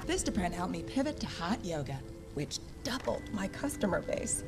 Vistaprint helped me pivot to hot yoga, which doubled my customer base.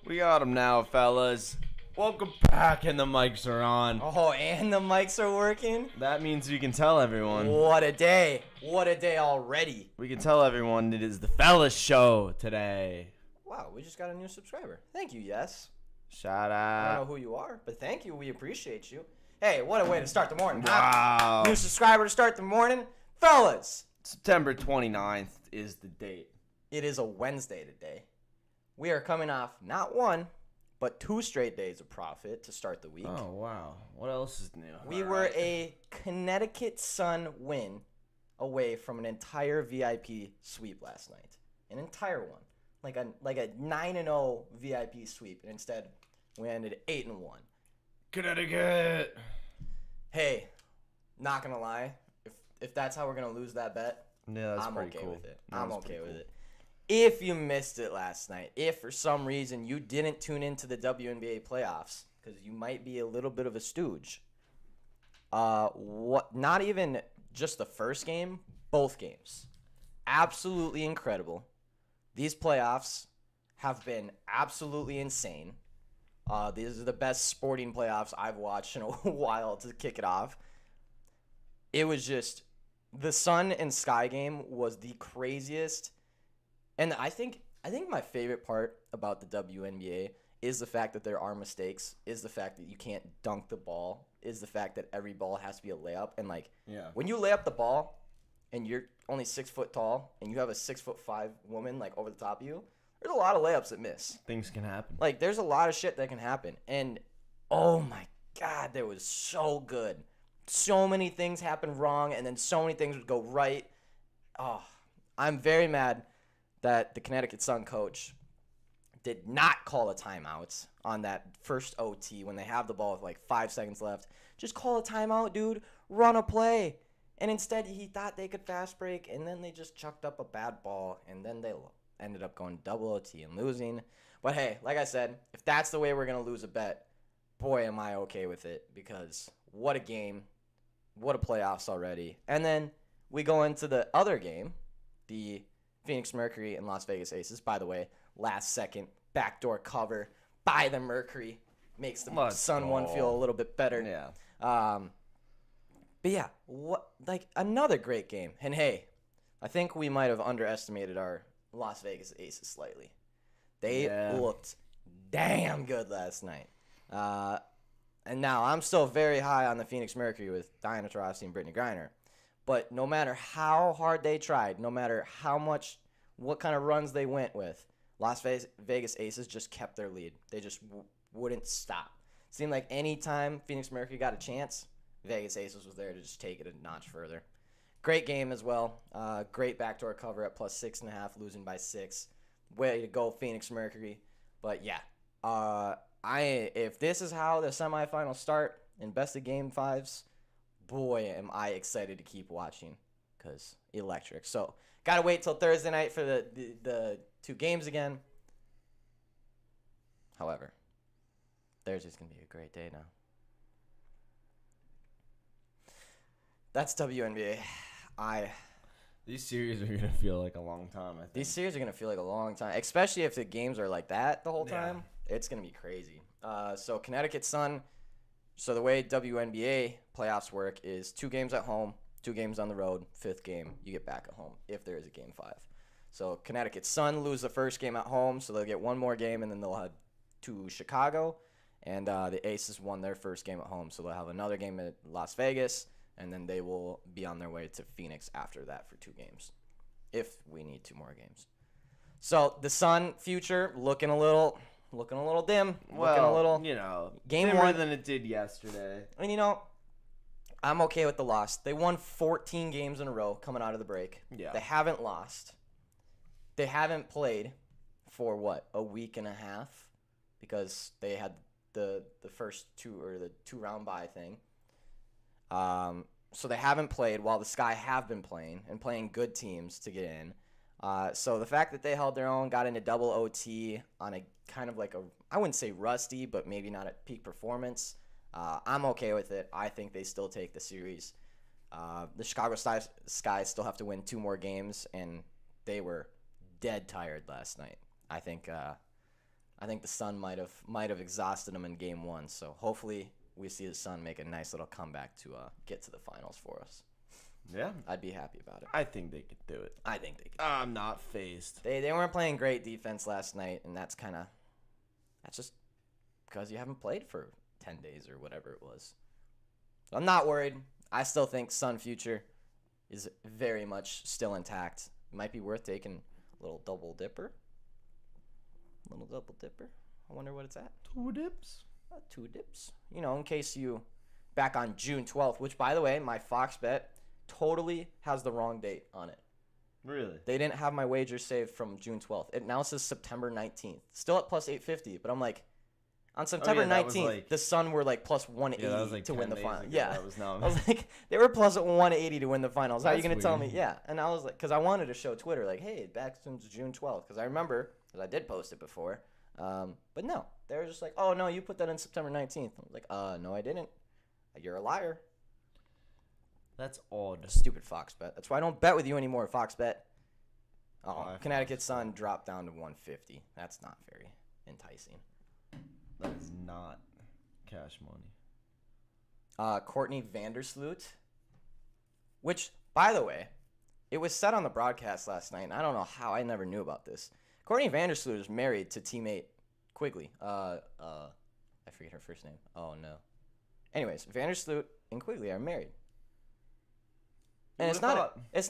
We got them now, fellas. Welcome back, and the mics are on. Oh, and the mics are working? That means we can tell everyone. What a day. What a day already. We can tell everyone it is the fellas show today. Wow, we just got a new subscriber. Thank you, yes. Shout I don't know out. who you are, but thank you. We appreciate you. Hey, what a way to start the morning. Wow. New subscriber to start the morning. Fellas, September 29th is the date. it is a Wednesday today. We are coming off not one, but 2 straight days of profit to start the week. Oh, wow. What else is new? We were a Connecticut Sun win away from an entire VIP sweep last night. An entire one. Like a 9-0 VIP sweep. And instead, we ended 8-1. Connecticut. Hey, not gonna lie, if that's how we're gonna lose that bet, Yeah, that's I'm pretty okay cool. with it. That I'm was okay pretty with cool. it. If you missed it last night, if for some reason you didn't tune into the WNBA playoffs, because you might be a little bit of a stooge, not even just the first game, both games. Absolutely incredible. These playoffs have been absolutely insane. These are the best sporting playoffs I've watched in a while to kick it off. It was just the Sun and Sky game was the craziest. And I think my favorite part about the WNBA is the fact that there are mistakes, is the fact that you can't dunk the ball, is the fact that every ball has to be a layup. And when you lay up the ball and you're only 6 foot tall and you have a 6'5" woman over the top of you, there's a lot of layups that miss. Things can happen. There's a lot of shit that can happen. And oh my God, that was so good. So many things happened wrong, and then so many things would go right. Oh, I'm very mad that the Connecticut Sun coach did not call a timeout on that first OT when they have the ball with 5 seconds left. Just call a timeout, dude. Run a play. And instead, he thought they could fast break, and then they just chucked up a bad ball, and then they ended up going double OT and losing. But hey, like I said, if that's the way we're going to lose a bet, boy, am I okay with it, because what a game. What a playoffs already. And then we go into the other game, the Phoenix Mercury and Las Vegas Aces. By the way, last second backdoor cover by the Mercury makes the Sun one feel a little bit better. Yeah. But yeah, another great game. And hey, I think we might have underestimated our Las Vegas Aces slightly. They looked damn good last night. And now I'm still very high on the Phoenix Mercury with Diana Taurasi and Brittany Griner. But no matter how hard they tried, no matter what kind of runs they went with, Las Vegas Aces just kept their lead. They just wouldn't stop. Seemed like any time Phoenix Mercury got a chance, Vegas Aces was there to just take it a notch further. Great game as well. Great backdoor cover at +6.5, losing by 6. Way to go, Phoenix Mercury. But yeah, if this is how the semifinals start in best of game 5s, boy, am I excited to keep watching, because electric. So, gotta wait till Thursday night for the 2 games again. However, Thursday's gonna be a great day now. That's WNBA. These series are going to feel like a long time, I think. These series are gonna feel like a long time, especially if the games are like that the whole time. It's gonna be crazy. So Connecticut Sun. So the way WNBA playoffs work is 2 games at home, 2 games on the road. 5th game you get back at home if there is a game 5. So Connecticut Sun lose the first game at home, so they'll get 1 more game, and then they'll head to Chicago. And the Aces won their first game at home, so they'll have another game at Las Vegas, and then they will be on their way to Phoenix after that for 2 games, if we need 2 more games. So the Sun future looking a little dim. Well, looking a little, game dimmer 1 than it did yesterday. And I'm okay with the loss. They won 14 games in a row coming out of the break. Yeah. They haven't lost. They haven't played for a week and a half, because they had the first 2 or the 2-round bye thing. So they haven't played, while the Sky have been playing and playing good teams to get in. So the fact that they held their own, got into double OT on a kind of I wouldn't say rusty, but maybe not at peak performance. I'm okay with it. I think they still take the series. The Chicago Sky still have to win 2 more games, and they were dead tired last night. I think I think the Sun might have exhausted them in Game 1. So hopefully we see the Sun make a nice little comeback to get to the finals for us. Yeah. I'd be happy about it. I think they could do it. I think they could. I'm not phased. They weren't playing great defense last night, and that's just because you haven't played for 10 days or whatever it was. I'm not worried. I still think Sun future is very much still intact. It might be worth taking a little double dipper. I wonder what it's at. 2 dips? 2 dips. You know, in case you back on June 12th, which, by the way, my Fox bet totally has the wrong date on it. Really? They didn't have my wager saved from June 12th. It now says September 19th. Still at plus 850, but I'm like, on September 19th, the Sun were like plus 180 to win the final. Yeah. I was like, they were plus 180 to win the finals. How are you going to tell me? Yeah. And I was like, because I wanted to show Twitter, like, hey, back since June 12th. Because I remember, because I did post it before. But no, they were just like, oh, no, you put that in September 19th. I was like, no, I didn't. You're a liar. That's odd. Stupid Fox bet. That's why I don't bet with you anymore, Fox bet. Oh, Connecticut Sun dropped down to 150. That's not very enticing. That is not cash money. Courtney Vandersloot, which, by the way, it was said on the broadcast last night, and I don't know how. I never knew about this. Courtney Vandersloot is married to teammate Quigley. I forget her first name. Oh, no. Anyways, Vandersloot and Quigley are married. And it's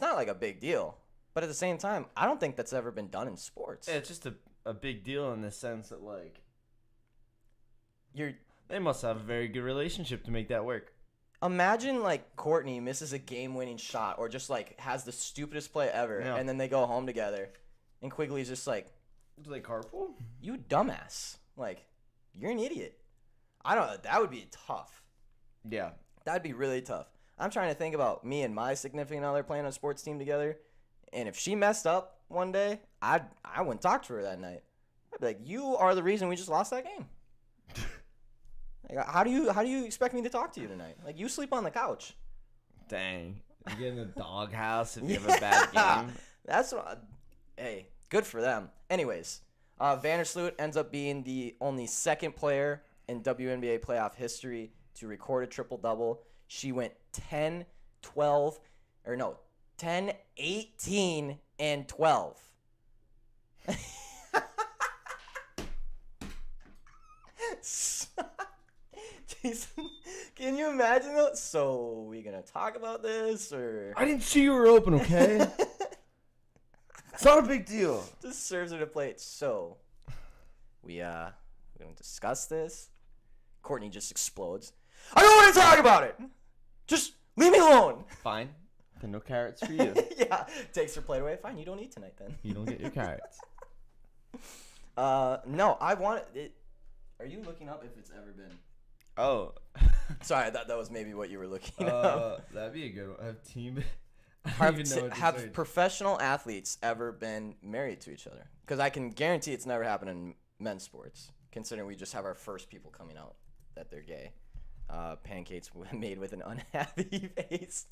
not like a big deal. But at the same time, I don't think that's ever been done in sports. Yeah, it's just a big deal in the sense that, like, they must have a very good relationship to make that work. Imagine, like, Courtney misses a game-winning shot or just, like, has the stupidest play ever, and then they go home together. And Quigley's just like, do they carpool? You dumbass. Like, you're an idiot. I don't know. That would be tough. Yeah. That'd be really tough. I'm trying to think about me and my significant other playing on a sports team together. And if she messed up one day, I wouldn't talk to her that night. I'd be like, you are the reason we just lost that game. Like, how do you expect me to talk to you tonight? Like, you sleep on the couch. Dang. You get in the doghouse if you have a bad game. That's what. Hey, good for them. Anyways, Vandersloot ends up being the only second player in WNBA playoff history to record a triple-double. She went 10, 18, and 12. Jason, can you imagine that? So, we gonna talk about this, or? I didn't see you were open, okay? It's not a big deal. Just serves her a plate. So, we're gonna discuss this. Courtney just explodes. I don't want to talk about it. Just leave me alone. Fine. Then no carrots for you. Yeah. Takes her plate away. Fine. You don't eat tonight then. You don't get your carrots. No. I want it. Are you looking up if it's ever been? Oh. Sorry. I thought that was maybe what you were looking up. That'd be a good one. Have team. Have professional athletes ever been married to each other? Because I can guarantee it's never happened in men's sports, considering we just have our first people coming out that they're gay. Pancakes made with an unhappy face.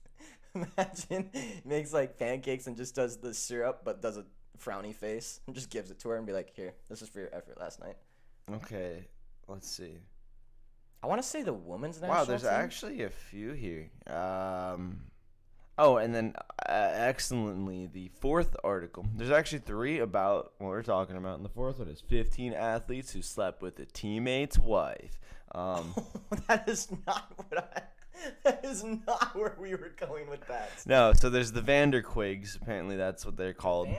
Imagine makes like pancakes and just does the syrup, but does a frowny face and just gives it to her and be like, "Here, this is for your effort last night." Okay, let's see. I want to say the women's national Wow, there's team. actually a few here. Oh, and then excellently, the fourth article. There's actually 3 about what we're talking about, and the fourth one is 15 athletes who slept with a teammate's wife. That is not what that is not where we were going with that. No, so there's the Vanderquigs. Apparently, that's what they're called.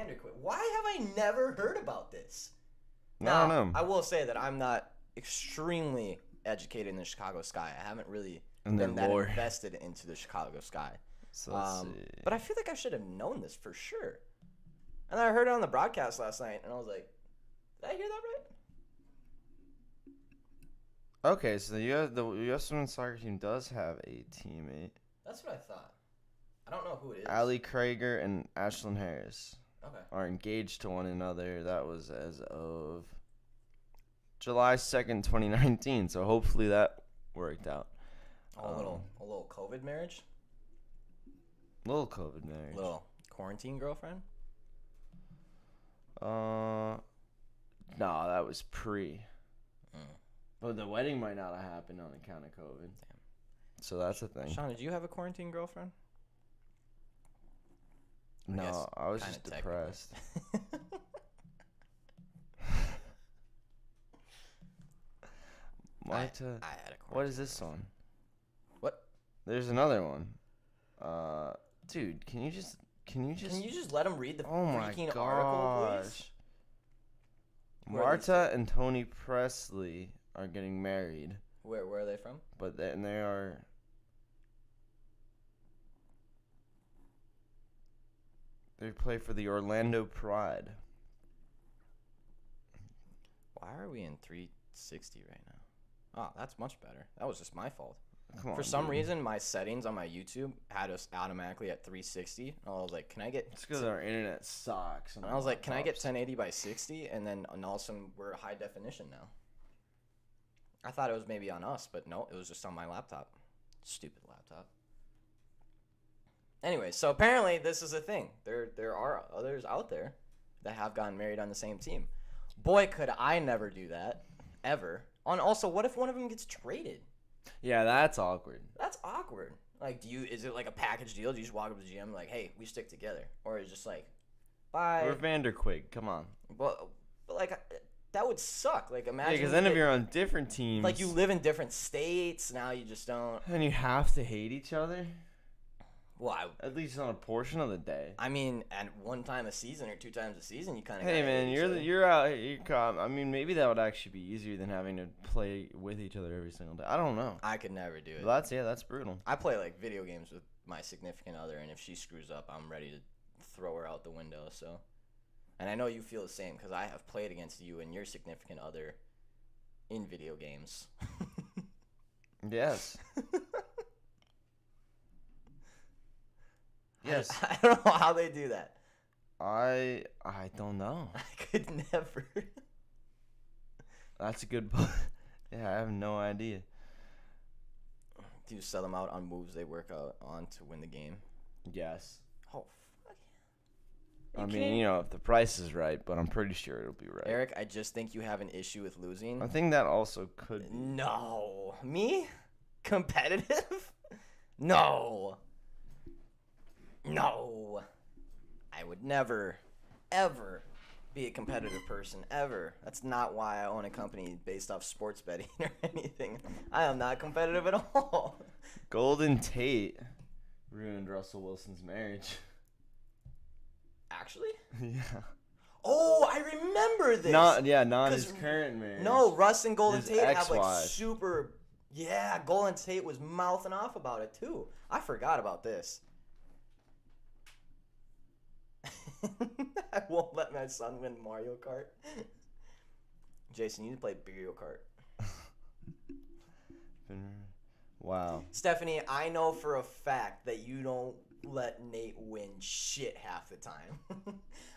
Why have I never heard about this? I don't know. I will say that I'm not extremely educated in the Chicago Sky. I haven't really been that invested into the Chicago Sky. So let's see. But I feel like I should have known this for sure. And I heard it on the broadcast last night, and I was like, did I hear that right? Okay, so the U.S. women's soccer team does have a teammate. That's what I thought. I don't know who it is. Allie Krieger and Ashlyn Harris are engaged to one another. That was as of July 2nd, 2019. So hopefully that worked out. A little COVID marriage? Little COVID marriage. Little quarantine girlfriend? No, that was pre. But the wedding might not have happened on account of COVID. Damn. So that's a thing. Sean, did you have a quarantine girlfriend? No, I was just depressed. Marta. I had a quarantine. What is this song? What? There's another one. Dude, can you just let him read the freaking gosh. article, please? Marta and Tony Presley are getting married. Where are they from? But they play for the Orlando Pride. Why are we in 360 right now? Oh, that's much better. That was just my fault. Come on, For some dude. reason, my settings on my YouTube had us automatically at 360. And I was like, can I get... It's because our internet sucks. And I was like, can I get 1080 by 60? And then all of a sudden, we're high definition now. I thought it was maybe on us, but no, it was just on my laptop. Stupid laptop. Anyway, so apparently this is a thing. There are others out there that have gotten married on the same team. Boy, could I never do that. Ever. And also, what if one of them gets traded? Yeah, that's awkward. That's awkward. Like, is it like a package deal? Do you just walk up to the GM like, hey, we stick together? Or is it just like, bye? Or Vanderquig, come on. But like, that would suck. Like, imagine. Yeah, because then if you're on different teams. Like, you live in different states. Now you just don't. And you have to hate each other? Well, at least on a portion of the day. I mean, at one time a season or two times a season, you kind of. Hey man, you're out. I mean, maybe that would actually be easier than having to play with each other every single day. I don't know. I could never do it. But that's brutal. I play like video games with my significant other, and if she screws up, I'm ready to throw her out the window. So, and I know you feel the same because I have played against you and your significant other in video games. Yes. Yes. I don't know how they do that. I don't know. I could never. That's a good Yeah, I have no idea. Do you sell them out on moves they work out on to win the game? Yes. Oh, fuck yeah. I mean, if the price is right, but I'm pretty sure it'll be right. Eric, I just think you have an issue with losing. I think that also could be. No. Me? Competitive? No. No. I would never, ever be a competitive person, ever. That's not why I own a company based off sports betting or anything. I am not competitive at all. Golden Tate ruined Russell Wilson's marriage. Actually? Yeah. Oh, I remember this. Not his current marriage. No, Russ and Golden His Tate have like ex-wife. super... Yeah, Golden Tate was mouthing off about it too. I forgot about this. I won't let my son win Mario Kart. Jason, you need to play Mario Kart. Wow. Stephanie, I know for a fact that you don't let Nate win shit half the time.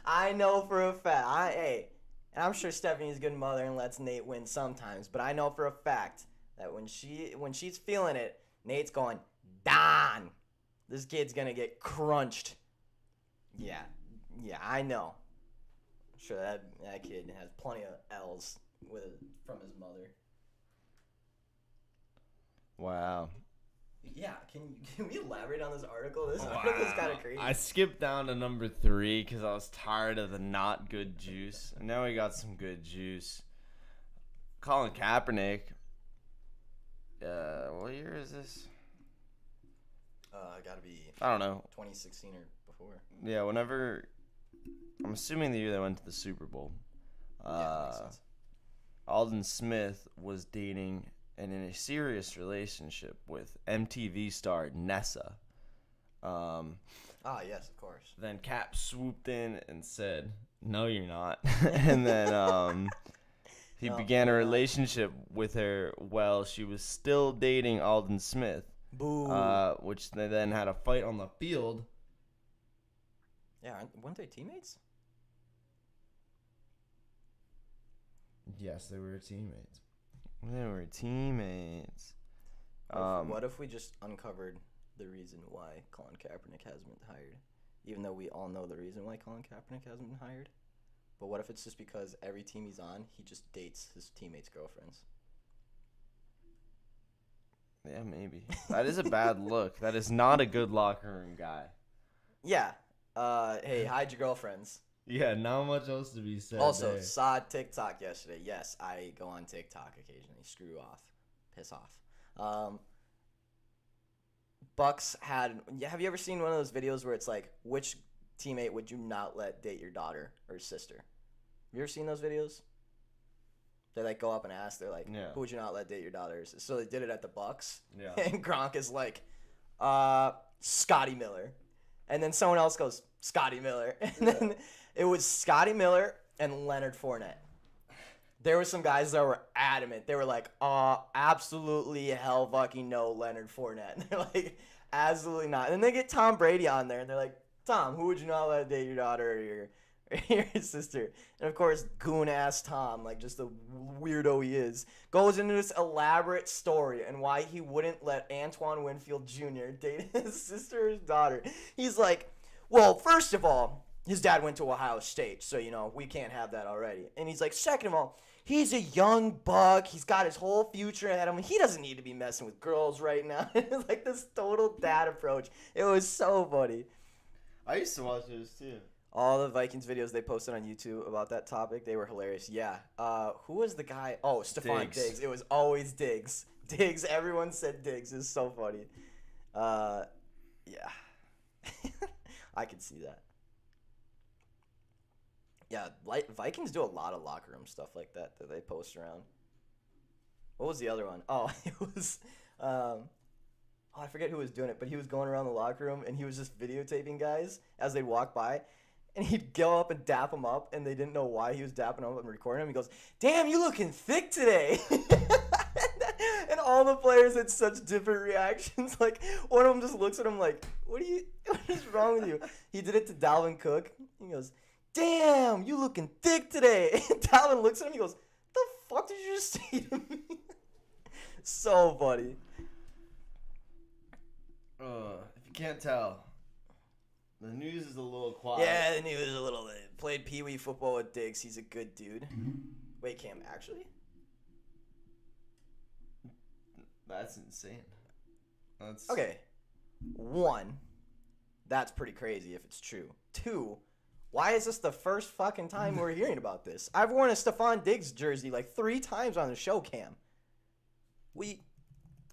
I know for a fact. And I'm sure Stephanie's a good mother and lets Nate win sometimes, but I know for a fact that when she's feeling it, Nate's going, Don, this kid's gonna get crunched. Yeah, I know. I'm sure that kid has plenty of L's from his mother. Wow. Yeah, can we elaborate on this article? This article is kind of crazy. I skipped down to number 3 because I was tired of the not good juice. And now we got some good juice. Colin Kaepernick. What year is this? Gotta be. I don't know. 2016 or before. Yeah, whenever. I'm assuming the year they went to the Super Bowl. Yeah, makes sense. Alden Smith was dating and in a serious relationship with MTV star Nessa. Yes, of course. Then Cap swooped in and said, "No, you're not." And then he began a relationship with her while she was still dating Alden Smith. Boo. Which they then had a fight on the field. Yeah, weren't they teammates? Yes, they were teammates. They were teammates. What if we just uncovered the reason why Colin Kaepernick hasn't been hired? Even though we all know the reason why Colin Kaepernick hasn't been hired? But what if it's just because every team he's on, he just dates his teammates' girlfriends? Yeah, maybe. That is a bad look. That is not a good locker room guy. Yeah. Hey, hide your girlfriends. Yeah, not much else to be said. Also, there. saw TikTok yesterday. Yes, I go on TikTok occasionally. Screw off. Piss off. Bucks had... Have you ever seen one of those videos where it's like, which teammate would you not let date your daughter or sister? Have you ever seen those videos? They like go up and ask. They're like, who would you not let date your daughter? So they did it at the Bucks. Yeah. And Gronk is like, Scotty Miller. And then someone else goes, Scotty Miller. And then it was Scotty Miller and Leonard Fournette. There were some guys that were adamant. They were like, absolutely hell fucking no Leonard Fournette. And they're like, absolutely not. And then they get Tom Brady on there, and they're like, Tom, who would you not let date your daughter or your sister? And of course, goon-ass Tom, like just the weirdo he is, goes into this elaborate story and why he wouldn't let Antoine Winfield Jr. date his sister or his daughter. He's like, well, first of all, his dad went to Ohio State, so, we can't have that already. And he's like, second of all, he's a young buck. He's got his whole future ahead of him. He doesn't need to be messing with girls right now. It's like this total dad approach. It was so funny. I used to watch those too. All the Vikings videos they posted on YouTube about that topic, they were hilarious. Yeah. Who was the guy? Oh, Stephon Diggs. It was always Diggs. Diggs. Everyone said Diggs. It's so funny. Yeah. I could see that. Yeah, Vikings do a lot of locker room stuff like that they post around. What was the other one? Oh, it was... I forget who was doing it, but he was going around the locker room, and he was just videotaping guys as they'd walk by, and he'd go up and dap them up, and they didn't know why he was dapping them up and recording them. He goes, damn, you looking thick today. And all the players had such different reactions. Like, one of them just looks at him like, what is wrong with you? He did it to Dalvin Cook. He goes, damn, you looking thick today. And Dalvin looks at him, he goes, the fuck did you just say to me? So funny. If you can't tell, the news is a little quiet. Yeah, the news is a little... Played Pee Wee football with Diggs. He's a good dude. Wait, Cam, actually? That's insane. That's... Okay. 1, that's pretty crazy if it's true. 2, why is this the first fucking time we're hearing about this? I've worn a Stephon Diggs jersey like 3 times on the show, Cam. You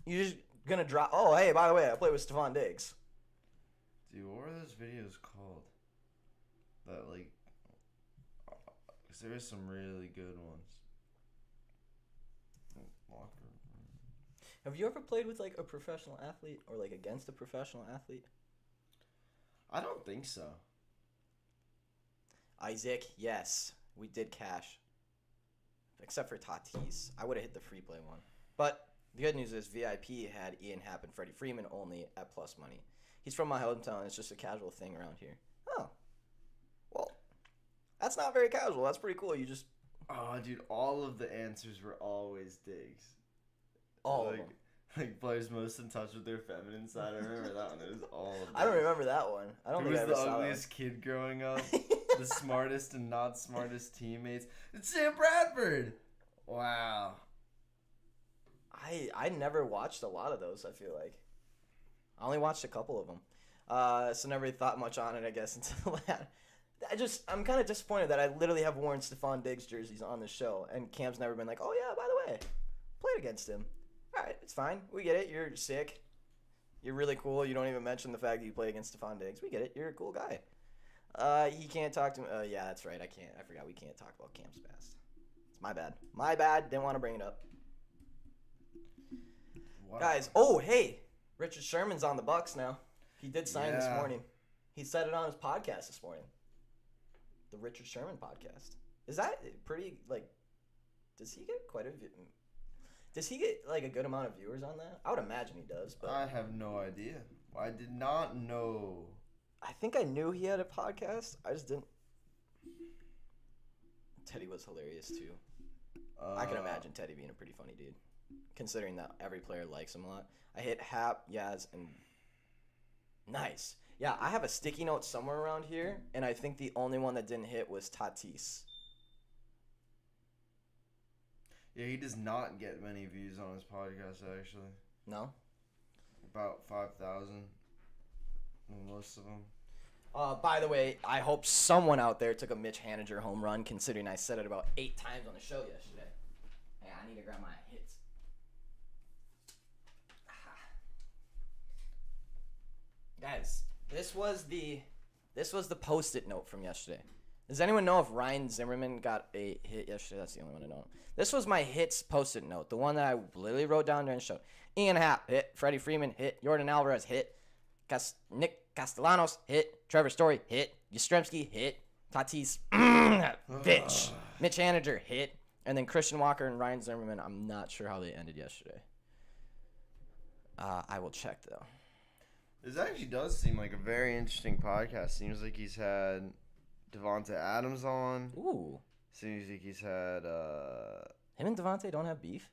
just gonna drop... Oh, hey, by the way, I played with Stephon Diggs. Dude, what were those videos called? That, like... Because there were some really good ones. Locker room. Have you ever played with, like, a professional athlete or, like, against a professional athlete? I don't think so. Isaac, yes. We did cash. Except for Tatis. I would have hit the free play one. But the good news is VIP had Ian Happ and Freddie Freeman only at plus money. He's from my hometown. It's just a casual thing around here. Oh. Well, that's not very casual. That's pretty cool. You just... Oh, dude, all of the answers were always Diggs. All of them. Like players most in touch with their feminine side. I remember that one. It was all of them. I don't remember that one. I don't think I ever saw that. The ugliest kid growing up. The smartest and not smartest teammates. It's Sam Bradford. Wow. I never watched a lot of those, I feel like. I only watched a couple of them. So never really thought much on it, I guess, until that. I'm kind of disappointed that I literally have worn Stephon Diggs jerseys on the show, and Cam's never been like, oh yeah, by the way, played against him. All right, it's fine. We get it. You're sick. You're really cool. You don't even mention the fact that you played against Stephon Diggs. We get it. You're a cool guy. He can't talk to me. Yeah, that's right. I can't. I forgot we can't talk about Cam's past. It's my bad. My bad. Didn't want to bring it up. Wow. Guys, oh, hey. Richard Sherman's on the Bucks now. He did sign this morning. He said it on his podcast this morning. The Richard Sherman podcast. Is that pretty, like, does he get like a good amount of viewers on that? I would imagine he does. But I have no idea. I did not know. I think I knew he had a podcast. I just didn't. Teddy was hilarious too. I can imagine Teddy being a pretty funny dude, considering that every player likes him a lot. I hit Hap, Yaz, and nice. Yeah, I have a sticky note somewhere around here, and I think the only one that didn't hit was Tatis. Yeah, he does not get many views on his podcast, actually. No? About 5,000. Most of them. By the way, I hope someone out there took a Mitch Haniger home run, considering I said it about 8 times on the show yesterday. Hey, I need to grab my hits. Guys, this was the Post-it note from yesterday. Does anyone know if Ryan Zimmerman got a hit yesterday? That's the only one I know. This was my hits Post-it note, the one that I literally wrote down during the show. Ian Happ, hit. Freddie Freeman, hit. Jordan Alvarez, hit. Nick Castellanos, hit. Trevor Story, hit. Yastrzemski, hit. Tatis, bitch. Mitch Haniger, hit. And then Christian Walker and Ryan Zimmerman, I'm not sure how they ended yesterday. I will check, though. This actually does seem like a very interesting podcast. Seems like he's had Devonta Adams on. Ooh. Seems like he's had... Him and Devontae don't have beef?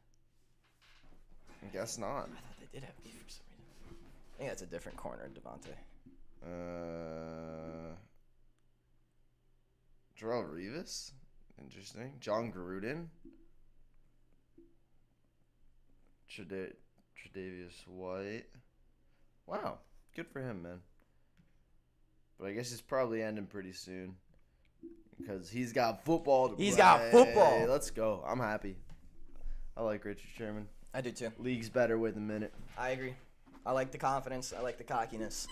I guess not. I thought they did have beef for some reason. I think that's a different corner, Devontae. Darrelle Revis? Interesting. John Gruden? Tre'Davious White? Wow. Good for him, man. But I guess it's probably ending pretty soon. Because he's got football to play. He's got football. Hey, let's go. I'm happy. I like Richard Sherman. I do too. League's better with a minute. I agree. I like the confidence. I like the cockiness.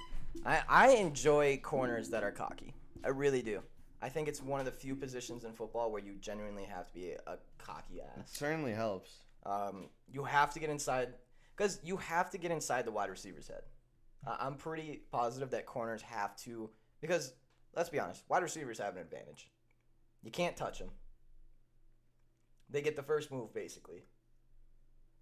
I enjoy corners that are cocky. I really do. I think it's one of the few positions in football where you genuinely have to be a cocky ass. It certainly helps. You have to get inside, because you have to get inside the wide receiver's head. I'm pretty positive that corners have to, because let's be honest, wide receivers have an advantage. You can't touch them. They get the first move, basically.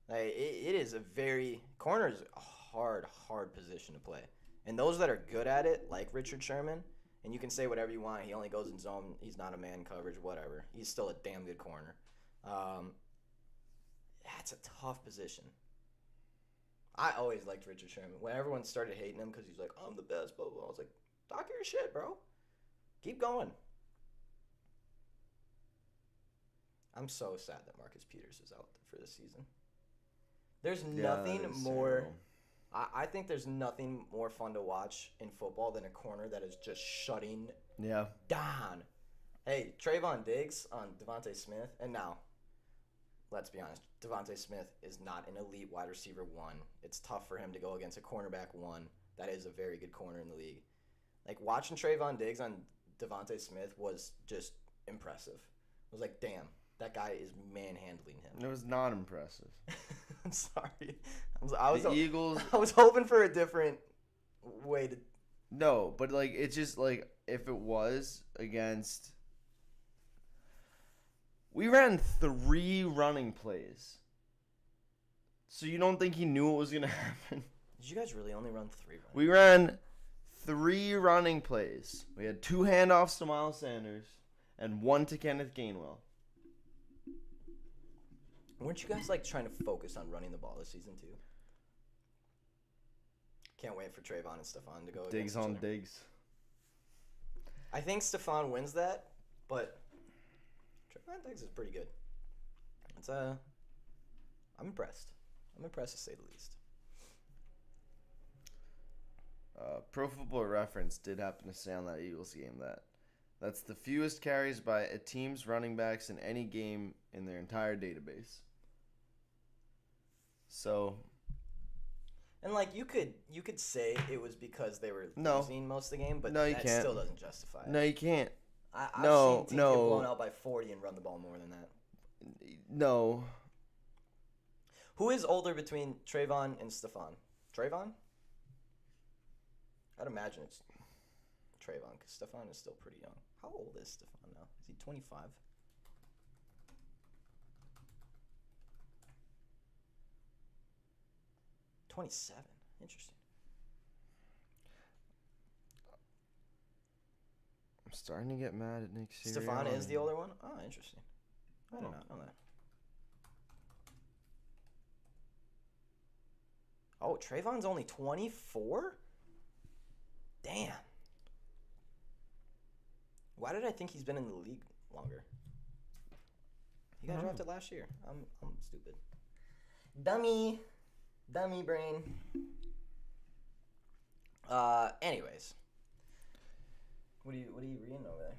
It is a very, corner is a hard position to play. And those that are good at it, like Richard Sherman, and you can say whatever you want, he only goes in zone, he's not a man coverage, whatever. He's still a damn good corner. That's a tough position. I always liked Richard Sherman. When everyone started hating him because he's like, I'm the best, blah, blah, blah, I was like, talk your shit, bro. Keep going. I'm so sad that Marcus Peters is out for this season. There's nothing more... I think there's nothing more fun to watch in football than a corner that is just shutting down. Hey, Trayvon Diggs on Devontae Smith, and now, let's be honest, Devontae Smith is not an elite wide receiver one. It's tough for him to go against a cornerback one. That is a very good corner in the league. Like, watching Trayvon Diggs on Devontae Smith was just impressive. I was like, damn, that guy is manhandling him. It was not impressive. I'm sorry. Eagles. I was hoping for a different way to. No, but like it's just like if it was against. We ran 3 running plays. So you don't think he knew what was gonna happen? Did you guys really only run 3 running? We ran 3 running plays. We had 2 handoffs to Miles Sanders and 1 to Kenneth Gainwell. Weren't you guys like trying to focus on running the ball this season too? Can't wait for Trayvon and Stephon to go against Diggs each on other. Diggs. I think Stephon wins that, but Trayvon Diggs is pretty good. It's I'm impressed. I'm impressed to say the least. Pro Football Reference did happen to say on that Eagles game that's the fewest carries by a team's running backs in any game in their entire database. So, and like you could say it was because they were losing most of the game, but no, you that can't. Still doesn't justify it. No, you can't. I've seen teams get blown out by 40 and run the ball more than that. No. Who is older between Trayvon and Stephon? Trayvon? I'd imagine it's Trayvon because Stephon is still pretty young. How old is Stephon now? Is he 25? $27. Interesting. I'm starting to get mad at Nick Sirianni. Stephon is the older one? Oh, interesting. I did not know that. Oh, Trayvon's only 24? Damn. Why did I think he's been in the league longer? He got drafted last year. I'm stupid. Dummy brain. Anyways, what are you reading over there?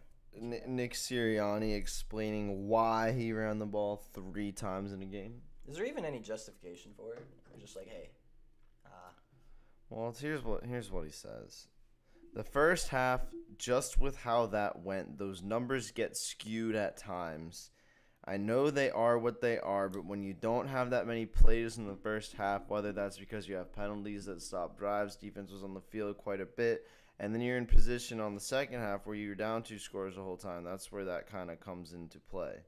Nick Sirianni explaining why he ran the ball 3 times in a game. Is there even any justification for it? Or just like, hey. Well, here's what he says. The first half, just with how that went, those numbers get skewed at times. I know they are what they are, but when you don't have that many plays in the first half, whether that's because you have penalties that stop drives, defense was on the field quite a bit, and then you're in position on the second half where you're down 2 scores the whole time, that's where that kind of comes into play.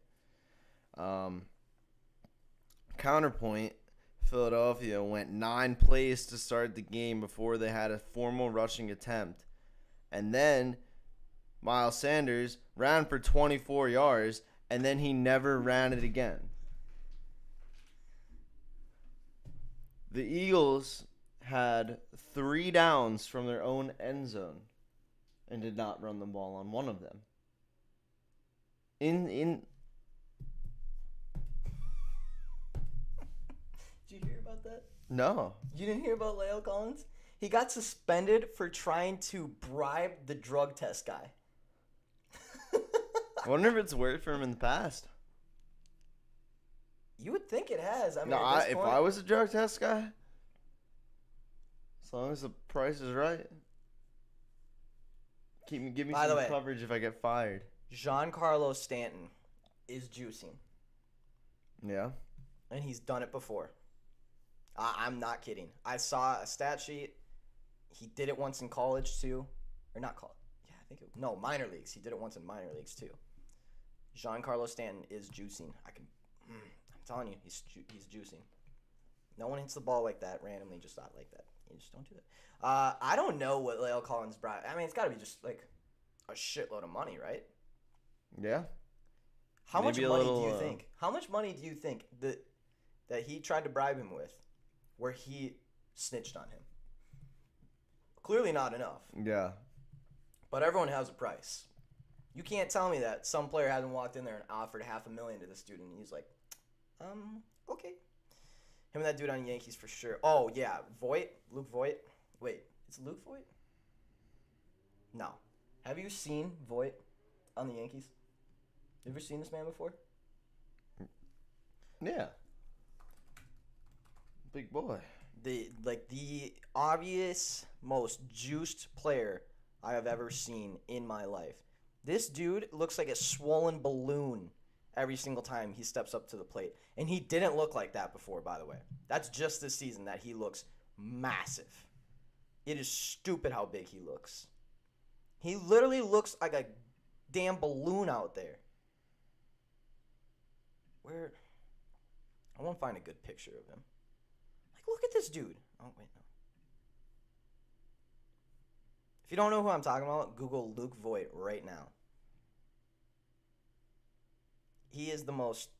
Counterpoint, Philadelphia went 9 plays to start the game before they had a formal rushing attempt. And then Miles Sanders ran for 24 yards, and then he never ran it again. The Eagles had 3 downs from their own end zone and did not run the ball on one of them. Did you hear about that? No. You didn't hear about La'el Collins? He got suspended for trying to bribe the drug test guy. I wonder if it's worked for him in the past. You would think it has. I mean, No, if I was a drug test guy, as long as the price is right, give me By the some way, coverage if I get fired. Giancarlo Stanton is juicing, Yeah. and he's done it before. I'm not kidding. I saw a stat sheet. He did it once in college too, or not college. Yeah, I think no minor leagues. He did it once in minor leagues too. Giancarlo Stanton is juicing. I'm telling you, he's juicing. No one hits the ball like that randomly, just not like that. You just don't do that. I don't know what La'el Collins brought. I mean, it's got to be just like a shitload of money, right? Yeah. How Maybe much a money little, do you think? How much money do you think that he tried to bribe him with, where he snitched on him? Clearly not enough. Yeah. But everyone has a price. You can't tell me that some player hasn't walked in there and offered $500,000 to this student, and he's like, okay. Him and that dude on Yankees for sure. Oh, yeah. Luke Voit. Wait, it's Luke Voit? No. Have you seen Voit on the Yankees? You ever seen this man before? Yeah. Big boy. The obvious most juiced player I have ever seen in my life. This dude looks like a swollen balloon every single time he steps up to the plate. And he didn't look like that before, by the way. That's just this season that he looks massive. It is stupid how big he looks. He literally looks like a damn balloon out there. Where? I want to find a good picture of him. Like, look at this dude. Oh, wait, no. If you don't know who I'm talking about, Google Luke Voit right now. He is the most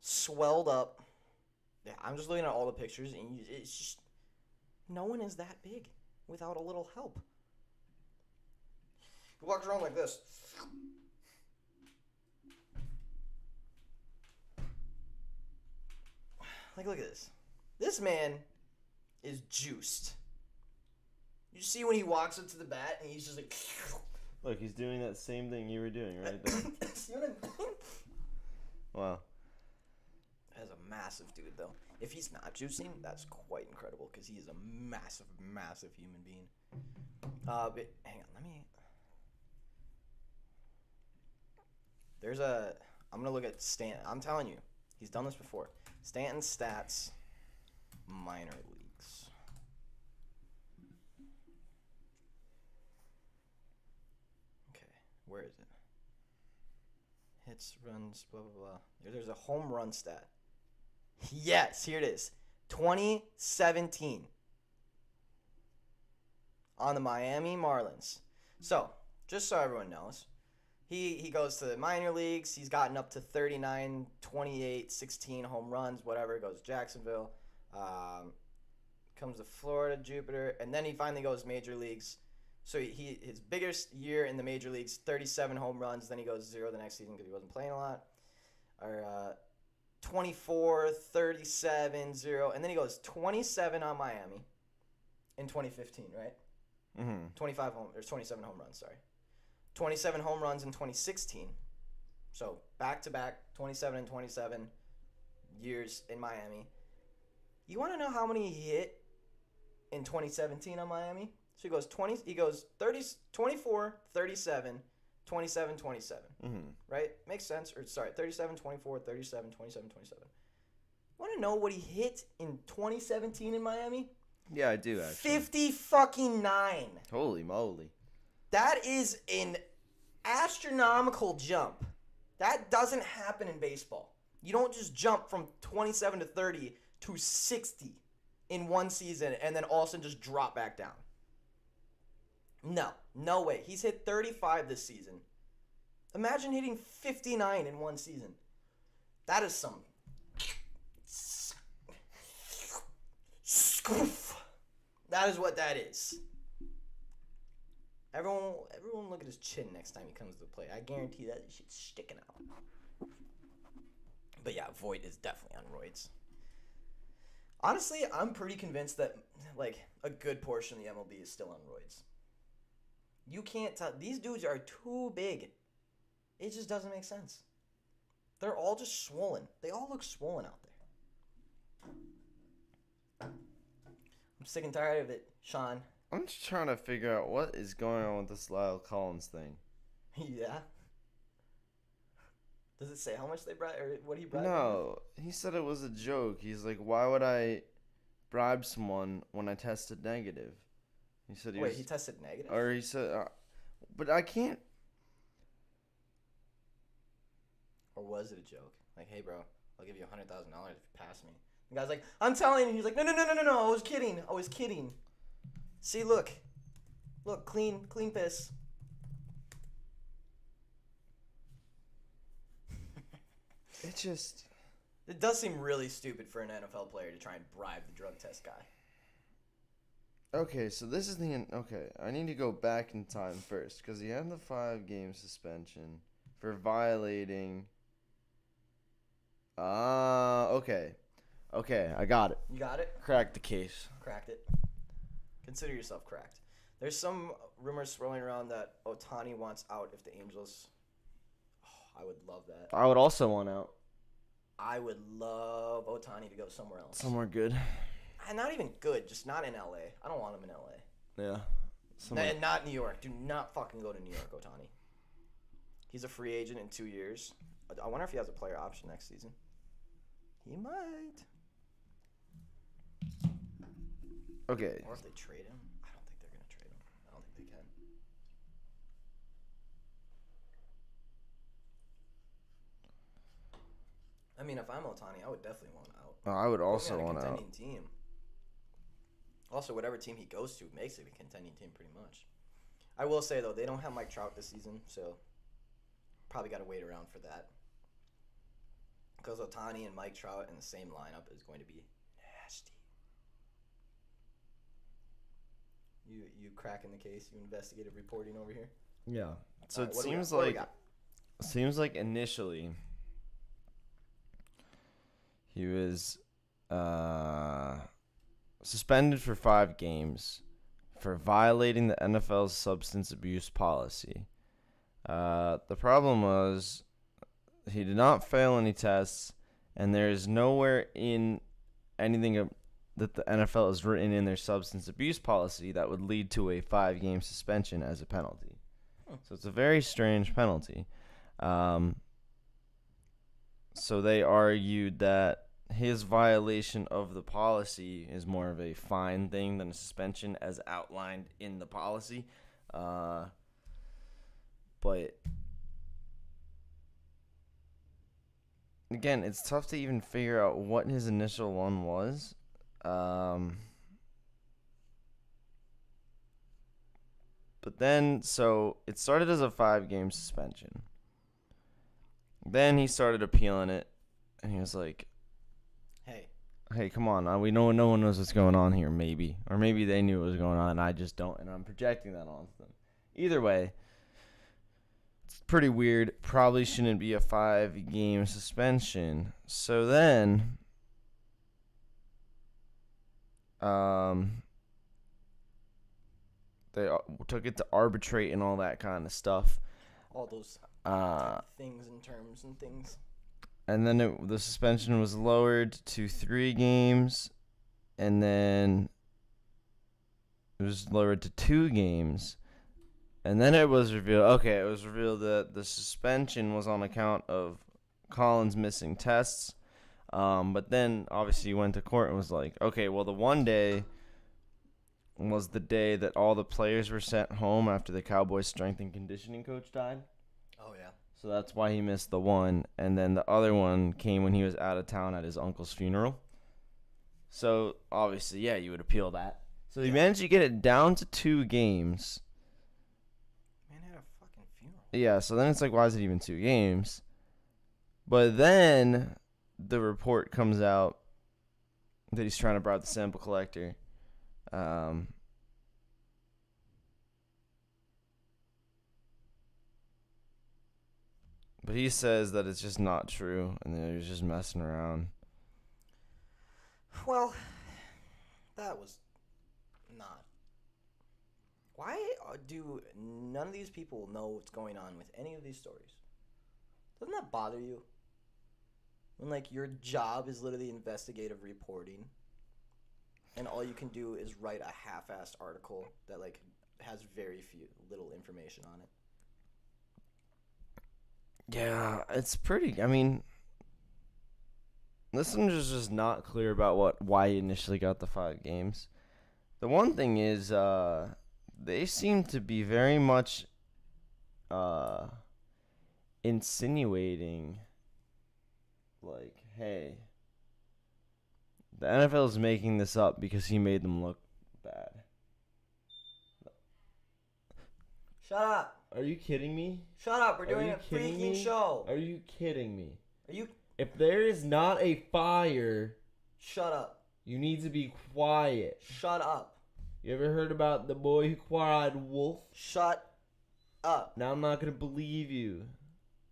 swelled up. Yeah, I'm just looking at all the pictures, and it's just no one is that big without a little help. He walks around like this. Like, look at this. This man is juiced. You see when he walks up to the bat, and he's just like... Look, he's doing that same thing you were doing right there. See what I mean? Wow. That's a massive dude, though. If he's not juicing, that's quite incredible, because he is a massive, massive human being. But hang on, let me... I'm going to look at Stanton. I'm telling you, he's done this before. Stanton stats, minor leagues. Okay, where is it? Hits, runs, blah, blah, blah. There's a home run stat. Yes, here it is. 2017 on the Miami Marlins. So, just so everyone knows, he goes to the minor leagues. He's gotten up to 39, 28, 16 home runs, whatever. Goes to Jacksonville. Comes to Florida, Jupiter. And then he finally goes major leagues. So his biggest year in the major leagues, 37 home runs. Then he goes 0 the next season because he wasn't playing a lot. Or 24, 37, 0. And then he goes 27 on Miami in 2015, right? Mm-hmm. 27 home runs, sorry. 27 home runs in 2016. So back-to-back 27 and 27 years in Miami. You want to know how many he hit in 2017 on Miami? So he goes 30, 24, 37, 27, 27. Mm-hmm. Right? Makes sense. Or sorry, 37, 24, 37, 27, 27. Want to know what he hit in 2017 in Miami? Yeah, I do actually. 50 fucking 9. Holy moly. That is an astronomical jump. That doesn't happen in baseball. You don't just jump from 27 to 30 to 60 in one season and then all of a sudden just drop back down. No way. He's hit 35 this season. Imagine hitting 59 in one season. That is some... That is what that is. Everyone look at his chin next time he comes to the plate. I guarantee that shit's sticking out. But yeah, Voit is definitely on roids. Honestly, I'm pretty convinced that like a good portion of the MLB is still on roids. You can't tell. These dudes are too big. It just doesn't make sense. They're all just swollen. They all look swollen out there. I'm sick and tired of it, Sean. I'm just trying to figure out what is going on with this Lyle Collins thing. Yeah. Does it say how much they bribed or what he bribed? No, he said it was a joke. He's like, why would I bribe someone when I tested negative? He said he Wait, was, he tested negative? or he said, but I can't. Or was it a joke? Like, hey, bro, I'll give you $100,000 if you pass me. The guy's like, I'm telling you. He's like, no, I was kidding. See, look, clean piss. It does seem really stupid for an NFL player to try and bribe the drug test guy. Okay, so this is okay, I need to go back in time first, because he had the 5-game suspension for violating... okay. Okay, I got it. You got it? Cracked the case. Cracked it. Consider yourself cracked. There's some rumors swirling around that Ohtani wants out if the Angels... Oh, I would love that. I would also want out. I would love Ohtani to go somewhere else. Somewhere good. And not even good, just not in LA. I don't want him in LA. Yeah. And not New York. Do not fucking go to New York, Ohtani. He's a free agent in 2 years. I wonder if he has a player option next season. He might. Okay. Or if they trade him. I don't think they're going to trade him. I don't think they can. I mean, if I'm Ohtani, I would definitely want out. I would also want out. Contending team. Also, whatever team he goes to makes it a contending team pretty much. I will say, though, they don't have Mike Trout this season, so probably got to wait around for that. Because Ohtani and Mike Trout in the same lineup is going to be nasty. You cracking the case? You investigative reporting over here? Yeah. So All right, it seems like initially he was suspended for 5 games for violating the NFL's substance abuse policy. The problem was he did not fail any tests, and there is nowhere in anything that the NFL has written in their substance abuse policy that would lead to a 5-game suspension as a penalty. So it's a very strange penalty. So they argued that his violation of the policy is more of a fine thing than a suspension as outlined in the policy. But again, it's tough to even figure out what his initial one was. But then, so it started as a 5-game suspension. Then he started appealing it, and he was like, Hey, come on. We know no one knows what's going on here, maybe. Or maybe they knew what was going on, and I just don't, and I'm projecting that onto them. Either way, pretty weird. Probably shouldn't be a 5-game suspension. So then, they took it to arbitrate and all that kind of stuff. All those things and terms and things. And then the suspension was lowered to 3 games, and then it was lowered to 2 games. And then it was revealed that the suspension was on account of Collins missing tests. But then, obviously, he went to court and was like, okay, well, the one day was the day that all the players were sent home after the Cowboys' strength and conditioning coach died. Oh, yeah. So that's why he missed the one. And then the other one came when he was out of town at his uncle's funeral. So, obviously, yeah, you would appeal that. So he managed to get it down to 2 games. Man had a fucking funeral. Yeah, so then it's like, why is it even 2 games? But then the report comes out that he's trying to bribe the sample collector. But he says that it's just not true and that he was just messing around. Well, that was not. Why do none of these people know what's going on with any of these stories? Doesn't that bother you? When, like, your job is literally investigative reporting, and all you can do is write a half-assed article that, like, has little information on it. Yeah, it's pretty. I mean, this one is just not clear about why he initially got the 5 games. The one thing is, they seem to be very much insinuating, like, hey, the NFL is making this up because he made them look bad. Shut up! Are you kidding me? Shut up! We're doing a freaking show! Are you kidding me? Are you... If there is not a fire, Shut up. you need to be quiet. Shut up. You ever heard about the boy who cried wolf? Shut up. Now I'm not going to believe you.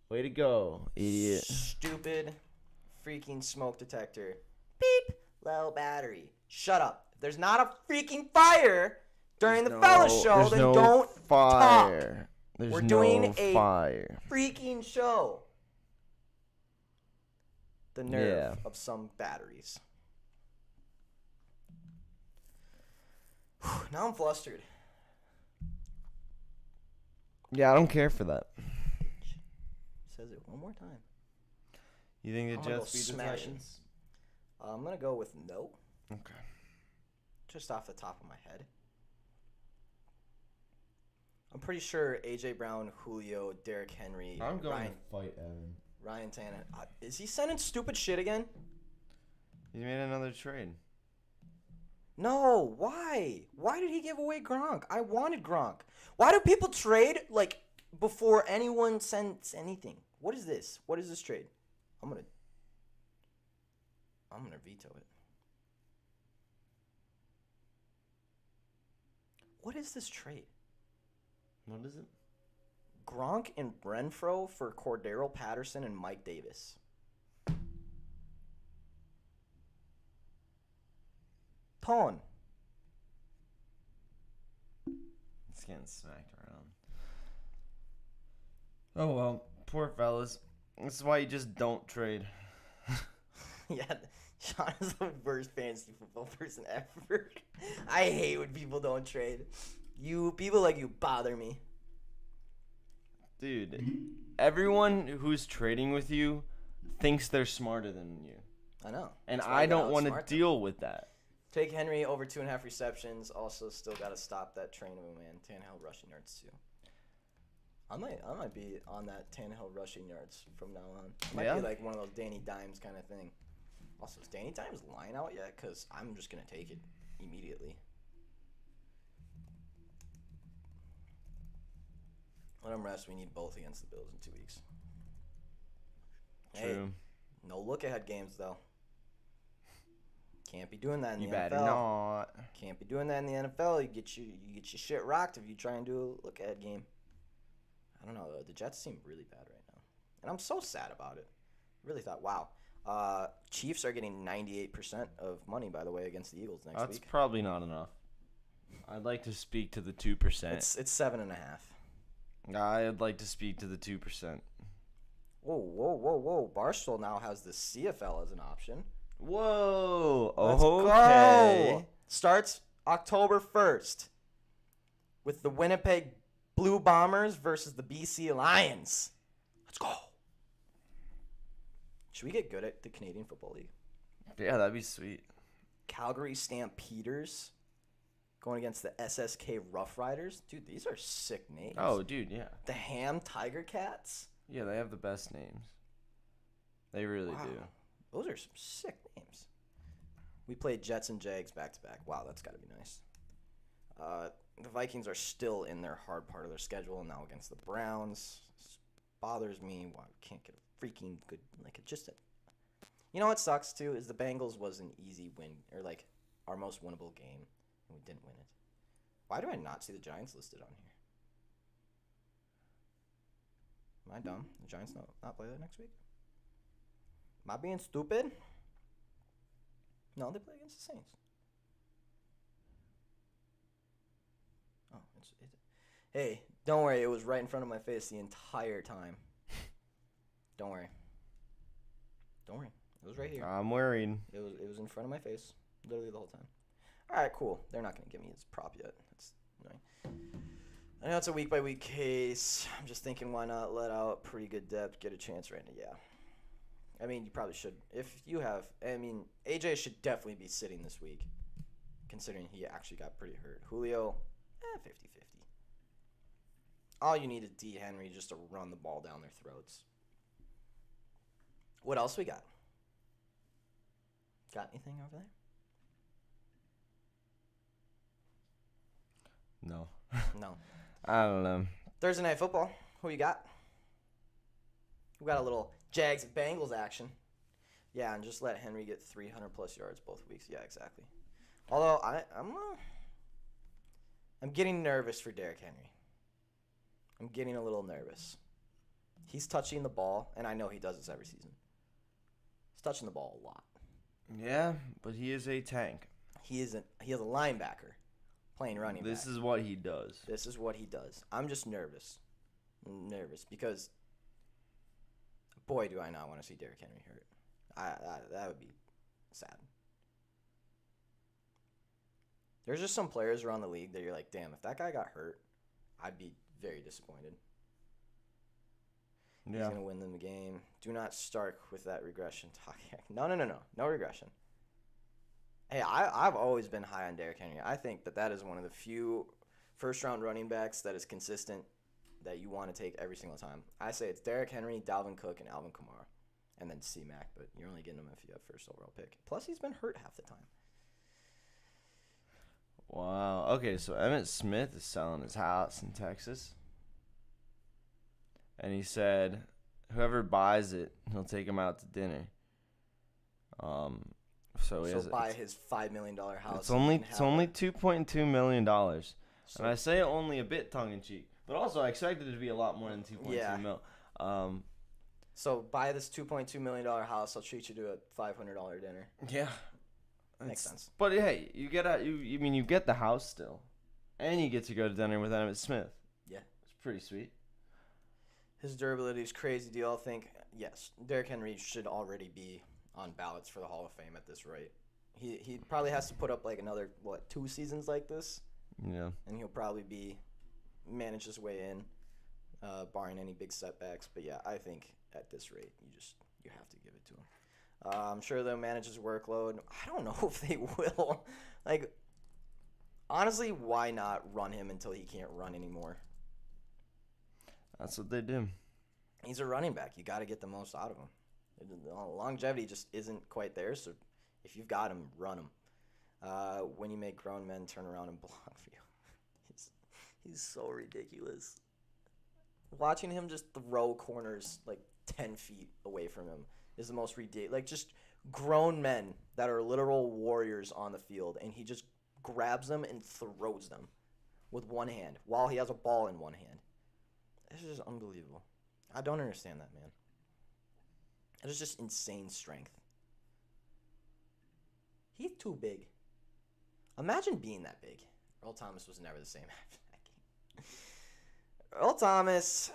Way to go, idiot. Stupid freaking smoke detector. Beep. Low battery. Shut up. If there's not a freaking fire during the fellas show, then don't fire. talk. There's We're no doing fire. A freaking show. The nerve of some batteries. Now I'm flustered. Yeah, I don't care for that. Says it one more time. You think the I'm gonna Jets go beat the smash Titans? I'm going to go with no. Okay. Just off the top of my head. I'm pretty sure A.J. Brown, Julio, Derrick Henry, I'm going to fight Evan. Ryan Tannehill. Is he sending stupid shit again? He made another trade. No, why? Why did he give away Gronk? I wanted Gronk. Why do people trade, like, before anyone sends anything? What is this? What is this trade? I'm gonna veto it. What is this trade? What is it? Gronk and Renfro for Cordero Patterson and Mike Davis. Ton. It's getting smacked around. Oh, well. Poor fellas. This is why you just don't trade. Yeah, Sean is the worst fantasy football person ever. I hate when people don't trade. People like you bother me. Dude, everyone who's trading with you thinks they're smarter than you. I know. And That's why I gotta don't want to outsmart them. deal with that. Take Henry over 2.5 receptions. Also, still got to stop that train of a man. Tannehill rushing yards too. I might be on that Tannehill rushing yards from now on. It might be like one of those Danny Dimes kind of thing. Also, is Danny Dimes' line out yet? Because I'm just going to take it immediately. Let him rest. We need both against the Bills in 2 weeks. True. Hey, no look-ahead games, though. Can't be doing that in the NFL. You better not. Can't be doing that in the NFL. You get your shit rocked if you try and do a look-ahead game. I don't know. The Jets seem really bad right now, and I'm so sad about it. Really thought, wow. Chiefs are getting 98% of money, by the way, against the Eagles next That's week. probably not enough. I'd like to speak to the 2%. It's 7.5. I'd like to speak to the 2%. Whoa. Barstool now has the CFL as an option. Whoa. Let's Okay. go. Starts October 1st with the Winnipeg Blue Bombers versus the BC Lions. Let's go. Should we get good at the Canadian Football League? Yeah, that'd be sweet. Calgary Stampeders going against the SSK Rough Riders. Dude, these are sick names. Oh, dude, yeah. The Ham Tiger Cats. Yeah, they have the best names. They really do. Those are some sick names. We played Jets and Jags back to back. Wow, that's got to be nice. The Vikings are still in their hard part of their schedule now against the Browns. This bothers me. Why we can't get a freaking good You know what sucks too is the Bengals was an easy win or like our most winnable game and we didn't win it. Why do I not see the Giants listed on here? Am I dumb? The Giants not play that next week? Am I being stupid? No, they play against the Saints. Oh, hey, don't worry. It was right in front of my face the entire time. Don't worry. It was right here. I'm worried. It was in front of my face, literally the whole time. All right, cool. They're not gonna give me his prop yet. That's annoying. I know it's a week by week case. I'm just thinking, why not let out pretty good depth, get a chance right now? Yeah. I mean, you probably should. If you have, I mean, AJ should definitely be sitting this week, considering he actually got pretty hurt. Julio, 50-50. All you need is D. Henry just to run the ball down their throats. What else we got? Got anything over there? No. No. I don't know. Thursday Night Football. Who you got? We got a little Jags and Bengals action. Yeah, and just let Henry get 300-plus yards both weeks. Yeah, exactly. Although I'm getting nervous for Derrick Henry. I'm getting a little nervous. He's touching the ball, and I know he does this every season. He's touching the ball a lot. Yeah, but he is a tank. He is a linebacker playing running back. This is what he does. This is what he does. I'm just nervous. Because, boy, do I not want to see Derrick Henry hurt. That would be sad. There's just some players around the league that you're like, damn, if that guy got hurt, I'd be very disappointed. Yeah. He's going to win them the game. Do not start with that regression talk. No. No regression. Hey, I've always been high on Derrick Henry. I think that is one of the few first-round running backs that is consistent that you want to take every single time. I say it's Derrick Henry, Dalvin Cook, and Alvin Kamara, and then C-Mac, but you're only getting him if you have first overall pick. Plus, he's been hurt half the time. Wow. Okay, so Emmitt Smith is selling his house in Texas. And he said whoever buys it, he'll take him out to dinner. So buy his $5 million house. It's only $2.2 million. So, and I say only a bit tongue in cheek, but also I expected it to be a lot more than 2.2 mil. So buy this $2.2 million house. I'll treat you to a $500 dinner. Yeah, makes sense. But hey, you get the house still, and you get to go to dinner with Emmitt Smith. Yeah, it's pretty sweet. His durability is crazy. Do you all think? Yes, Derrick Henry should already be on ballots for the Hall of Fame at this rate. He probably has to put up like another 2 seasons like this. Yeah. And he'll probably manage his way in, barring any big setbacks. But yeah, I think at this rate, you have to give it to him. I'm sure they'll manage his workload. I don't know if they will. Like, honestly, why not run him until he can't run anymore? That's what they do. He's a running back. You got to get the most out of him. The longevity just isn't quite there, so if you've got him, run him. When you make grown men turn around and block for you. He's so ridiculous. Watching him just throw corners like 10 feet away from him is the most ridiculous. Like, just grown men that are literal warriors on the field, and he just grabs them and throws them with one hand while he has a ball in one hand. This is just unbelievable. I don't understand that, man. It is just insane strength. He's too big. Imagine being that big. Earl Thomas was never the same after that game. Earl Thomas,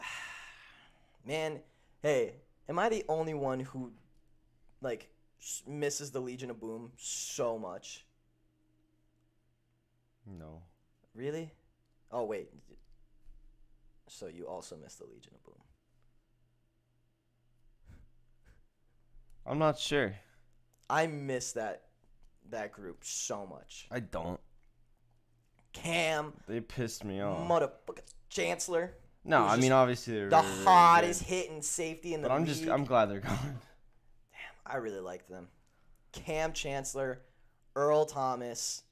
man, hey, am I the only one who, like, misses the Legion of Boom so much? No. Really? Oh, wait. So you also miss the Legion of Boom. I'm not sure. I miss that group so much. I don't. Cam. They pissed me off. Motherfucker. Chancellor. No, I mean, obviously they're the very hottest good. hitting safety in the But league. I'm glad they're gone. Damn, I really liked them. Cam Chancellor, Earl Thomas,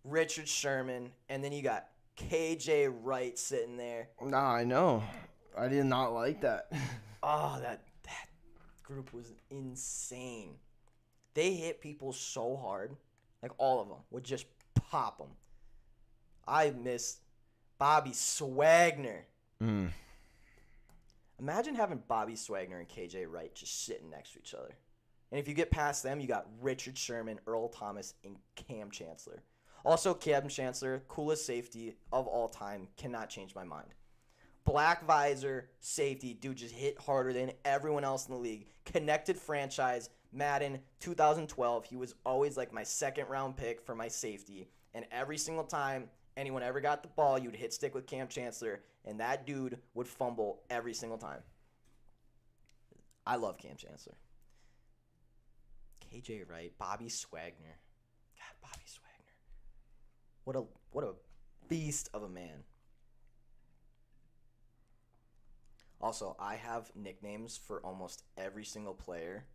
Richard Sherman, and then you got KJ Wright sitting there. Nah, I know. I did not like that. Oh, that group was insane. They hit people so hard. Like, all of them would just pop them. I miss Bobby Swagner. Imagine having Bobby Swagner and KJ Wright just sitting next to each other. And if you get past them, you got Richard Sherman, Earl Thomas, and Cam Chancellor. Also, Cam Chancellor, coolest safety of all time, cannot change my mind. Black visor, safety, dude just hit harder than everyone else in the league. Connected franchise, Madden, 2012. He was always like my second round pick for my safety. And every single time anyone ever got the ball, you'd hit stick with Cam Chancellor, and that dude would fumble every single time. I love Cam Chancellor. KJ Wright, Bobby Swagner. God, Bobby Swagner. What a beast of a man. Also, I have nicknames for almost every single player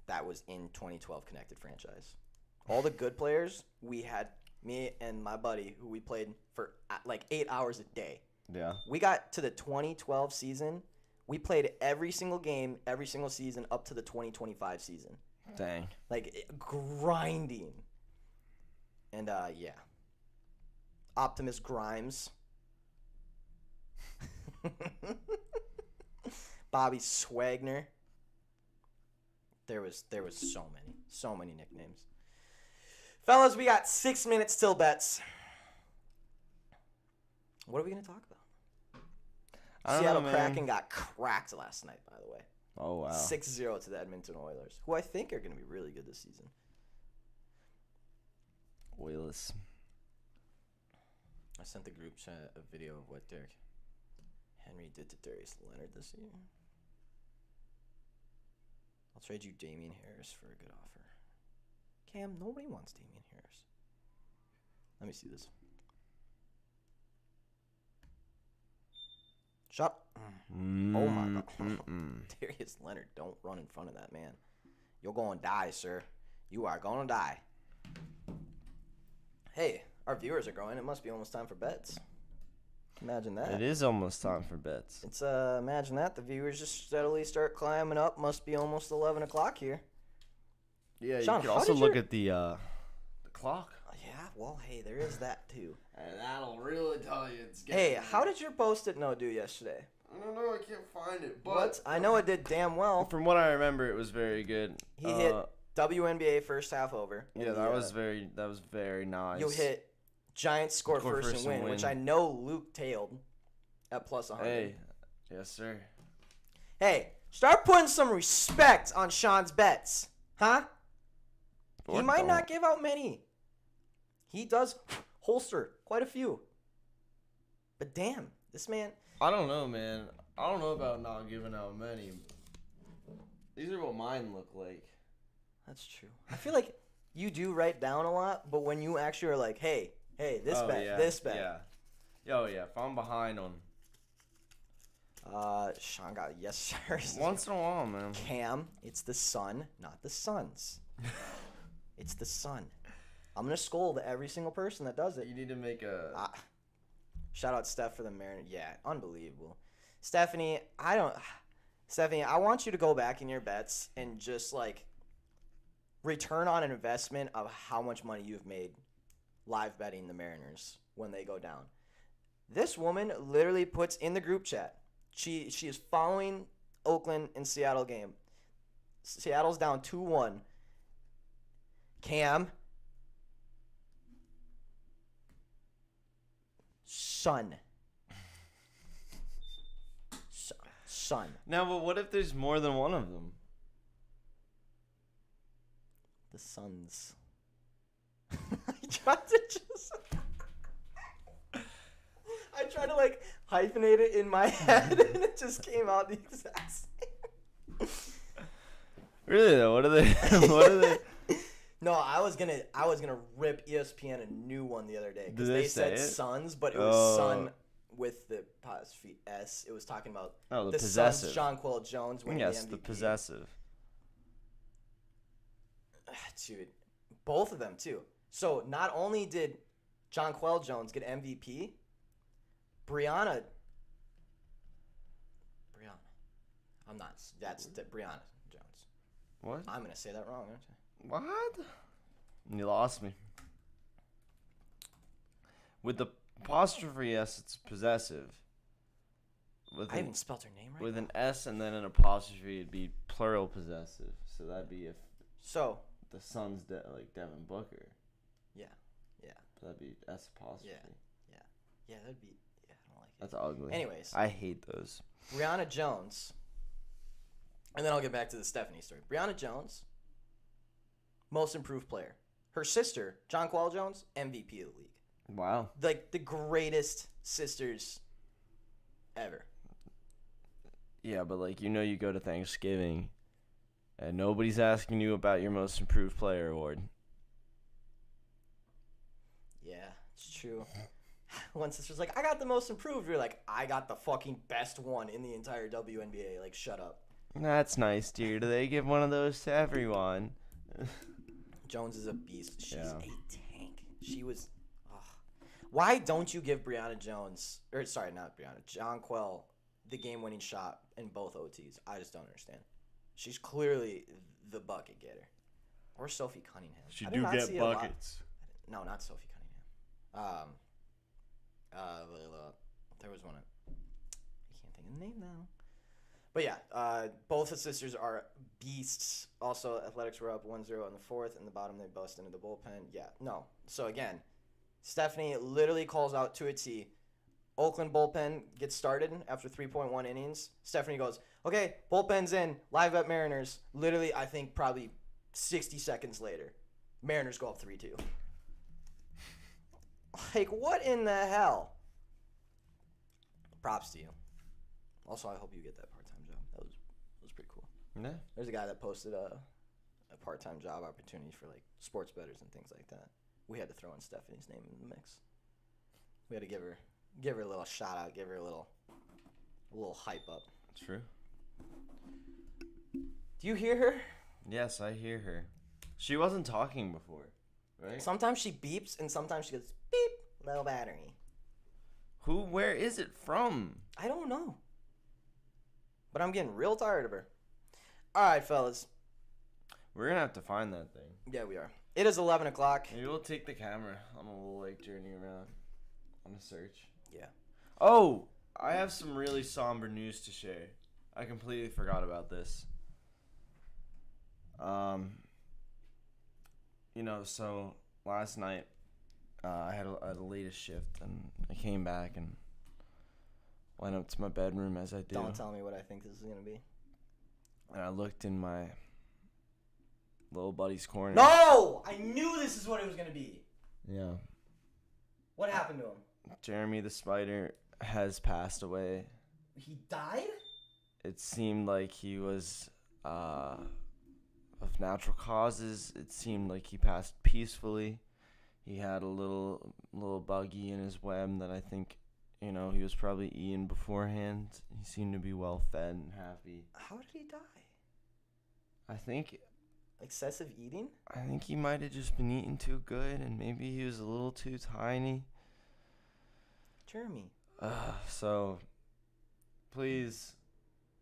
that was in 2012 Connected franchise. All the good players, we had me and my buddy who we played for like 8 hours a day. Yeah. We got to the 2012 season. We played every single game, every single season up to the 2025 season. Dang. Like, grinding. And, yeah. Optimus Grimes. Bobby Swagner. There was so many nicknames. Fellas, we got 6 minutes till bets. What are we gonna talk about? Seattle Kraken got cracked last night, by the way. Oh wow. 6-0 to the Edmonton Oilers, who I think are gonna be really good this season. Oilers. I sent the group chat a video of what Derek Henry did to Darius Leonard this year. I'll trade you Damian Harris for a good offer. Cam, nobody wants Damian Harris. Let me see this. Shut. Oh my God. Darius Leonard, don't run in front of that man. You're going to die, sir. You are going to die. Hey, our viewers are growing. It must be almost time for bets. Imagine that. It is almost time for bets. It's imagine that. The viewers just steadily start climbing up. Must be almost 11 o'clock here. Yeah, Sean, you can how also did look your- at the clock. Yeah, well, hey, there is that too. And that'll really tell you it's getting Hey, how did your post-it note do yesterday? I don't know, I can't find it. But What? I know it did damn well. from what I remember, it was very good. He hit WNBA first half over. Yeah, that was very nice. You hit Giants score first and win, which I know Luke tailed at plus 100. Hey, yes sir. Hey, start putting some respect on Sean's bets, huh? Or He might don't. not give out many. He does holster quite a few. But damn, this man. I don't know, man. I don't know about not giving out many. These are what mine look like. That's true. I feel like you do write down a lot, but when you actually are like, hey, this bet, this bet. Yeah. Oh, yeah. If I'm behind on. Sean got a yes, sir. Once in a while, man. Cam, it's the sun, not the Suns. It's the sun. I'm going to scold every single person that does it. You need to make a. Shout out Steph for the Mariners. Yeah, unbelievable. Stephanie, I want you to go back in your bets and just, like, return on an investment of how much money you've made live betting the Mariners when they go down. This woman literally puts in the group chat. She is following Oakland and Seattle game. Seattle's down 2-1. Cam. Son. Son. Now, but what if there's more than one of them? The Suns. I tried to I tried to like hyphenate it in my head and it just came out the exact same. Really though, what are they? What are they? No, I was gonna rip ESPN a new one the other day because Did they they said say it? Suns, but it was Sun with the apostrophe S. It was talking about Oh, the the possessive. Suns. Jonquel Jones winning Yes, the MVP. the possessive. Dude, both of them too. So not only did Jonquel Jones get MVP, Brianna. I'm not. That's Brianna Jones. What? I'm gonna say that wrong, aren't I? What? You lost me. With the apostrophe S, it's possessive. With I haven't spelled her name right. With an S and then an apostrophe, it'd be plural possessive. So that'd be if So. the son's like Devin Booker. Yeah. So that'd be S apostrophe. Yeah, that'd be. Yeah, I don't like it. That's ugly. Anyways, I hate those. Brianna Jones. And then I'll get back to the Stephanie story. Brianna Jones, most improved player. Her sister, Jonquel Jones, MVP of the league. Wow. Like the greatest sisters ever. Yeah, but like you go to Thanksgiving, and nobody's asking you about your most improved player award. Yeah, it's true. One sister's like, I got the most improved. You're like, I got the fucking best one in the entire WNBA. Like, shut up. That's nice, dear. Do they give one of those to everyone? Jones is a beast. She's Yeah. a tank. She was. Why don't you give Brianna Jones, or sorry, not Brianna, Jonquel, the game-winning shot in both OTs? I just don't understand. She's clearly the bucket getter. Or Sophie Cunningham. She I do did not get see a lot- buckets. No, not Sophie Cunningham. There was one. I can't think of the name now. But yeah, both the sisters are beasts. Also, Athletics were up 1-0 in the fourth. In the bottom, they bust into the bullpen. Yeah, no. So again, Stephanie literally calls out to a T. Oakland bullpen gets started after 3.1 innings. Stephanie goes, okay, bullpen's in. Live at Mariners. Literally, I think probably 60 seconds later, Mariners go up 3-2. Like, what in the hell? Props to you. Also, I hope you get that part-time job. That was pretty cool. Yeah. There's a guy that posted a part-time job opportunity for like sports bettors and things like that. We had to throw in Stephanie's name in the mix. We had to give her a little shout out, give her a little hype up. True. Do you hear her? Yes, I hear her. She wasn't talking before, right? Sometimes she beeps and sometimes she goes beep, low battery. Where is it from? I don't know. But I'm getting real tired of her. All right, fellas. We're gonna have to find that thing. Yeah, we are. It is 11 o'clock. Maybe we'll take the camera on a little like journey around on a search. Yeah. Oh, I have some really somber news to share. I completely forgot about this. So last night I had a latest shift and I came back and went up to my bedroom as I do. Don't tell me what I think this is going to be. And I looked in my little buddy's corner. No! I knew this is what it was going to be. Yeah. What happened to him? Jeremy the Spider has passed away. He died? It seemed like he was of natural causes. It seemed like he passed peacefully. He had a little buggy in his web that I think, he was probably eating beforehand. He seemed to be well fed and happy. How did he die? I think Excessive eating? he might have just been eating too good and maybe he was a little too tiny. Jeremy. So, please,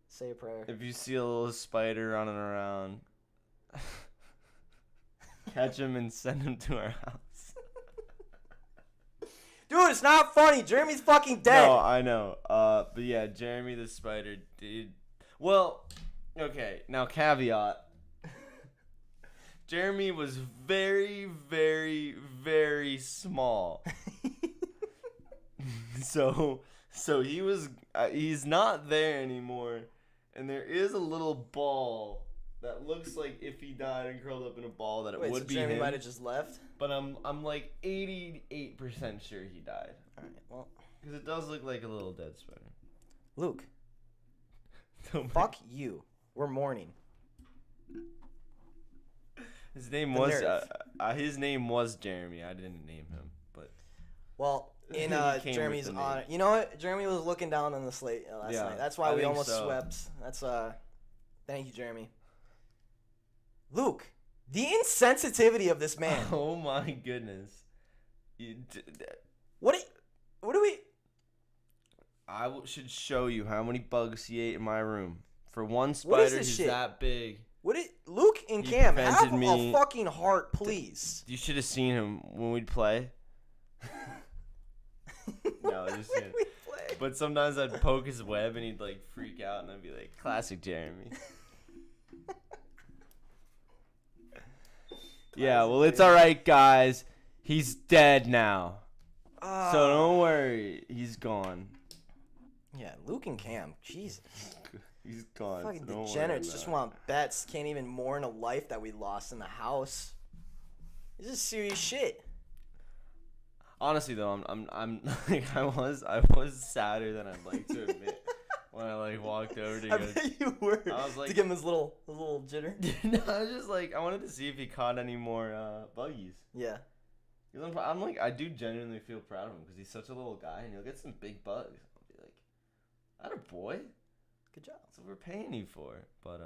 Say a prayer. if you see a little spider running around, catch him and send him to our house. Dude, it's not funny. Jeremy's fucking dead. No, I know. But yeah, Jeremy the spider did. Well, okay. Now caveat. Jeremy was very, very, very small. So he was. He's not there anymore, and there is a little ball that looks like if he died and curled up in a ball that it would be Jeremy him. might have just left. But I'm like 88% sure he died. All right, well, Because it does look like a little dead spider. Luke, Don't fuck you. We're mourning. His name The was nerve. Jeremy. I didn't name him, but Well, in He came Jeremy's with the honor, name. you know what? Jeremy was looking down on the slate last Yeah, night. That's why I we think almost so. swept. That's Thank you, Jeremy. Luke, the insensitivity of this man. oh my goodness. What do we? Should show you how many bugs he ate in my room. For one What is spider, this he's shit? that big. Luke and He Cam, have prevented me- a fucking heart, please. You should have seen him when we'd play. No, just When kidding. we play. But sometimes I'd poke his web and he'd like freak out and I'd be like, classic Jeremy. Yeah, well, it's alright, guys. He's dead now. So don't worry. He's gone. Yeah, Luke and Cam, Jesus. He's gone. Fucking so don't worry degenerates about just it. want bets. Can't even mourn a life that we lost in the house. This is serious shit. Honestly, though, I'm like I was sadder than I'd like to admit when I like walked over to I go. bet you were. I was like- to give him his little jitter. No, I was just like I wanted to see if he caught any more buggies. Yeah. 'Cause I'm like I do genuinely feel proud of him because he's such a little guy and he'll get some big bugs. I'll be like, "Atta boy, Good job. that's what we're paying you for." But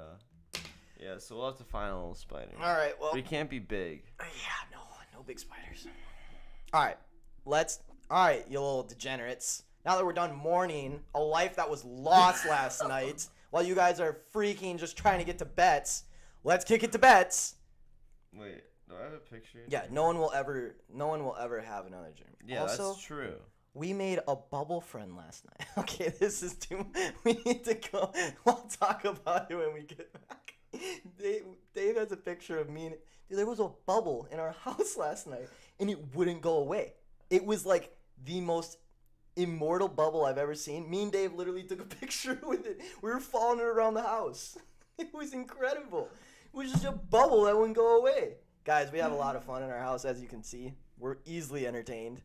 yeah. So we'll have to find a little spider. All right. Well. But he can't be big. Yeah. No big spiders. All right. All right, you little degenerates. Now that we're done mourning a life that was lost last night, while you guys are freaking just trying to get to bets, let's kick it to bets. Wait, do I have a picture? Yeah. No one will ever have another Jeremy. Yeah, also, that's true. we made a bubble friend last night. Okay, this is too. We need to go. We'll talk about it when we get back. Dave has a picture of me. And, dude, there was a bubble in our house last night, and it wouldn't go away. It was like the most immortal bubble I've ever seen. Me and Dave literally took a picture with it. We were following it around the house. It was incredible. It was just a bubble that wouldn't go away. Guys, we have a lot of fun in our house, as you can see. We're easily entertained.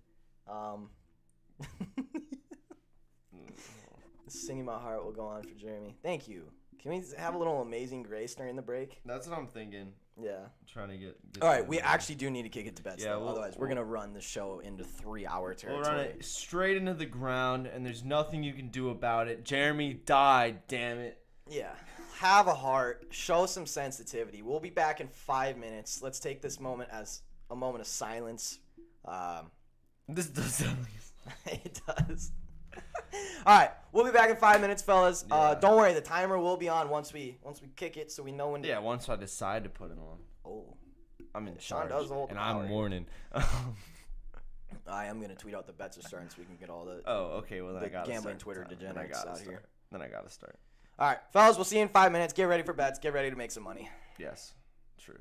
Singing My Heart will go on for Jeremy. Thank you. Can we have a little Amazing Grace during the break? That's what I'm thinking. Yeah. Trying to get All right, that we in. actually do need to kick it to bed. Yeah, Yeah, otherwise we're gonna run the show into 3-hour We'll territory. run it straight into the ground, and there's nothing you can do about it. Jeremy died, damn it. Yeah. Have a heart. Show some sensitivity. We'll be back in 5 minutes. Let's take this moment as a moment of silence. This does sound It does. All right, we'll be back in 5 minutes, fellas. Yeah. Don't worry, the timer will be on once we kick it, so we know when to. Yeah, once I decide to put it on. Oh. I'm in Sean charge, does hold the and power I'm here. mourning. I am gonna tweet out the bets are starting so we can get all the. Oh, okay. Well, then The I gotta gambling start. Twitter Then I degenerates gotta out start. here. Then I gotta start. All right, fellas, we'll see you in 5 minutes. Get ready for bets. Get ready to make some money. Yes, true.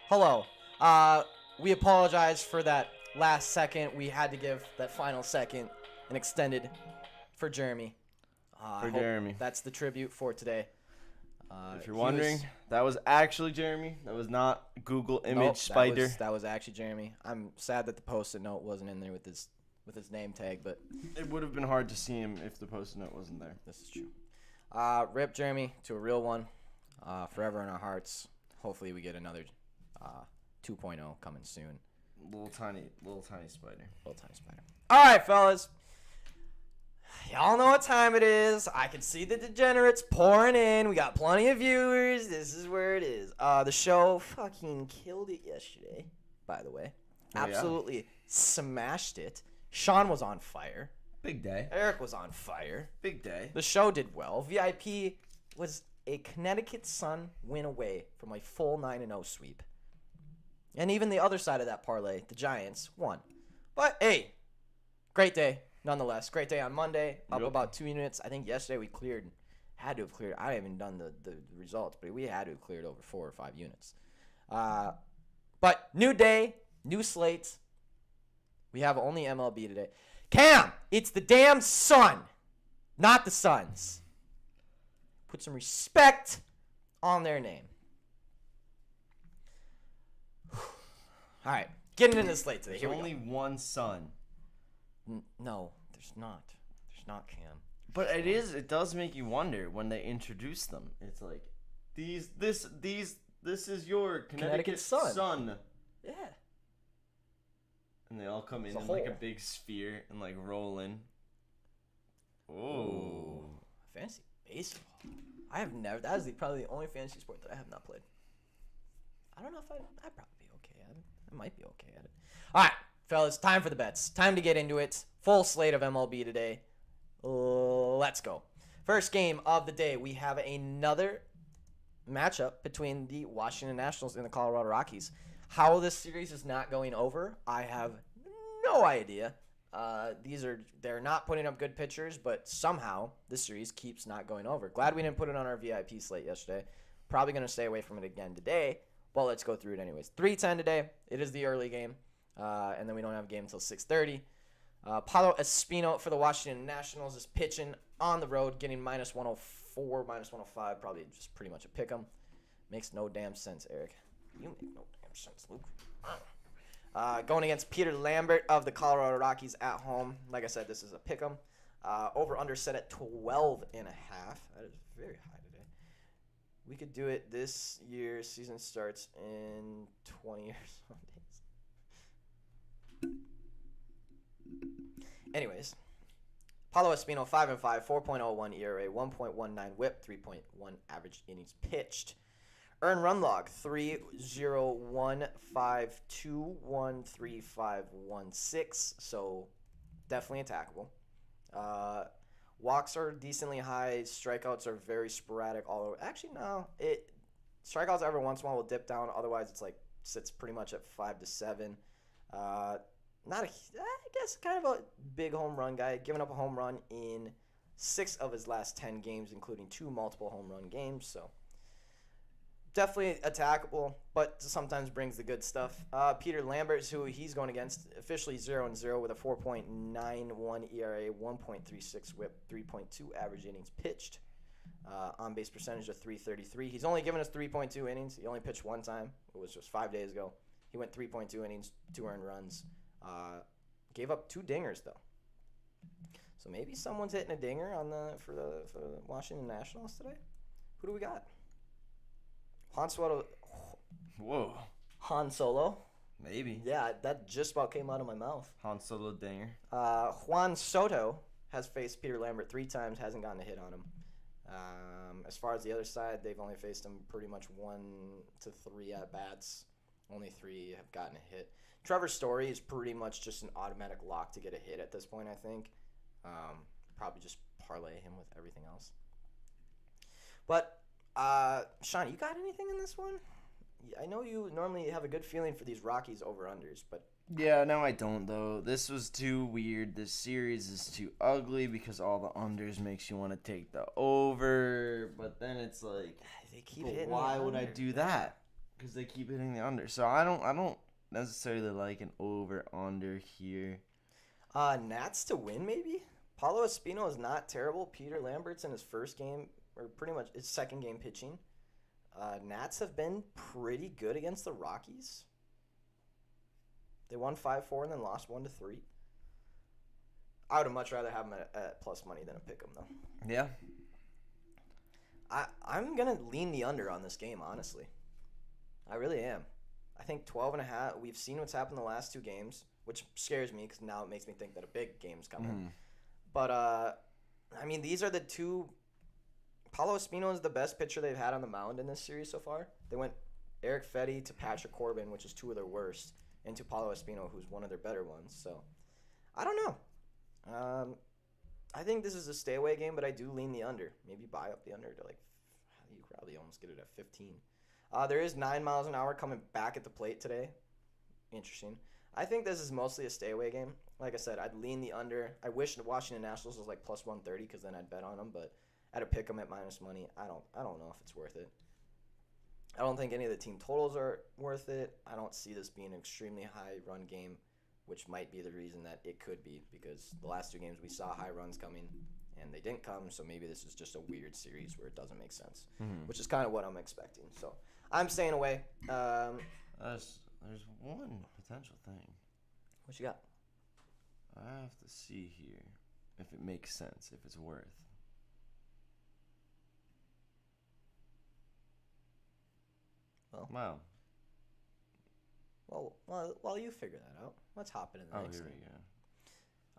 hello. We apologize for that last second. We had to give that final second an extended for Jeremy. I hope Jeremy. That's the tribute for today. If you're wondering, that was actually Jeremy. That was not Google image spider. That was actually Jeremy. I'm sad that the Post-it note wasn't in there with his name tag, but It would have been hard to see him if the post-it note wasn't there. this is true. Rip Jeremy to a real one, forever in our hearts. Hopefully we get another 2.0 coming soon. Little tiny spider. Little tiny spider. All right, fellas. Y'all know what time it is. I can see the degenerates pouring in. We got plenty of viewers. This is where it is. The show fucking killed it yesterday, by the way. Absolutely smashed it. Sean was on fire. Big day. Eric was on fire. Big day. The show did well. VIP was a Connecticut Sun win away from a full 9-0 sweep. And even the other side of that parlay, the Giants, won. But, hey, great day. Nonetheless, great day on Monday, up about 2 units. I think yesterday we had to have cleared. I haven't even done the results, but we had to have cleared over 4 or 5 units. But new day, new slate. We have only MLB today. Cam, it's the damn Sun, not the Suns. Put some respect on their name. All right, getting into the slate today. Here There's we only one Sun. No, there's not. There's not, Cam. But it does make you wonder when they introduce them. It's like this is your Connecticut Sun. Yeah. And they all come in It's a like a hole. big sphere and like roll in. Oh. Fantasy baseball. I have never. That is probably the only fantasy sport that I have not played. I don't know if I'd probably be okay at it. I might be okay at it. All right, fellas, time for the bets. Time to get into it. Full slate of MLB today. Let's go. First game of the day, we have another matchup between the Washington Nationals and the Colorado Rockies. How this series is not going over, I have no idea. They're not putting up good pitchers, but somehow this series keeps not going over. Glad we didn't put it on our VIP slate yesterday. Probably going to stay away from it again today, but let's go through it anyways. 3:10 today. It is the early game, and then we don't have a game until 6:30. Paulo Espino for the Washington Nationals is pitching on the road, getting minus 104, minus 105, probably just pretty much a pick 'em. Makes no damn sense, Eric. You make no damn sense, Luke. Going against Peter Lambert of the Colorado Rockies at home. Like I said, this is a pick 'em. Over-under set at 12.5. That is very high today. We could do it this year. Season starts in 20 or so days. Anyways, Paulo Espino, 5-5, 4.01 ERA, 1.19 WHIP, 3.1 average innings pitched. Earned run log 3.0152135116, so definitely attackable. Walks are decently high. Strikeouts are very sporadic. All over. Actually, no. Strikeouts every once in a while will dip down. Otherwise, sits pretty much at 5 to 7. I guess kind of a big home run guy. Giving up a home run in 6 of his last 10 games, including 2 multiple home run games. So definitely attackable, but sometimes brings the good stuff. Peter Lambert, who he's going against, officially 0-0 with a 4.91 ERA, 1.36 WHIP, 3.2 average innings pitched. On-base percentage of .333. He's only given us 3.2 innings. He only pitched one time. It was just 5 days ago. He went 3.2 innings, 2 earned runs. Gave up 2 dingers, though. So maybe someone's hitting a dinger for the Washington Nationals today. Who do we got? Han Solo. Maybe. Yeah, that just about came out of my mouth. Han Solo dinger. Juan Soto has faced Peter Lambert 3 times, hasn't gotten a hit on him. As far as the other side, they've only faced him pretty much 1 to 3 at-bats. Only 3 have gotten a hit. Trevor Story is pretty much just an automatic lock to get a hit at this point, I think. Probably just parlay him with everything else. But, Sean, you got anything in this one? I know you normally have a good feeling for these Rockies over-unders, but... Yeah, no, I don't, though. This was too weird. This series is too ugly because all the unders makes you want to take the over. But then it's like, they keep but hitting why the would I under. do that? because they keep hitting the under. So I don't necessarily like an over/under here. Nats to win, maybe? Paulo Espino is not terrible. Peter Lambert's in his first game, or pretty much his second game pitching. Nats have been pretty good against the Rockies. They won 5-4 and then lost 1-3. I would have much rather have them at plus money than a pick 'em, though. Yeah. I'm going to lean the under on this game, honestly. I really am. I think 12.5. We've seen what's happened the last two games, which scares me because now it makes me think that a big game's coming. But, I mean, these are the two. Paulo Espino is the best pitcher they've had on the mound in this series so far. They went Eric Fetty to Patrick Corbin, which is two of their worst, and to Paulo Espino, who's one of their better ones. So, I don't know. I think this is a stay away game, but I do lean the under. Maybe buy up the under to you could probably almost get it at 15. There is 9 miles an hour coming back at the plate today. Interesting. I think this is mostly a stay away game. Like I said, I'd lean the under. I wish the Washington Nationals was like plus 130 because then I'd bet on them, but at a pick 'em at minus money, I don't know if it's worth it. I don't think any of the team totals are worth it. I don't see this being an extremely high run game, which might be the reason that it could be, because the last two games we saw high runs coming and they didn't come, so maybe this is just a weird series where it doesn't make sense, which is kind of what I'm expecting. So I'm staying away. There's one potential thing. What you got? I have to see here if it makes sense, if it's worth. Wow. Well, while you figure that out, let's hop into the next Here game.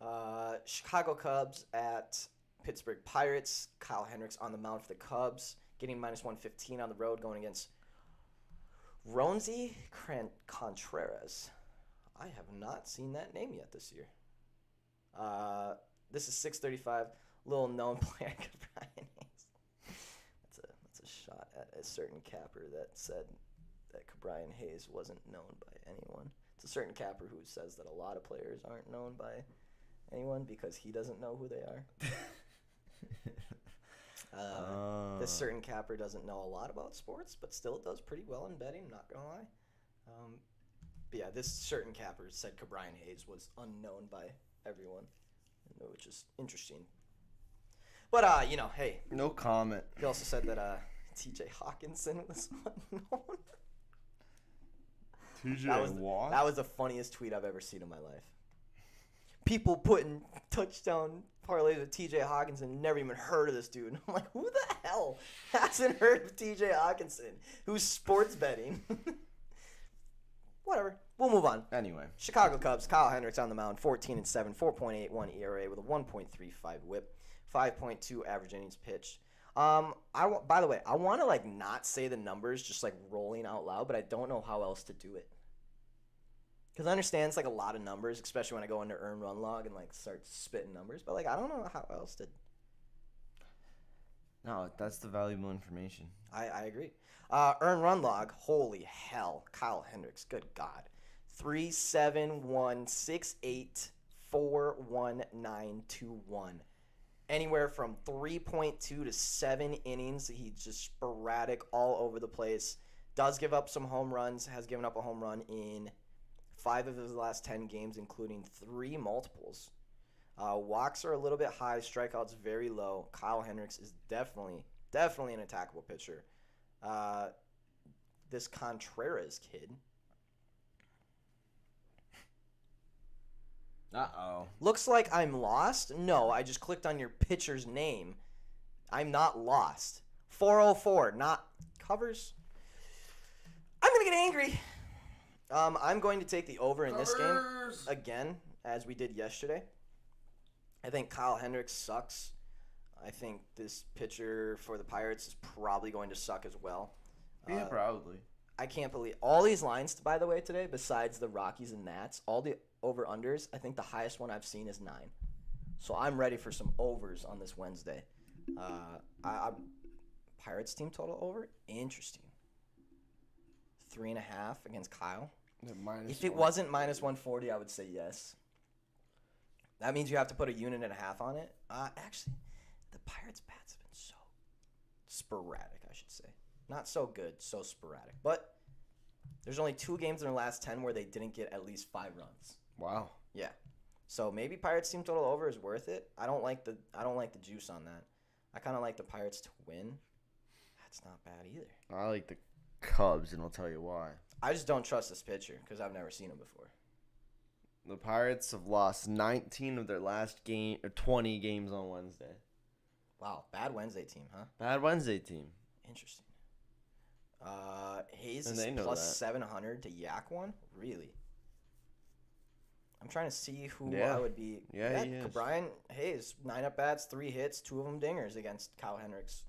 we go. Chicago Cubs at Pittsburgh Pirates. Kyle Hendricks on the mound for the Cubs, getting minus 115 on the road, going against Roansy Contreras. I have not seen that name yet this year. This is 635. Little known player, Brian Hayes. That's a shot at a certain capper that said that Brian Hayes wasn't known by anyone. It's a certain capper who says that a lot of players aren't known by anyone because he doesn't know who they are. This certain capper doesn't know a lot about sports, but still does pretty well in betting, not gonna lie. But yeah, this certain capper said Brian Hayes was unknown by everyone, which is interesting. But, hey. No comment. He also said that T.J. Hawkinson was unknown. That was the funniest tweet I've ever seen in my life. People putting touchdown parlays with T.J. Hawkinson, never even heard of this dude. I'm like, who the hell hasn't heard of T.J. Hawkinson? Who's sports betting? Whatever. We'll move on. Anyway. Chicago Cubs, Kyle Hendricks on the mound, 14-7, 4.81 ERA with a 1.35 whip, 5.2 average innings pitched. By the way, I want to not say the numbers just rolling out loud, but I don't know how else to do it. Because I understand it's a lot of numbers, especially when I go into earn run log and start spitting numbers, but I don't know how else to. No, that's the valuable information. I agree. Earn run log, holy hell. Kyle Hendricks, good God. 3.7168411921. Anywhere from 3.2 to 7 innings. He's just sporadic all over the place. Does give up some home runs. Has given up a home run in 5 of his last 10 games, including 3 multiples. Walks are a little bit high. Strikeouts very low. Kyle Hendricks is definitely an attackable pitcher. This Contreras kid. Uh-oh. Looks like I'm lost? No, I just clicked on your pitcher's name. I'm not lost. 404, not covers. I'm going to get angry. I'm going to take the over in this game again, as we did yesterday. I think Kyle Hendricks sucks. I think this pitcher for the Pirates is probably going to suck as well. Yeah, probably. I can't believe all these lines, by the way, today, besides the Rockies and Nats, all the over-unders, I think the highest one I've seen is 9. So I'm ready for some overs on this Wednesday. Pirates team total over? Interesting. 3.5 against Kyle. If it wasn't minus 140, I would say yes. That means you have to put a unit and a half on it. Actually, the Pirates' bats have been so sporadic, I should say. Not so good, so sporadic. But There's only 2 games in their last 10 where they didn't get at least 5 runs. Wow. Yeah. So maybe Pirates team total over is worth it. I don't like the juice on that. I kind of like the Pirates to win. That's not bad either. I like the Cubs, and I'll tell you why. I just don't trust this pitcher because I've never seen him before. The Pirates have lost 19 of their last 20 games on Wednesday. Wow, bad Wednesday team, huh? Bad Wednesday team. Interesting. Hayes And is they know plus that. 700 to Yak one? Really? I'm trying to see who Yeah. I would be. Yeah, he is. Brian Hayes, 9 at-bats, 3 hits, 2 of them dingers against Kyle Hendricks.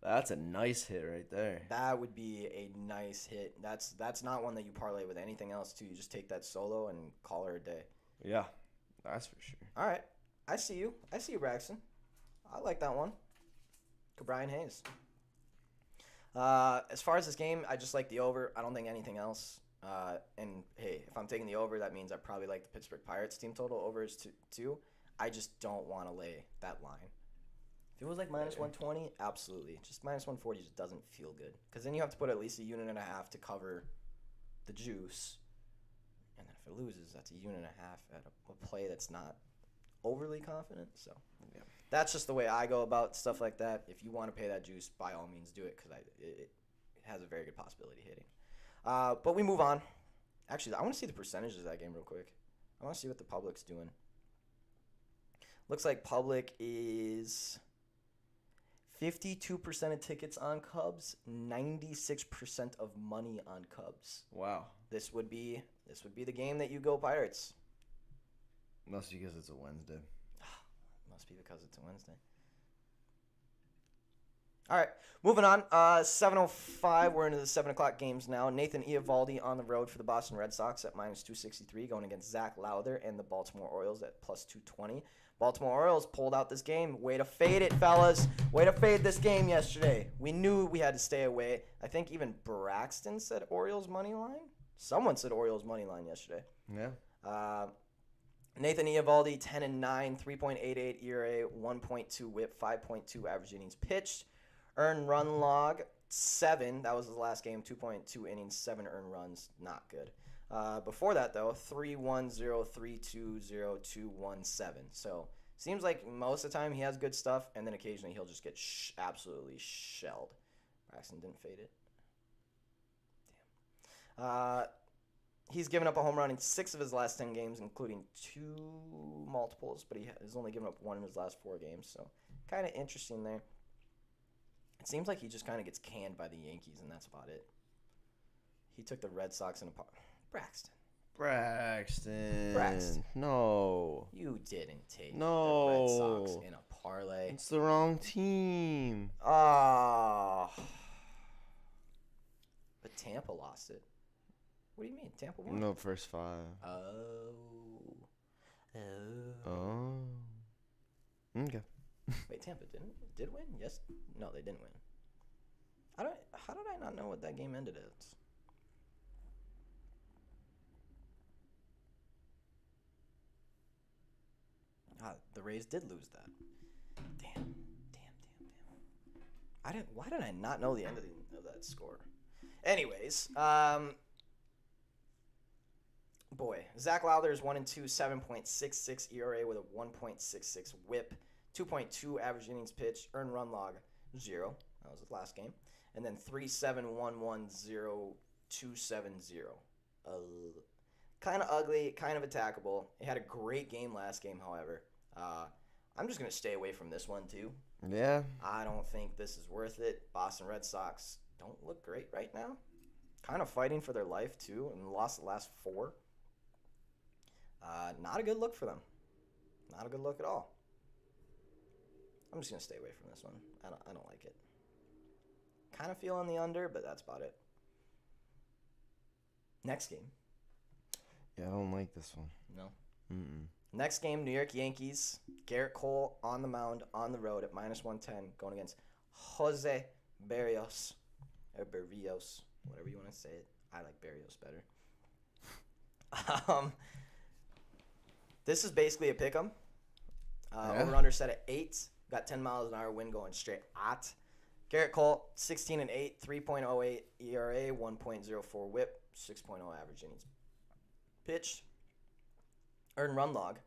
That's a nice hit right there. That would be a nice hit. That's not one that you parlay with anything else, too. You just take that solo and call her a day. Yeah, that's for sure. All right. I see you, Braxton. I like that one. Brian Hayes. As far as this game, I just like the over. I don't think anything else. And, hey, if I'm taking the over, that means I probably like the Pittsburgh Pirates team total overs too. I just don't want to lay that line. If it was like minus 120, absolutely. Just minus 140 just doesn't feel good. Because then you have to put at least a unit and a half to cover the juice. And then if it loses, that's a unit and a half at a play that's not overly confident. So Yeah. that's just the way I go about stuff like that. If you want to pay that juice, by all means do it because it has a very good possibility hitting. But we move on. Actually, I want to see the percentages of that game real quick. I want to see what the public's doing. Looks like public is 52% of tickets on Cubs, 96% of money on Cubs. Wow. This would be the game that you go Pirates. Must be because it's a Wednesday. Must be because it's a Wednesday. All right, moving on. 7:05. We're into the 7 o'clock games now. Nathan Eovaldi on the road for the Boston Red Sox at minus 263, going against Zach Lowther and the Baltimore Orioles at plus 220. Baltimore Orioles pulled out this game. Way to fade it, fellas. Way to fade this game yesterday. We knew we had to stay away. I think even Braxton said Orioles money line. Someone said Orioles money line yesterday. Yeah. Nathan Eovaldi, 10-9, 3.88 ERA, 1.2 WHIP, 5.2 average innings pitched. Earned run log, 7. That was his last game, 2.2 innings, 7 earned runs. Not good. Before that, though, 3-1-0, 3-2-0, 2-1-7. So, seems like most of the time he has good stuff, and then occasionally he'll just get absolutely shelled. Braxton didn't fade it. Damn. He's given up a home run in 6 of his last 10 games, including 2 multiples, but he has only given up 1 in his last 4 games. So, kind of interesting there. It seems like he just kind of gets canned by the Yankees, and that's about it. He took the Red Sox in a Braxton. No. You didn't take No. the Red Sox in a parlay. It's the wrong team. Ah. But Tampa lost it. What do you mean? Tampa won? No, first 5. Oh. Okay. Wait, Tampa did win? Yes. No, they didn't win. How did I not know what that game ended as? The Rays did lose that. Damn. Why did I not know the end of that score? Anyways, boy, Zach Lowther is 1-2, 7.66 ERA with a 1.66 WHIP, 2.2 average innings pitched, earned run log 0. That was his last game, and then 3.7110 2.70. Kind of ugly, kind of attackable. He had a great game last game, however. I'm just gonna stay away from this one too. Yeah. I don't think this is worth it. Boston Red Sox don't look great right now. Kind of fighting for their life, too, and lost the last 4. Not a good look for them. Not a good look at all. I'm just going to stay away from this one. I don't like it. Kind of feel on the under, but that's about it. Next game. Yeah, I don't like this one. No. Mm-mm. Next game, New York Yankees. Garrett Cole on the mound, on the road at minus 110, going against Jose Berrios. Or Berrios, whatever you want to say it. I like Berrios better. This is basically a pick 'em. Over-under set at 8. Got 10 miles an hour wind going straight at. Garrett Cole, 16 and 8, 3.08 ERA, 1.04 WHIP, 6.0 average innings pitched. Earned run log,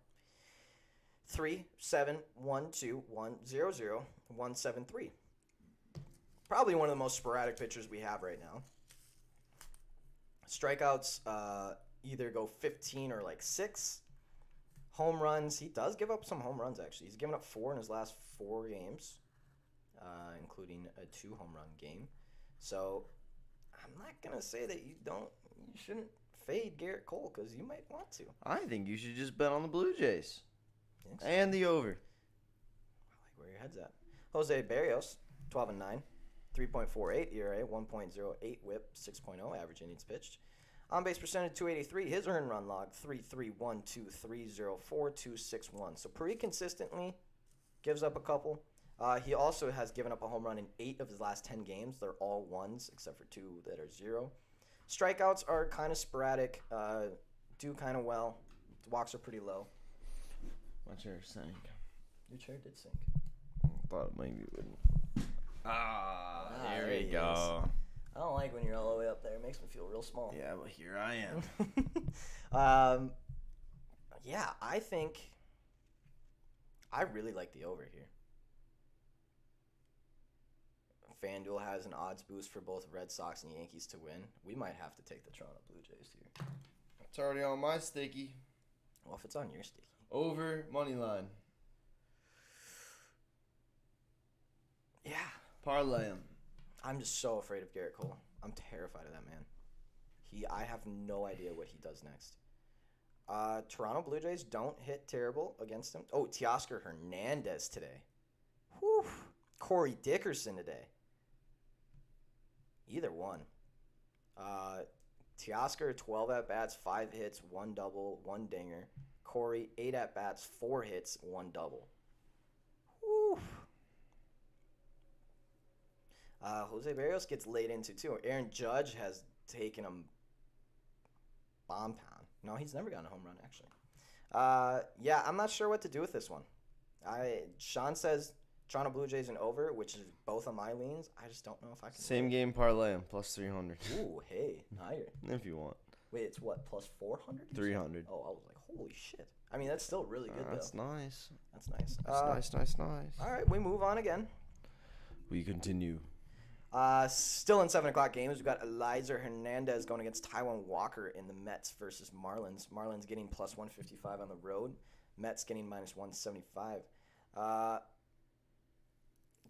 3.7, 1.2, 1.0, 1.73. Probably one of the most sporadic pitchers we have right now. Strikeouts either go 15 or like 6. Home runs, he does give up some home runs actually. He's given up 4 in his last 4 games, including a 2 home run game. So I'm not gonna say that you shouldn't fade Garrett Cole because you might want to. I think you should just bet on the Blue Jays and the over. I like where your head's at. Jose Barrios, 12 and 9, 3.48 ERA, 1.08 WHIP, 6.0 average innings pitched. On base percentage 283. His earned run log 3.312304.261. So pretty consistently gives up a couple. He also has given up a home run in 8 of his last 10 games. They're all 1s except for 2 that are 0. Strikeouts are kind of sporadic. Do kind of well. Walks are pretty low. My chair sank. Your chair did sink. Thought maybe it wouldn't. There Here we he go. I don't like when you're all the way up there. It makes me feel real small. Yeah, well, here I am. Yeah, I think I really like the over here. FanDuel has an odds boost for both Red Sox and Yankees to win. We might have to take the Toronto Blue Jays here. It's already on my sticky. Well, if it's on your sticky. Over money line. Yeah. Parlay 'em. I'm just so afraid of Garrett Cole. I'm terrified of that man. I have no idea what he does next. Toronto Blue Jays don't hit terrible against him. Oh, Teoscar Hernandez today. Whew. Corey Dickerson today. Either one. Teoscar, 12 at-bats, 5 hits, 1 double, 1 dinger. Corey, 8 at-bats, 4 hits, 1 double. Whew. Jose Barrios gets laid into, too. Aaron Judge has taken him bomb pound. No, he's never gotten a home run, actually. Yeah, I'm not sure what to do with this one. Sean says Toronto Blue Jays and over, which is both of my leans. I just don't know if I can. Same game parlay 'em, plus 300. Ooh, hey, higher. If you want. Wait, it's what, plus 400? 300. Oh, I was like, holy shit. I mean, that's still really good, That's though. nice. That's nice. That's nice. All right, we move on again. We continue. Still in 7 o'clock games, we've got Eliza Hernandez going against Taiwan Walker in the Mets versus Marlins. Marlins getting plus 155 on the road. Mets getting minus 175.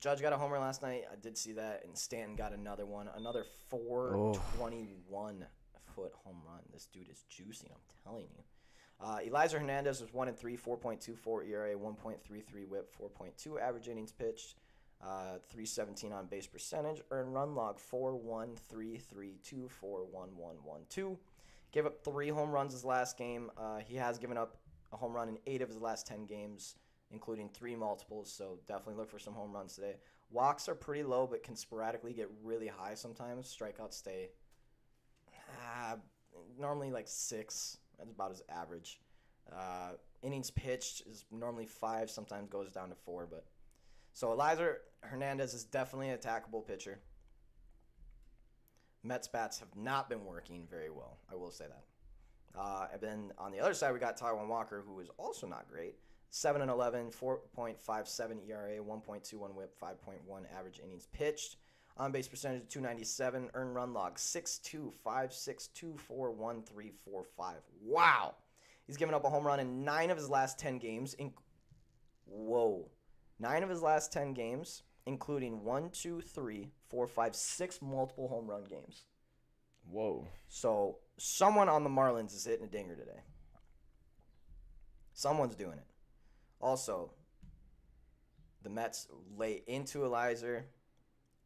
Judge got a homer last night. I did see that. And Stanton got another one. Another 421-foot home run. This dude is juicing, I'm telling you. Eliza Hernandez was 1-3, 4.24 ERA, 1.33 WHIP, 4.2 average innings pitched. 317 on base percentage. Earned run log 4.1332411112. Gave up 3 home runs his last game. He has given up a home run in 8 of his last 10 games, including 3 multiples. So definitely look for some home runs today. Walks are pretty low, but can sporadically get really high sometimes. Strikeouts stay normally like 6. That's about his average. Innings pitched is normally 5. Sometimes goes down to 4, but. So Eliza Hernandez is definitely an attackable pitcher. Mets bats have not been working very well. I will say that. And then on the other side, we got Taiwan Walker, who is also not great. 7-11, 4.57 ERA, 1.21 WHIP, 5.1 average innings pitched. On base percentage of 297. Earned run log 6.25624134.5. Wow. He's given up a home run in 9 of his last 10 games. Whoa. 9 of his last 10 games, including 1, 2, 3, 4, 5, 6 multiple home run games. Whoa. So someone on the Marlins is hitting a dinger today. Someone's doing it. Also, the Mets lay into Eliza.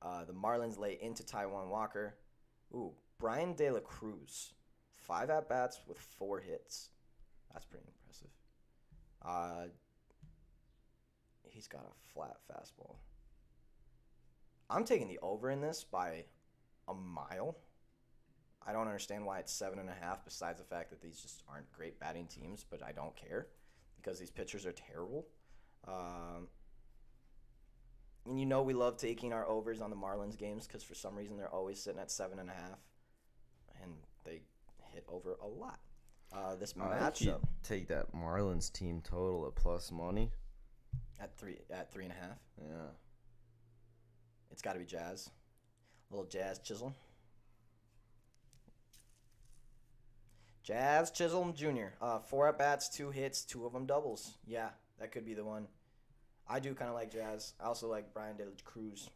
The Marlins lay into Taiwan Walker. Ooh, Brian De La Cruz. 5 at-bats with 4 hits. That's pretty impressive. He's got a flat fastball. I'm taking the over in this by a mile. I don't understand why it's 7.5, besides the fact that these just aren't great batting teams, but I don't care because these pitchers are terrible. And we love taking our overs on the Marlins games because for some reason they're always sitting at 7.5, and they hit over a lot. This matchup take that Marlins team total at plus money at 3.5. Yeah. It's got to be Jazz. A little Jazz Chisholm. Jazz Chisholm Jr. 4 at-bats, 2 hits, 2 of them doubles. Yeah, that could be the one. I do kind of like Jazz. I also like Brian De La Cruz.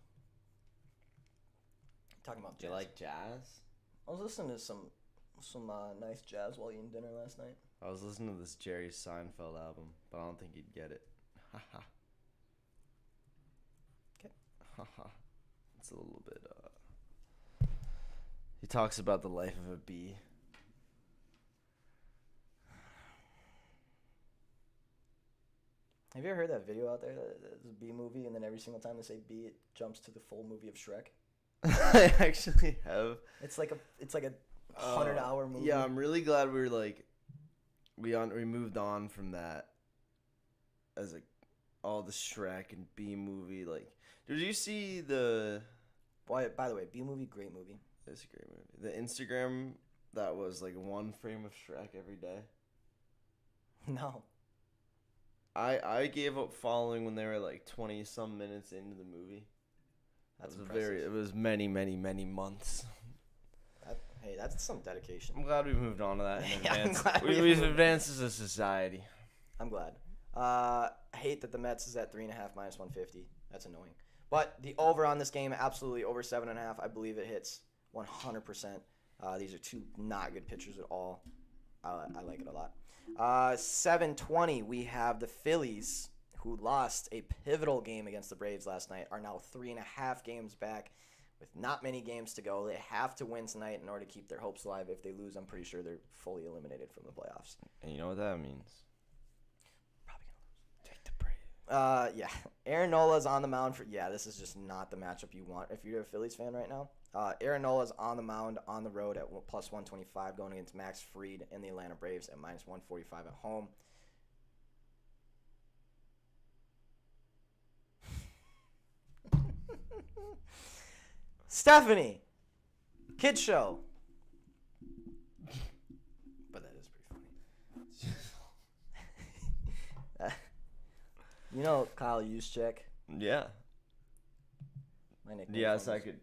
Talking about Do you like jazz? I was listening to some nice jazz while eating dinner last night. I was listening to this Jerry Seinfeld album, but I don't think you'd get it. Haha. Okay. Haha. It's a little bit, he talks about the life of a bee. Have you ever heard that video out there? There's a bee movie, and then every single time they say bee, it jumps to the full movie of Shrek. I actually have. It's like a 100-hour movie. Yeah, I'm really glad we moved on from that as all the Shrek and Bee movie. Like, did you see the? Boy, by the way, Bee movie, great movie. It's a great movie. The Instagram that was like one frame of Shrek every day. No. I gave up following when they were like 20 some minutes into the movie. That's impressive. It was many months. Hey, that's some dedication. I'm glad we moved on to that. Yeah, We've advanced as a society. I'm glad. I hate that the Mets is at 3.5 minus 150. That's annoying. But the over on this game, absolutely over 7.5. I believe it hits 100%. These are 2 not good pitchers at all. I like it a lot. 7:20, we have the Phillies, who lost a pivotal game against the Braves last night, are now 3.5 games back with not many games to go. They have to win tonight in order to keep their hopes alive. If they lose, I'm pretty sure they're fully eliminated from the playoffs. And you know what that means? Probably going to lose. Take the Braves. Yeah. Aaron Nola's on the mound for... Yeah, this is just not the matchup you want if you're a Phillies fan right now. Aaron Nola's on the mound on the road at plus 125 going against Max Fried and the Atlanta Braves at minus 145 at home. Stephanie, kid show. But that is pretty funny. You know Kyle Juszczyk? Yeah. My nickname. Yes, I could.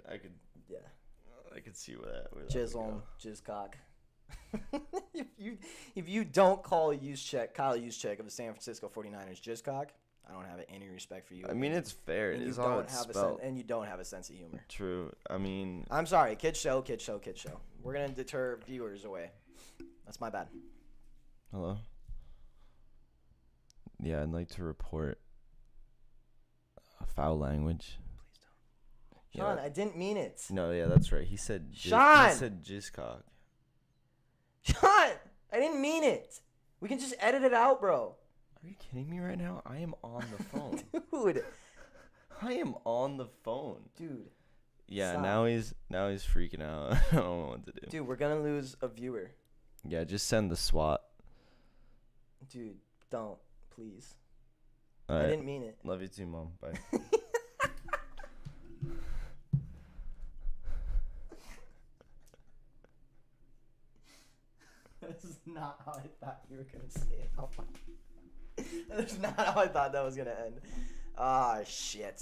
Yeah. I could see where that would Chisholm, Jizcock. if you don't call Kyle Juszczyk of the San Francisco 49ers Jizcock, I don't have any respect for you. I mean, it's fair. It is how it's spelled. And you don't have a sense of humor. True. I mean... I'm sorry. Kid show. We're going to deter viewers away. That's my bad. Hello? Yeah, I'd like to report foul language. Please don't. Sean, I didn't mean it. No, yeah, that's right. He said... Sean! He said jizzcock. Sean! I didn't mean it. We can just edit it out, bro. Are you kidding me right now? I am on the phone. Dude. I am on the phone. Dude. Yeah, stop. now he's freaking out. I don't know what to do. Dude, we're going to lose a viewer. Yeah, just send the SWAT. Dude, don't. Please. All I right. didn't mean it. Love you too, Mom. Bye. This is not how I thought you were going to say it. Oh my. That's not how I thought that was going to end. Ah, shit.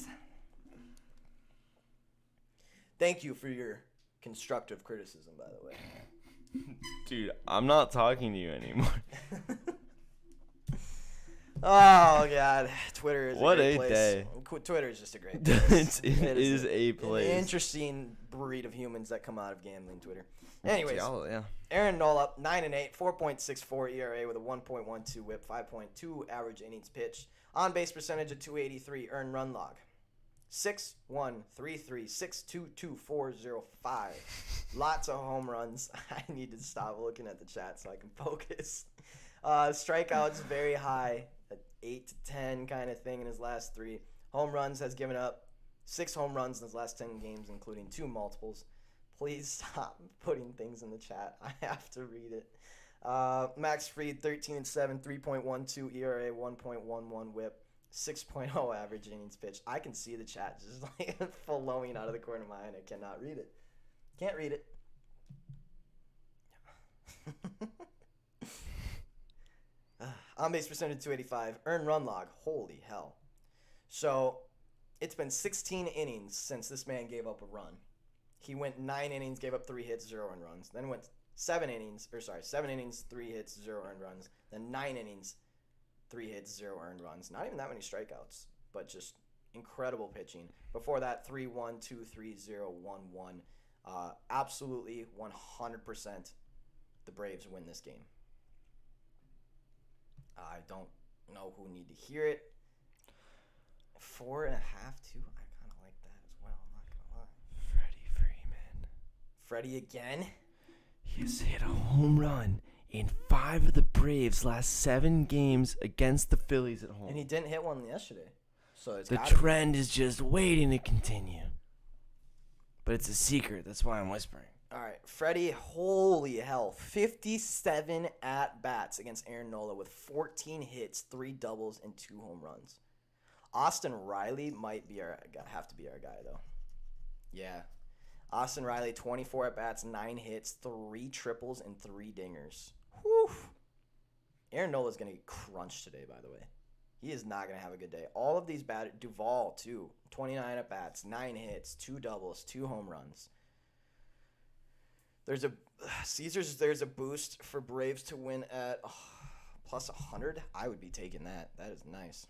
Thank you for your constructive criticism, by the way. Dude, I'm not talking to you anymore. Oh, God. Twitter is what a great a place. day. Twitter is just a great place. it is a place. An interesting breed of humans that come out of gambling Twitter. Anyways, yeah. Aaron Nola, 9-8, 4.64 ERA with a 1.12 whip, 5.2 average innings pitched. On base percentage of 283, earned run log 6.133.622.405. Lots of home runs. I need to stop looking at the chat so I can focus. Strikeouts very high, at 8 to 10 kind of thing in his last 3. Home runs has given up 6 home runs in his last 10 games, including 2 multiples. Please stop putting things in the chat. I have to read it. Max Fried, 13-7, 3.12 ERA, 1.11 whip, 6.0 average innings pitched. I can see the chat just like flowing out of the corner of my eye, and I cannot read it. Can't read it. On base percentage 285. Earned run log. Holy hell. So it's been 16 innings since this man gave up a run. He went 9 innings, gave up 3 hits, 0 earned runs. Then went 7 innings, 3 hits, 0 earned runs. Then 9 innings, 3 hits, 0 earned runs. Not even that many strikeouts, but just incredible pitching. Before that, 3-1, 2-3, 0, 1-1. Absolutely 100% the Braves win this game. I don't know who need to hear it. 4.5 too. I kind of like that as well. I'm not gonna lie. Freddie Freeman. Freddie again. He has hit a home run in 5 of the Braves' last 7 games against the Phillies at home. And he didn't hit one yesterday. So it's The trend is just waiting to continue. But it's a secret. That's why I'm whispering. All right, Freddie, holy hell. 57 at-bats against Aaron Nola with 14 hits, 3 doubles, and 2 home runs. Austin Riley might have to be our guy, though. Yeah. Austin Riley, 24 at-bats, 9 hits, 3 triples, and 3 dingers. Whew. Aaron Nola's going to get crunched today, by the way. He is not going to have a good day. All of these batters, Duvall, too. 29 at-bats, 9 hits, 2 doubles, 2 home runs. There's a boost for Braves to win at plus 100. I would be taking that. That is nice.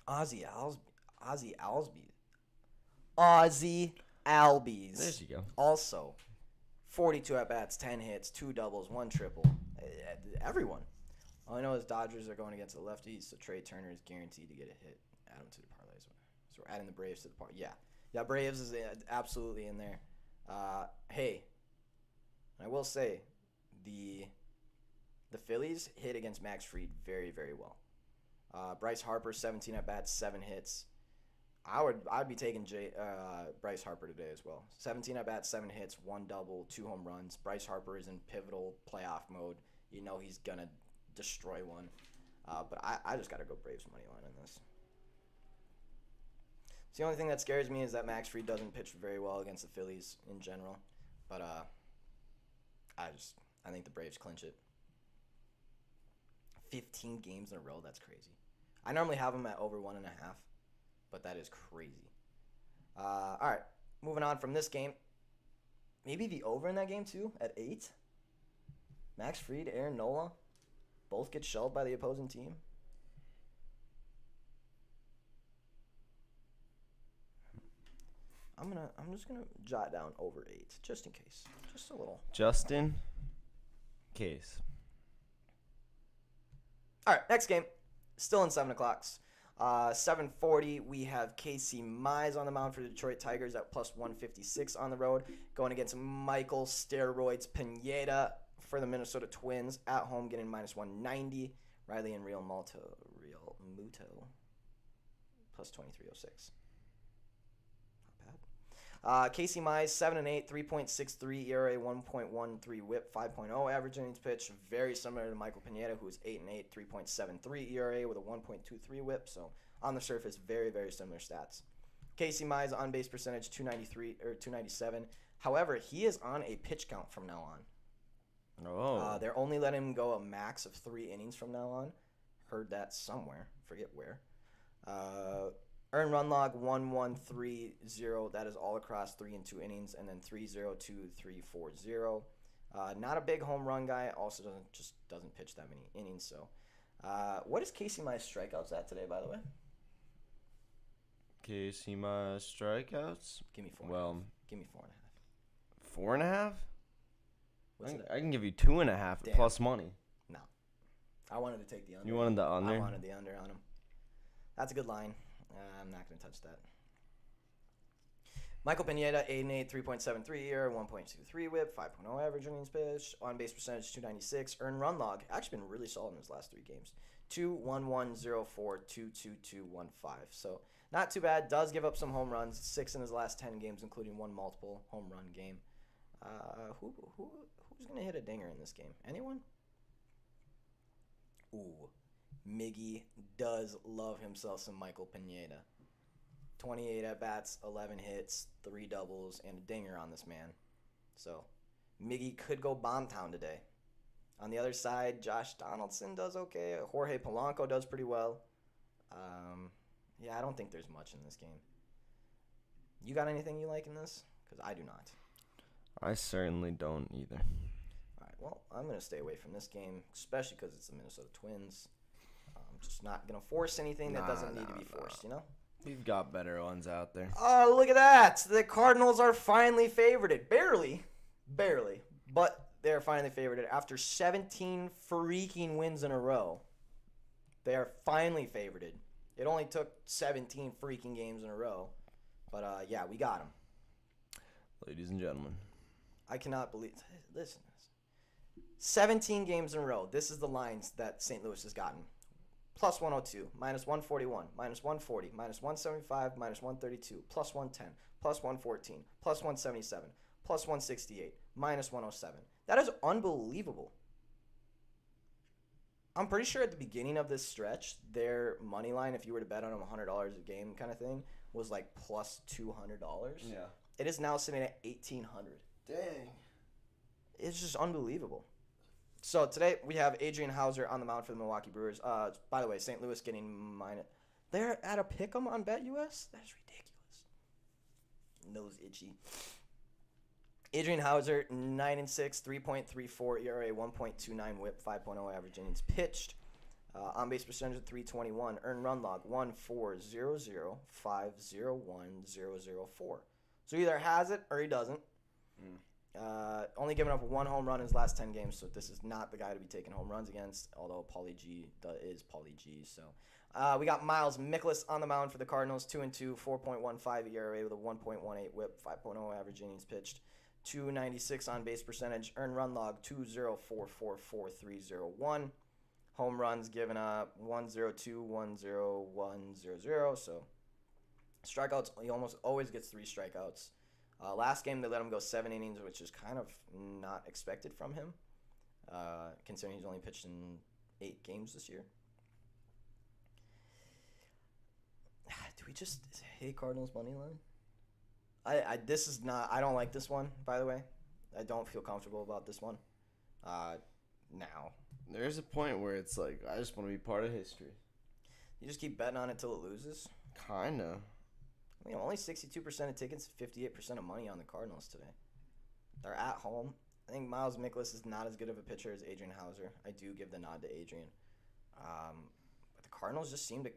Ozzy Albies. There you go. Also, 42 at-bats, 10 hits, 2 doubles, 1 triple. Everyone. All I know is Dodgers are going against the lefties, so Trey Turner is guaranteed to get a hit. Add him to the parlays. So we're adding the Braves to the parlay. Yeah, Braves is absolutely in there. Hey, I will say, the Phillies hit against Max Fried very, very well. Bryce Harper, 17 at-bats, 7 hits. I'd be taking Bryce Harper today as well. 17 at-bats, 7 hits, 1 double, 2 home runs. Bryce Harper is in pivotal playoff mode. You know he's going to destroy one. But I just got to go Braves money line on this. So the only thing that scares me is that Max Fried doesn't pitch very well against the Phillies in general. But I think the Braves clinch it. 15 games in a row, that's crazy. I normally have them at over 1.5, but that is crazy. All right, moving on from this game. Maybe the over in that game too at 8. Max Fried, Aaron Nola, both get shelled by the opposing team. I'm just gonna jot down over 8 just in case, just a little. Justin Case. All right, next game, still in 7 o'clocks. 7:40, we have Casey Mize on the mound for the Detroit Tigers at plus 156 on the road, going against Michael Steroids Pineda for the Minnesota Twins at home, getting minus 190. Riley and Real Muto plus 2306. Casey Mize, 7-8, 3.63 ERA, 1.13 WHIP, 5.0 average innings pitched. Very similar to Michael Pineda, who's 8-8, 3.73 ERA with a 1.23 WHIP. So on the surface, very, very similar stats. Casey Mize on base percentage 297. However, he is on a pitch count from now on. Oh. They're only letting him go a max of 3 innings from now on. Heard that somewhere. Forget where. Earned run log 1.130. That is all across 3 and 2 innings, and then 3.02, 3.40. Not a big home run guy. Also doesn't pitch that many innings. So, what is Casey Mize strikeouts at today? By the way, Casey Mize strikeouts. Give me 4. Well, give me 4.5. 4.5. What's it? I can give you 2.5 Damn. plus money. No, I wanted to take the under. You wanted the under? I wanted the under on him. That's a good line. I'm not going to touch that. Michael Pineda, 8-8, 3.73 ERA, 1.23 WHIP, 5.0 average innings pitched, on base percentage 296, earned run log. Actually been really solid in his last 3 games. 2.1104, 2.2215. So not too bad. Does give up some home runs. 6 in his last 10 games, including 1 multiple home run game. Who's going to hit a dinger in this game? Anyone? Ooh. Miggy does love himself some Michael Pineda. 28 at-bats, 11 hits, 3 doubles, and a dinger on this man. So, Miggy could go bomb town today. On the other side, Josh Donaldson does okay. Jorge Polanco does pretty well. Yeah, I don't think there's much in this game. You got anything you like in this? Because I do not. I certainly don't either. All right, well, I'm going to stay away from this game, especially because it's the Minnesota Twins. I'm just not going to force anything that doesn't need to be forced, you know? We've got better ones out there. Oh, look at that. The Cardinals are finally favorited. Barely, but they're finally favorited. After 17 freaking wins in a row, they are finally favorited. It only took 17 freaking games in a row. But, yeah, we got them. Ladies and gentlemen. I cannot believe. Listen to this. 17 games in a row. This is the lines that St. Louis has gotten. Plus 102, minus 141, minus 140, minus 175, minus 132, plus 110, plus 114, plus 177, plus 168, minus 107. That is unbelievable. I'm pretty sure at the beginning of this stretch, their money line, if you were to bet on them $100 a game kind of thing, was like plus $200. Yeah. It is now sitting at $1,800. Dang. It's just unbelievable. So today we have Adrian Hauser on the mound for the Milwaukee Brewers. By the way, St. Louis getting minus. They're at a pick'em on BetUS? That's ridiculous. Nose itchy. Adrian Hauser, 9-6, 3.34 ERA, 1.29 WHIP, 5.0 average innings pitched. On base percentage of 321. Earned run log 140050104. So he either has it or he doesn't. Only given up 1 home run in his last 10 games, so this is not the guy to be taking home runs against, although Paulie G is Paulie G. So we got Miles Mikolas on the mound for the Cardinals, 2-2, 4.15 ERA with a 1.18 WHIP, 5.0 average innings pitched, 296 on base percentage, earned run log 204444301. Home runs given up 102, 10100. So strikeouts, he almost always gets 3 strikeouts. Last game, they let him go 7 innings, which is kind of not expected from him, considering he's only pitched in 8 games this year. Do we just hate Cardinals money line? I don't like this one, by the way. I don't feel comfortable about this one. Now. There's a point where it's like, I just want to be part of history. You just keep betting on it till it loses? Kinda. I mean, only 62% of tickets, 58% of money on the Cardinals today. They're at home. I think Miles Mikolas is not as good of a pitcher as Adrian Hauser. I do give the nod to Adrian. But the Cardinals just seem to...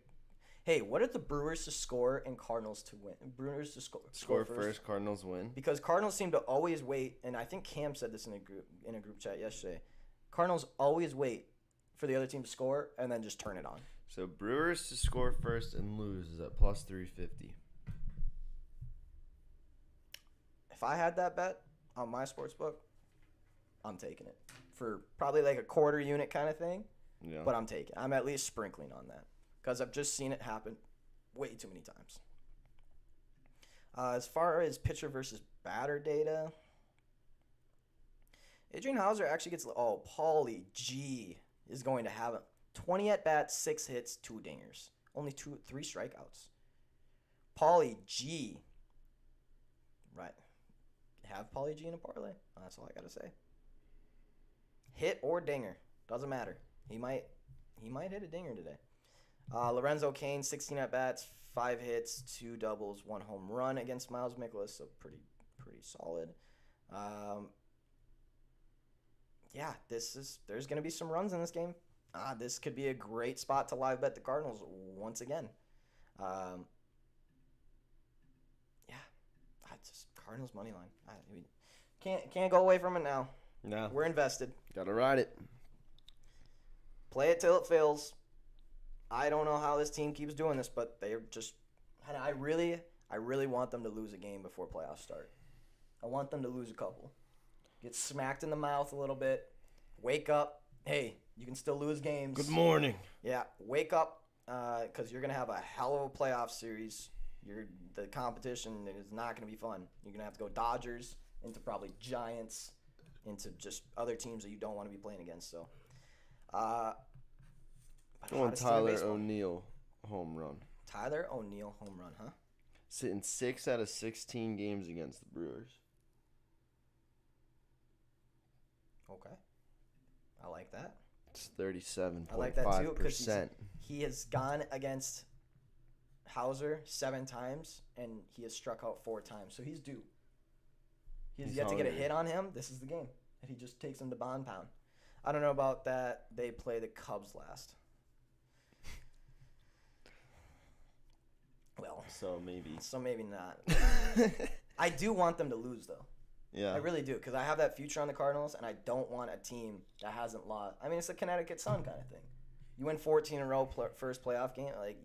Hey, what are the Brewers to score and Cardinals to win? Brewers to score first, Cardinals win. Because Cardinals seem to always wait, and I think Cam said this in a group chat yesterday. Cardinals always wait for the other team to score and then just turn it on. So Brewers to score first and lose is at plus 350. If I had that bet on my sportsbook, I'm taking it for probably like a quarter unit kind of thing. Yeah. But I'm taking it. I'm at least sprinkling on that because I've just seen it happen way too many times. As far as pitcher versus batter data, Adrian Hauser actually gets... Oh, Paulie G is going to have 20 at-bats, 6 hits, 2 dingers. Only 3 strikeouts. Paulie G. Right. Have Paulie G in a parlay. That's all I got to say. Hit or dinger. Doesn't matter. He might hit a dinger today. Lorenzo Cain, 16 at-bats, 5 hits, 2 doubles, 1 home run against Miles Mikolas. So pretty solid. Yeah, there's going to be some runs in this game. This could be a great spot to live bet the Cardinals once again. Just Cardinals money line. We can't go away from it now. No. We're invested. Gotta ride it. Play it till it fails. I don't know how this team keeps doing this, but they're just... And I really want them to lose a game before playoffs start. I want them to lose a couple. Get smacked in the mouth a little bit. Wake up. Hey, you can still lose games. Good morning. Yeah, wake up because you're going to have a hell of a playoff series. The competition is not going to be fun. You're going to have to go Dodgers into probably Giants, into just other teams that you don't want to be playing against. So, But Going hottest team in Tyler baseball. O'Neill home run. Tyler O'Neill home run, huh? Sitting 6 out of 16 games against the Brewers. Okay. I like that. It's 37.5%. I like that too because he has gone against Hauser 7 times and he has struck out 4 times. So he's due. He's yet to get a hit on him. This is the game. And he just takes him to Bond Pound. I don't know about that. They play the Cubs last. Well, So maybe not. I do want them to lose though. Yeah. I really do because I have that future on the Cardinals, and I don't want a team that hasn't lost. I mean, it's a Connecticut Sun kind of thing. You win 14 in a row, first playoff game. Like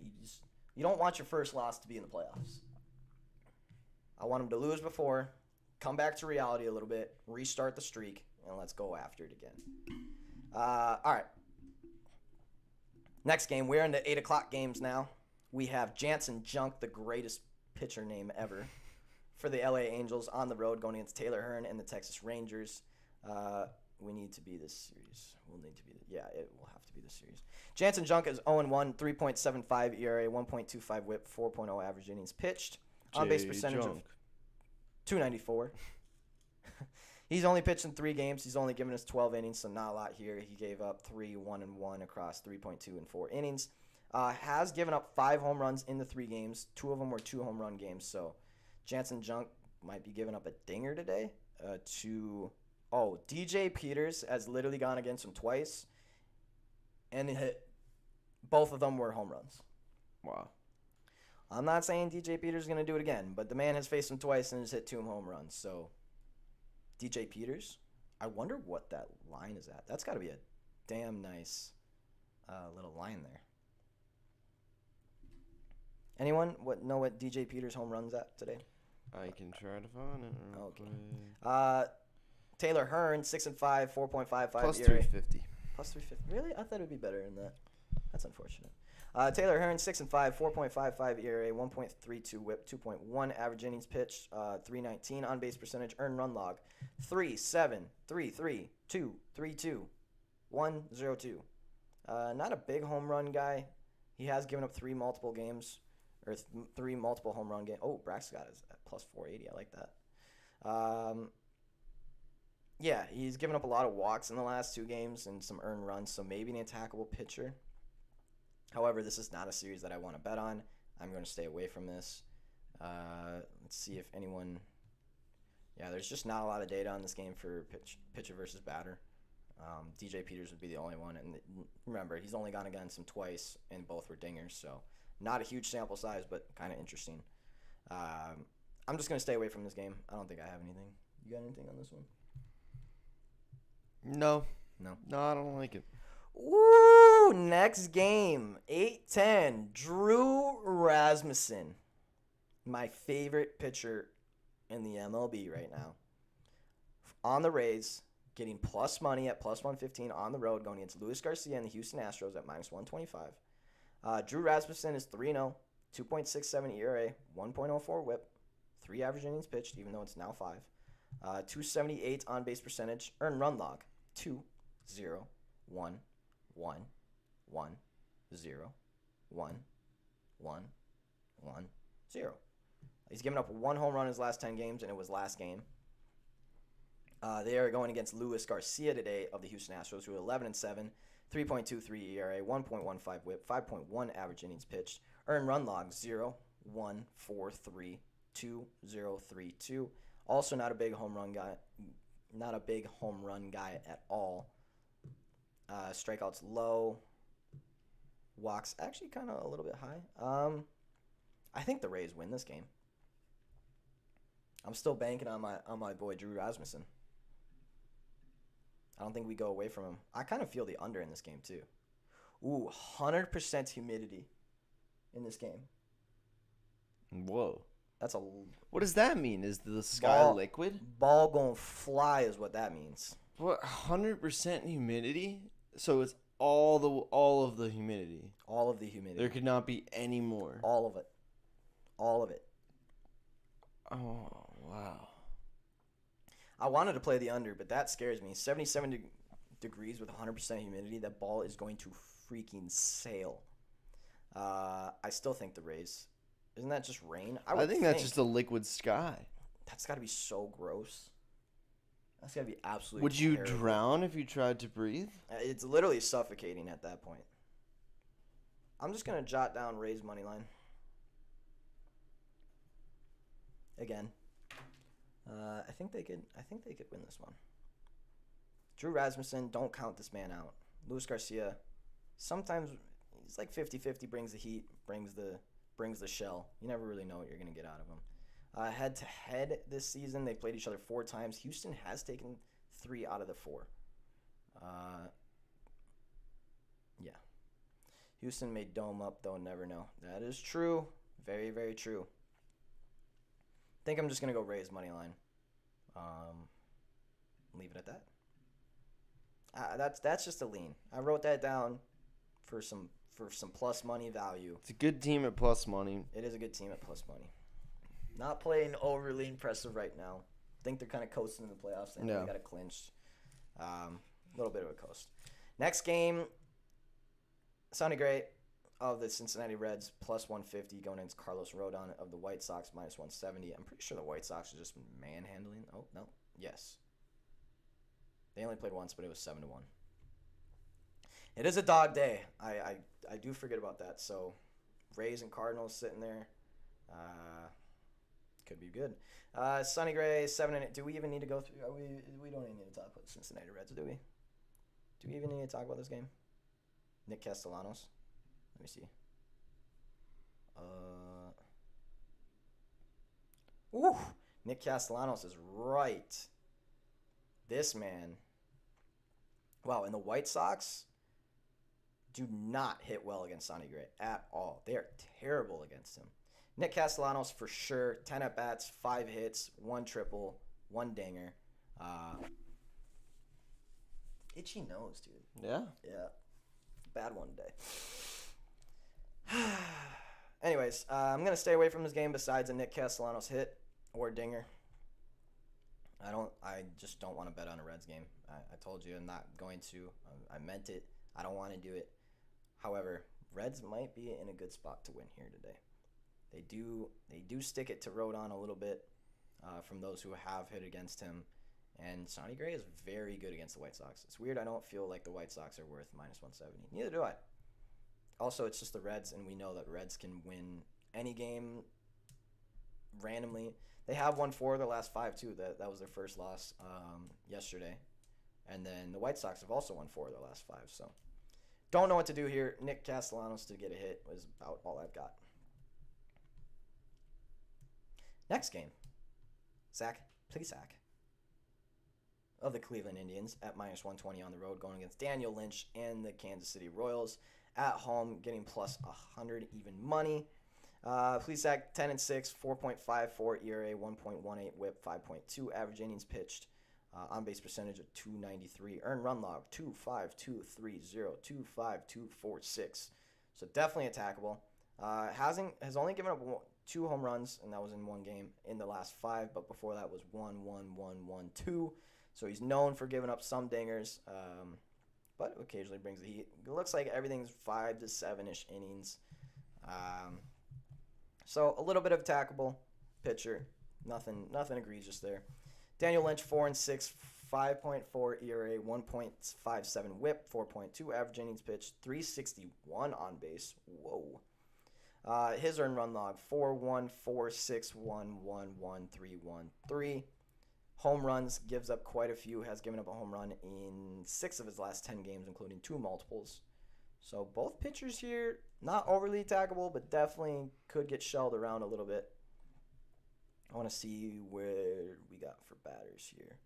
you don't want your first loss to be in the playoffs. I want them to lose before, come back to reality a little bit, restart the streak, and let's go after it again. All right. Next game, we're in the 8 o'clock games now. We have Jansen Junk, the greatest pitcher name ever, for the LA Angels on the road going against Taylor Hearn and the Texas Rangers. We need to be this series. It will have to be this series. Jansen Junk is 0-1, 3.75 ERA, 1.25 WHIP, 4.0 average innings pitched. On base percentage of .294. He's only pitched in 3 games. He's only given us 12 innings, so not a lot here. He gave up 3, 1, and 1 across 3.2 and 4 innings. Has given up 5 home runs in the 3 games. 2 of them were 2 home run games, so Jansen Junk might be giving up a dinger today DJ Peters has literally gone against him twice and hit. Both of them were home runs. Wow. I'm not saying DJ Peters is going to do it again, but the man has faced him twice and has hit 2 home runs. So, DJ Peters, I wonder what that line is at. That's got to be a damn nice little line there. Anyone know what DJ Peters' home run's at today? I can try to find it. Okay. Taylor Hearn, 6-5, 4.55 Plus ERA. 350. Plus 350. Really? I thought it would be better than that. That's unfortunate. Taylor Hearn, 6-5, 4.55 ERA, 1.32 WHIP, 2.1 average innings pitched, 319 on base percentage, earned run log, 3-7, 3-3, 2, 3-2, 1-0-2. Not a big home run guy. He has given up 3 multiple games, or 3 multiple home run games. Oh, Braxton got is at plus 480. I like that. Yeah, he's given up a lot of walks in the last 2 games and some earned runs, so maybe an attackable pitcher. However, this is not a series that I want to bet on. I'm going to stay away from this. Let's see if anyone... Yeah, there's just not a lot of data on this game for pitcher versus batter. DJ Peters would be the only one. And remember, he's only gone against him twice, and both were dingers. So not a huge sample size, but kind of interesting. I'm just going to stay away from this game. I don't think I have anything. You got anything on this one? No, I don't like it. Ooh, next game, 8-10, Drew Rasmussen, my favorite pitcher in the MLB right now. On the Rays, getting plus money at plus 115 on the road, going against Luis Garcia and the Houston Astros at minus 125. Drew Rasmussen is 3-0, 2.67 ERA, 1.04 WHIP, 3 average innings pitched, even though it's now 5. 278 on base percentage, earned run log, 2-0-1. 1, 1, 0, 1, 1, 1, 0. He's given up 1 home run in his last 10 games, and it was last game. They are going against Luis Garcia today of the Houston Astros, who are 11-7, 3.23 ERA, 1.15 WHIP, 5.1 average innings pitched. Earned run log 0, 1, 4, 3, 2, 0, 3, 2. Also not a big home run guy. Not a big home run guy at all. Strikeouts low. Walks actually kind of a little bit high. I think the Rays win this game. I'm still banking on my boy Drew Rasmussen. I don't think we go away from him. I kind of feel the under in this game too. Ooh, 100% humidity in this game. Whoa. That's a. What does that mean? Is the sky liquid? Ball gonna fly is what that means. What? 100% humidity? So it's all of the humidity. All of the humidity. There could not be any more. All of it. All of it. Oh, wow. I wanted to play the under, but that scares me. 77 degrees with 100% humidity. That ball is going to freaking sail. I still think the Rays. Isn't that just rain? I think that's just a liquid sky. That's got to be so gross. That's got to be absolutely Would you terrible. drown if you tried to breathe? It's literally suffocating at that point. I'm just going to jot down Rays money line. Again. I think they could win this one. Drew Rasmussen, don't count this man out. Luis Garcia, sometimes he's like 50-50, brings the heat, brings the shell. You never really know what you're going to get out of him. Head-to-head this season, they played each other 4 times. Houston has taken 3 out of the 4. Yeah. Houston may dome up, though, never know. That is true. Very, very true. I think I'm just going to go Rays money line. Leave it at that. That's just a lean. I wrote that down for some plus money value. It's a good team at plus money. It is a good team at plus money. Not playing overly impressive right now. Think they're kind of coasting in the playoffs. They got it clinched. A little bit of a coast. Next game, Sonny Gray of the Cincinnati Reds plus 150 going against Carlos Rodon of the White Sox minus 170. I'm pretty sure the White Sox are just manhandling. Oh, no. Yes. They only played once, but it was 7-1. It is a dog day. I do forget about that. So, Rays and Cardinals sitting there. Could be good. Sonny Gray, 7-8. Do we even need to go through? We don't even need to talk about the Cincinnati Reds, do we? Do we even need to talk about this game? Nick Castellanos. Let me see. Nick Castellanos is right. This man. Wow, and the White Sox do not hit well against Sonny Gray at all. They are terrible against him. Nick Castellanos for sure. 10 at-bats, 5 hits, 1 triple, 1 dinger. Itchy nose, dude. Yeah? Yeah. Bad one today. Anyways, I'm going to stay away from this game besides a Nick Castellanos hit or dinger. I just don't want to bet on a Reds game. I told you I'm not going to. I meant it. I don't want to do it. However, Reds might be in a good spot to win here today. They do stick it to Rodon a little bit from those who have hit against him. And Sonny Gray is very good against the White Sox. It's weird I don't feel like the White Sox are worth minus 170. Neither do I. Also, it's just the Reds, and we know that Reds can win any game randomly. They have won 4 of their last 5, too. That was their first loss yesterday. And then the White Sox have also won 4 of their last 5. So, don't know what to do here. Nick Castellanos to get a hit was about all I've got. Next game. Zach Plesac of the Cleveland Indians at minus 120 on the road going against Daniel Lynch and the Kansas City Royals. At home, getting plus 100 even money. Plesac 10-6, 4.54 ERA, 1.18 WHIP, 5.2 average innings pitched. On base percentage of 293. Earned run log 25230, 25246. So definitely attackable. Has only given up 2 home runs, and that was in 1 game in the last 5. But before that was 1, 1, 1, 1, 2. So he's known for giving up some dingers. But occasionally brings the heat. It looks like everything's 5 to 7-ish innings. So a little bit of attackable pitcher. Nothing egregious there. Daniel Lynch 4-6, 5.4 ERA, 1.57 WHIP, 4.2 average innings pitched, 361 on base. Whoa. His earned run log 4-1-4-6-1-1-1-3-1-3. Home runs, gives up quite a few, has given up a home run in 6 of his last 10 games, including 2 multiples. So both pitchers here, not overly attackable, but definitely could get shelled around a little bit. I want to see where we got for batters here.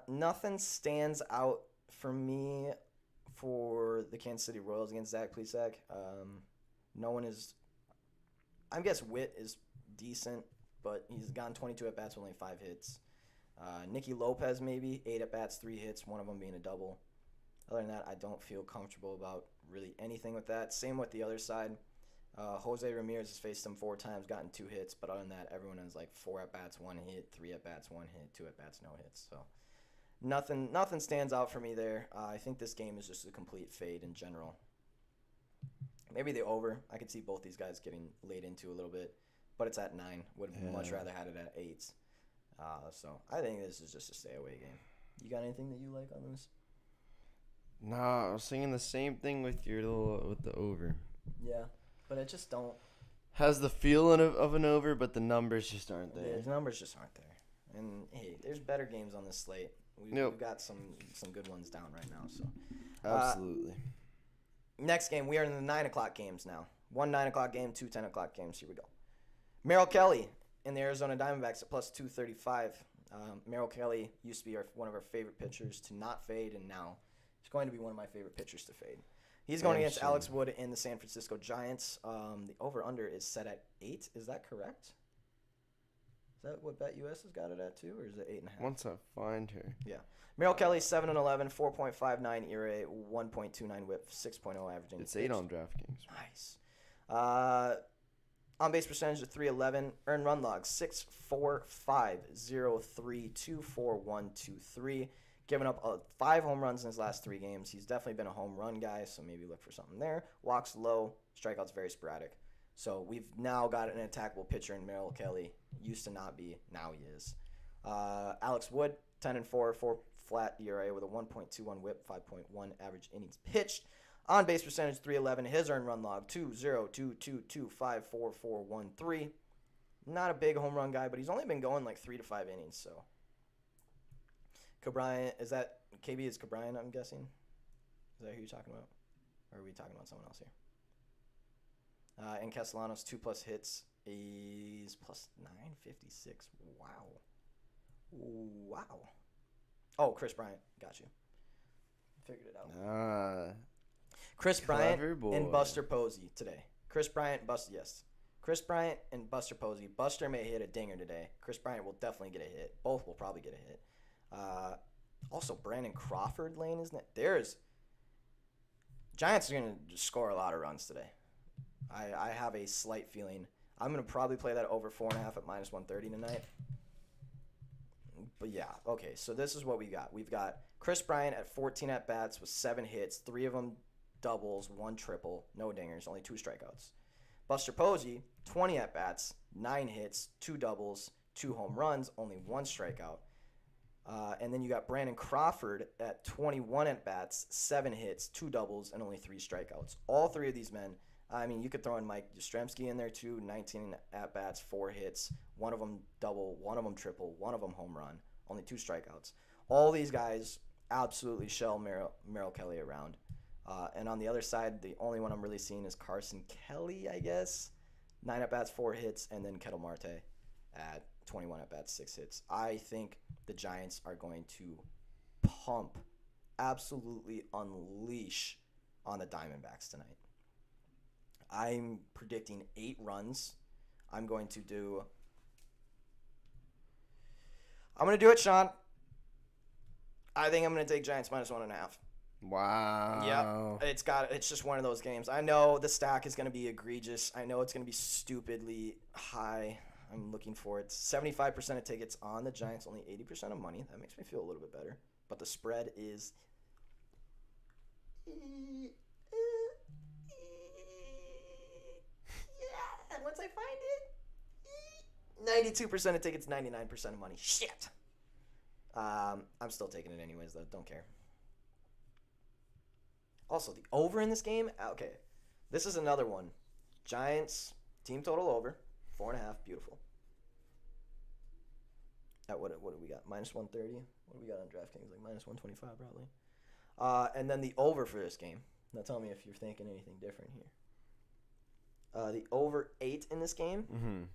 Nothing stands out for me for the Kansas City Royals against Zach Plesac. No one is... I guess Witt is decent, but he's gotten 22 at-bats with only 5 hits. Nicky Lopez maybe, 8 at-bats, 3 hits, one of them being a double. Other than that, I don't feel comfortable about really anything with that. Same with the other side. Jose Ramirez has faced him 4 times, gotten 2 hits, but other than that, everyone has like 4 at-bats, 1 hit, 3 at-bats, 1 hit, 2 at-bats, no hits. So Nothing stands out for me there. I think this game is just a complete fade in general. Maybe the over. I could see both these guys getting laid into a little bit, but it's at 9. Would much rather had it at 8. So I think this is just a stay away game. You got anything that you like on this? Nah, I was thinking the same thing with with the over. Yeah, but it just don't. Has the feeling of an over, but the numbers just aren't there. The numbers just aren't there. And hey, there's better games on this slate. We've got some good ones down right now. So Absolutely. Next game, we are in the 9 o'clock games now. 1 9 o'clock game, 2 10 o'clock games. Here we go. Merrill Kelly in the Arizona Diamondbacks at plus 235. Merrill Kelly used to be one of our favorite pitchers to not fade, and now he's going to be one of my favorite pitchers to fade. He's going against Alex Wood in the San Francisco Giants. The over-under is set at 8. Is that correct? Is that what BetUS has got it at too, or is it 8.5? Once I find her. Yeah. Merrill Kelly 7-11, 4.59 ERA, 1.29 WHIP, 6.0 averaging. It's 8 on DraftKings. Nice. On base percentage of 311. Earned run log 6.4503241123. Giving up 5 home runs in his last 3 games. He's definitely been a home run guy, so maybe look for something there. Walks low, strikeouts very sporadic. So we've now got an attackable pitcher in Merrill Kelly. Used to not be, now he is. Alex Wood 10-4, 4 flat ERA with a 1.21 WHIP, 5.1 average innings pitched. On base percentage 311. His earned run log 2.022254413. Not a big home run guy, but he's only been going like 3 to 5 innings. So, Cabrian, is that KB? Is Cabrian? I'm guessing. Is that who you're talking about, or are we talking about someone else here? And Castellanos 2+ hits. He's plus 956. Wow. Oh, Chris Bryant. Got you. Figured it out. Chris Bryant and Buster Posey today. Chris Bryant and Buster Posey. Buster may hit a dinger today. Chris Bryant will definitely get a hit. Both will probably get a hit. Also, Brandon Crawford lane, isn't it? Giants are going to score a lot of runs today. I have a slight feeling. I'm going to probably play that over 4.5 at minus 130 tonight. But yeah, okay, so this is what we got. We've got Chris Bryant at 14 at-bats with 7 hits, 3 of them doubles, 1 triple, no dingers, only 2 strikeouts. Buster Posey, 20 at-bats, 9 hits, 2 doubles, 2 home runs, only 1 strikeout. And then you got Brandon Crawford at 21 at-bats, 7 hits, 2 doubles, and only 3 strikeouts. All 3 of these men, I mean, you could throw in Mike Yastrzemski in there too, 19 at-bats, 4 hits, 1 of them double, 1 of them triple, 1 of them home run, only 2 strikeouts. All these guys absolutely shell Merrill Kelly around. And on the other side, the only one I'm really seeing is Carson Kelly, I guess. 9 at-bats, 4 hits, and then Ketel Marte at 21 at-bats, 6 hits. I think the Giants are going to pump, absolutely unleash on the Diamondbacks tonight. I'm predicting 8 runs. I'm going to do it, Sean. I think I'm going to take Giants minus 1.5. Wow. Yep. It's just one of those games. I know the stack is going to be egregious. I know it's going to be stupidly high. I'm looking for it. 75% of tickets on the Giants, only 80% of money. That makes me feel a little bit better. But the spread is once I find it, 92% of tickets, 99% of money. Shit. I'm still taking it anyways, though. Don't care. Also, the over in this game, okay. This is another one. Giants, team total over, 4.5, beautiful. At what do we got? Minus 130? What do we got on DraftKings? Like minus 125 probably. And then the over for this game. Now tell me if you're thinking anything different here. The over 8 in this game,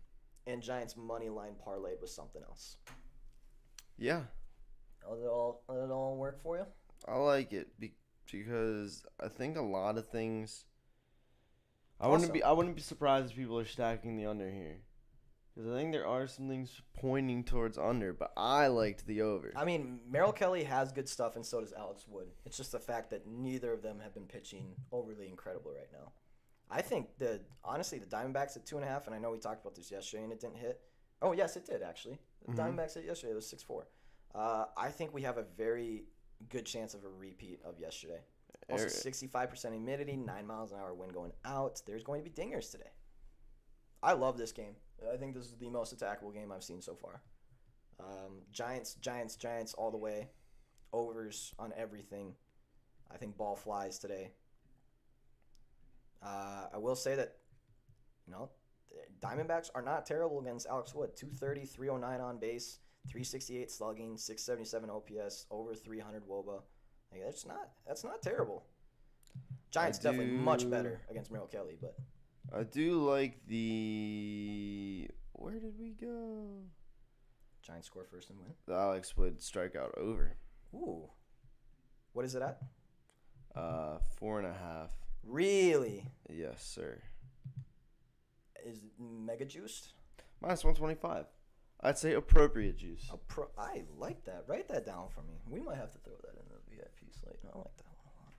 and Giants money line parlayed with something else. Yeah. Does it all work for you? I like it because I think a lot of things. I wouldn't be surprised if people are stacking the under here, because I think there are some things pointing towards under, but I liked the over. I mean, Merrill Kelly has good stuff, and so does Alex Wood. It's just the fact that neither of them have been pitching overly incredible right now. I think honestly, the Diamondbacks at 2.5, and I know we talked about this yesterday and it didn't hit. Oh, yes, it did, actually. The Diamondbacks hit yesterday. It was 6-4. I think we have a very good chance of a repeat of yesterday. Also, 65% humidity, 9 miles an hour wind going out. There's going to be dingers today. I love this game. I think this is the most attackable game I've seen so far. Giants all the way. Overs on everything. I think ball flies today. I will say that, Diamondbacks are not terrible against Alex Wood. 230, 309 on base, 368 slugging, 677 OPS, over 300 WOBA. Like, that's not terrible. Giants definitely much better against Merrill Kelly, but I do like the. Where did we go? Giants score first and win. The Alex Wood strikeout over. Ooh. What is it at? 4.5. Really? Yes, sir. Is it mega juiced? Minus 125. I'd say appropriate juice. I like that. Write that down for me. We might have to throw that in the VIP slate. I like that one a lot.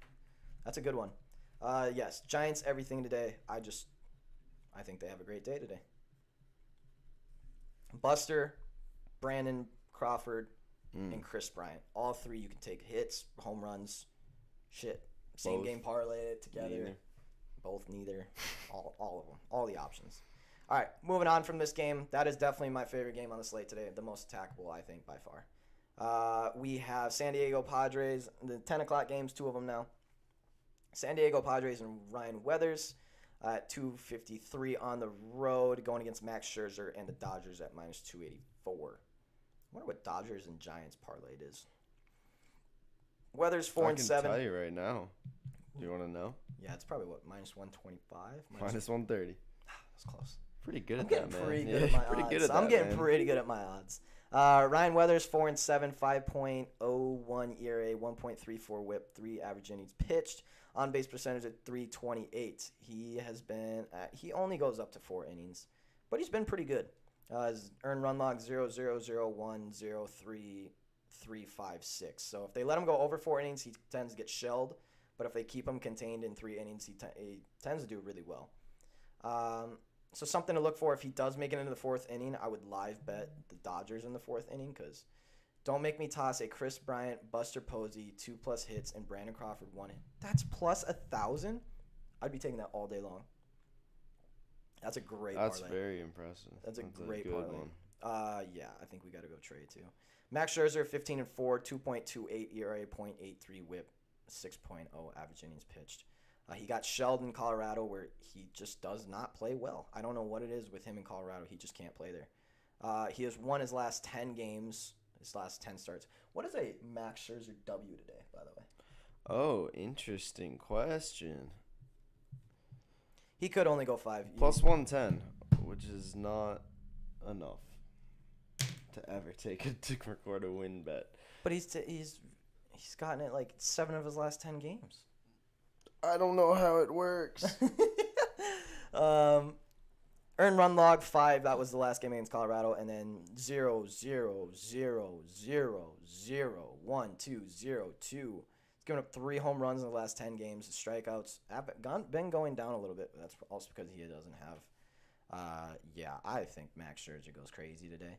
That's a good one. Yes, Giants everything today. I think they have a great day today. Buster, Brandon Crawford, and Chris Bryant. All three you can take hits, home runs, shit. Same game parlay it together. Neither. Both neither. All of them. All the options. All right, moving on from this game. That is definitely my favorite game on the slate today. The most attackable, I think, by far. We have San Diego Padres. The 10 o'clock games, 2 of them now. San Diego Padres and Ryan Weathers at 253 on the road, going against Max Scherzer and the Dodgers at minus 284. I wonder what Dodgers and Giants parlayed is. Weathers 4-7. I can tell you right now. Do you want to know? Yeah, it's probably what, minus 125? Minus 130. That's close. Pretty good I'm at getting that, man. pretty good at my odds. I'm getting pretty good at my odds. Ryan Weathers 4-7, 5.01 ERA, 1.34 WHIP, 3 average innings pitched, on base percentage at 328. He only goes up to 4 innings, but he's been pretty good. His earned run log 0.00103.356. So if they let him go over 4 innings, he tends to get shelled. But if they keep him contained in 3 innings, he tends to do really well. So something to look for if he does make it into the 4th inning, I would live bet the Dodgers in the 4th inning because don't make me toss a Chris Bryant, Buster Posey, 2+ hits, and Brandon Crawford 1 hit. That's plus 1,000. I'd be taking that all day long. That's a great parlay. That's very impressive. That's a great good parlay. one. Yeah, I think we got to go trade too. Max Scherzer 15-4, 2.28 ERA, 0.83 WHIP, 6.0 average innings pitched. He got shelled in Colorado where he just does not play well. I don't know what it is with him in Colorado. He just can't play there. He has won his last 10 games, his last 10 starts. What is a Max Scherzer W today, by the way? Oh, interesting question. He could only go 5. Plus 110, which is not enough to ever take it to record a win bet. But he's gotten it like 7 of his last 10 games. I don't know how it works. Earned run log 5. That was the last game against Colorado, and then 0, 0, 0, 0, 0, 1, 2, 0, 2. He's given up 3 home runs in the last 10 games. His strikeouts have been going down a little bit. But that's also because he doesn't have. I think Max Scherzer goes crazy today.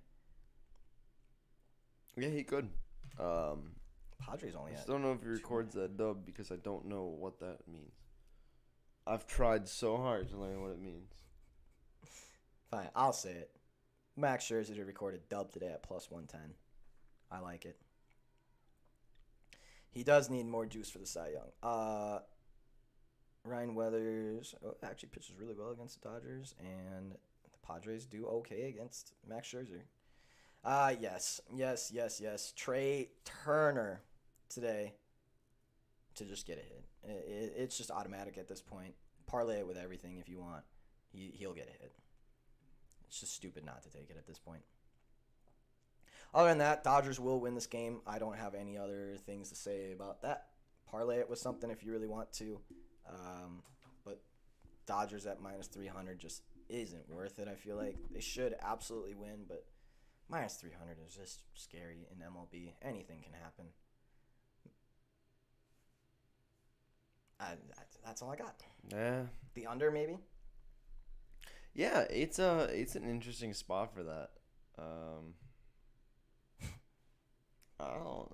Yeah, he could. Padres only. I just don't know if he records that dub because I don't know what that means. I've tried so hard to learn what it means. Fine, I'll say it. Max Scherzer recorded dub today at plus 110. I like it. He does need more juice for the Cy Young. Ryan Weathers actually pitches really well against the Dodgers, and the Padres do okay against Max Scherzer. Yes. Trey Turner today to just get a hit. It's just automatic at this point. Parlay it with everything if you want. He'll get a hit. It's just stupid not to take it at this point. Other than that, Dodgers will win this game. I don't have any other things to say about that. Parlay it with something if you really want to. But Dodgers at minus 300 just isn't worth it, I feel like. They should absolutely win, but minus 300 is just scary in MLB. Anything can happen. That's all I got. Yeah. The under, maybe? Yeah, it's an interesting spot for that. I don't.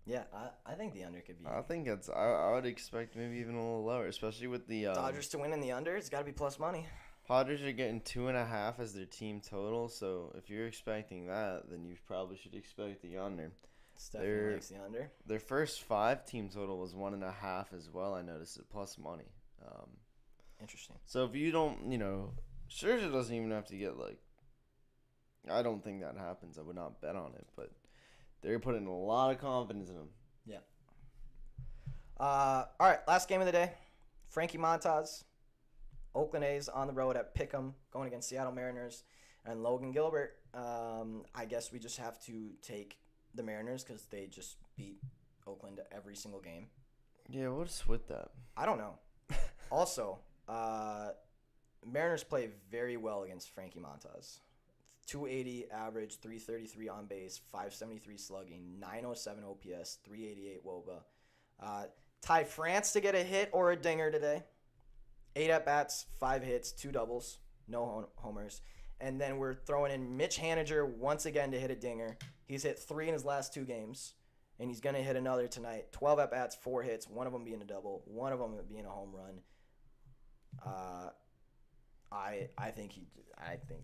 Yeah, I think the under could be. I think it's. I would expect maybe even a little lower, especially with the Dodgers to win in the under. It's got to be plus money. Padres are getting 2.5 as their team total. So if you're expecting that, then you probably should expect the under. Stephanie likes the under. Their first 5 team total was 1.5 as well. I noticed it plus money. Interesting. So if you don't, Scherzer doesn't even have to get I don't think that happens. I would not bet on it, but they're putting a lot of confidence in him. Yeah. All right, last game of the day. Frankie Montas, Oakland A's on the road at Pick'em, going against Seattle Mariners, and Logan Gilbert. I guess we just have to take the Mariners because they just beat Oakland every single game. Yeah, what's with that? I don't know. Also, Mariners play very well against Frankie Montas. 280 average, 333 on base, 573 slugging, 907 OPS, 388 WOBA. Ty France to get a hit or a dinger today. 8 at-bats, 5 hits, 2 doubles, no homers. And then we're throwing in Mitch Haniger once again to hit a dinger. He's hit 3 in his last 2 games, and he's going to hit another tonight. 12 at-bats, 4 hits, one of them being a double, one of them being a home run. I think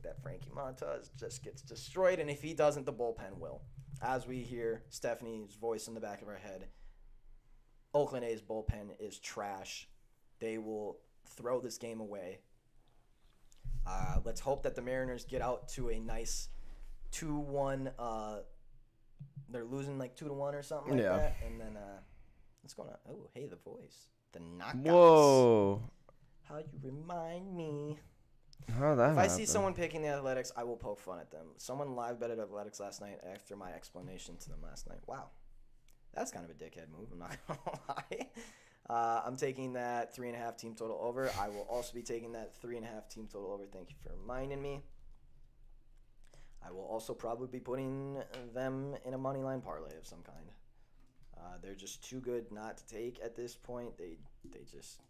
that Frankie Montas just gets destroyed, and if he doesn't, the bullpen will. As we hear Stephanie's voice in the back of our head, Oakland A's bullpen is trash. They will throw this game away. Let's hope that the Mariners get out to a nice 2-1. They're losing 2-1 or something like that, and then what's going on? Oh, hey, the voice, the knockouts. Whoa! How you remind me. How that If happened? I see someone picking the Athletics, I will poke fun at them. Someone live betted Athletics last night after my explanation to them last night. Wow. That's kind of a dickhead move, I'm not going to lie. I'm taking that 3.5 team total over. I will also be taking that 3.5 team total over. Thank you for reminding me. I will also probably be putting them in a money line parlay of some kind. They're just too good not to take at this point. They just...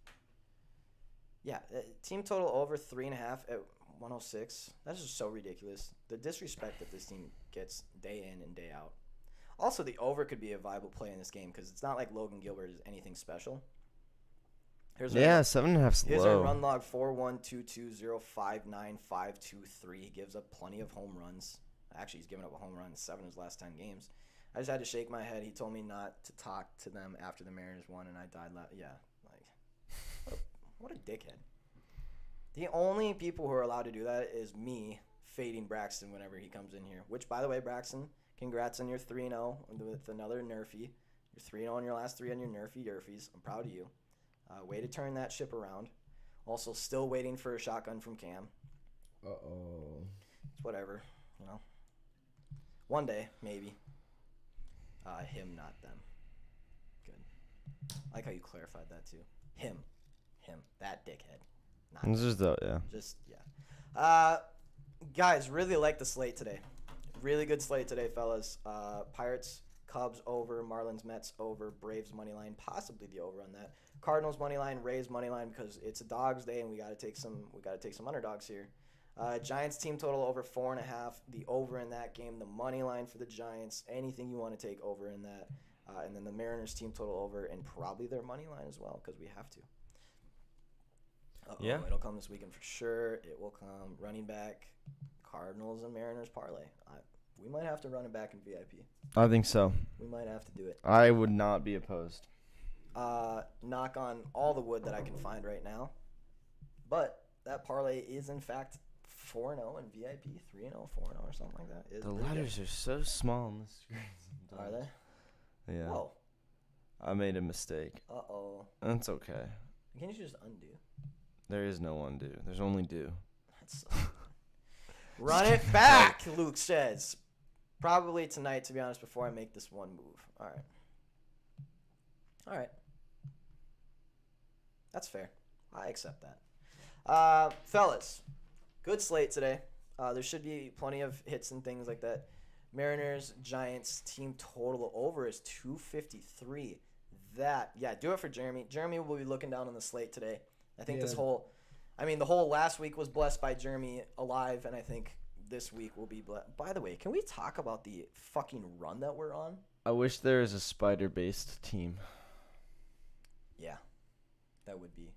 Yeah, team total over 3.5 at 106. That's just so ridiculous. The disrespect that this team gets day in and day out. Also, the over could be a viable play in this game because it's not like Logan Gilbert is anything special. 7.5's low. Here's our run log: 4-1-2-2-0-5-9-5-2-3. Gives up plenty of home runs. Actually, he's given up a home run in 7 of his last 10 games. I just had to shake my head. He told me not to talk to them after the Mariners won, and I died. What a dickhead. The only people who are allowed to do that is me fading Braxton whenever he comes in here. Which, by the way, Braxton, congrats on your 3-0 with another Nerfy. You're 3-0 on your last 3 on your Nerfies. I'm proud of you. Way to turn that ship around. Also, still waiting for a shotgun from Cam. Uh-oh. It's whatever, One day, maybe. Him, not them. Good. I like how you clarified that, too. Him. That dickhead. Not It's just yeah. Just, yeah. Guys, really like the slate today. Really good slate today, fellas. Pirates, Cubs over, Marlins, Mets over, Braves money line, possibly the over on that. Cardinals money line, Rays money line because it's a Dogs day and we got to take some underdogs here. Giants team total over 4.5. The over in that game, the money line for the Giants. Anything you want to take over in that, and then the Mariners team total over and probably their money line as well because we have to. Yeah. It'll come this weekend for sure. It will come. Running back, Cardinals and Mariners parlay. We might have to run it back in VIP. I think so. We might have to do it. I would not be opposed. Knock on all the wood that I can find right now. But that parlay is, in fact, 4-0 in VIP. 3-0, 4-0 or something like that. The letters are so small on the screen sometimes. Are they? Yeah. Oh. I made a mistake. Uh-oh. That's okay. Can you just undo? There is no undo. There's only do. That's Run it back, Luke says. Probably tonight, to be honest, before I make this one move. All right. That's fair. I accept that. Fellas, good slate today. There should be plenty of hits and things like that. Mariners, Giants, team total over is 253. Do it for Jeremy. Jeremy will be looking down on the slate today. I think the whole last week was blessed by Jeremy alive, and I think this week will be blessed. By the way, can we talk about the fucking run that we're on? I wish there was a spider-based team Yeah, that would be.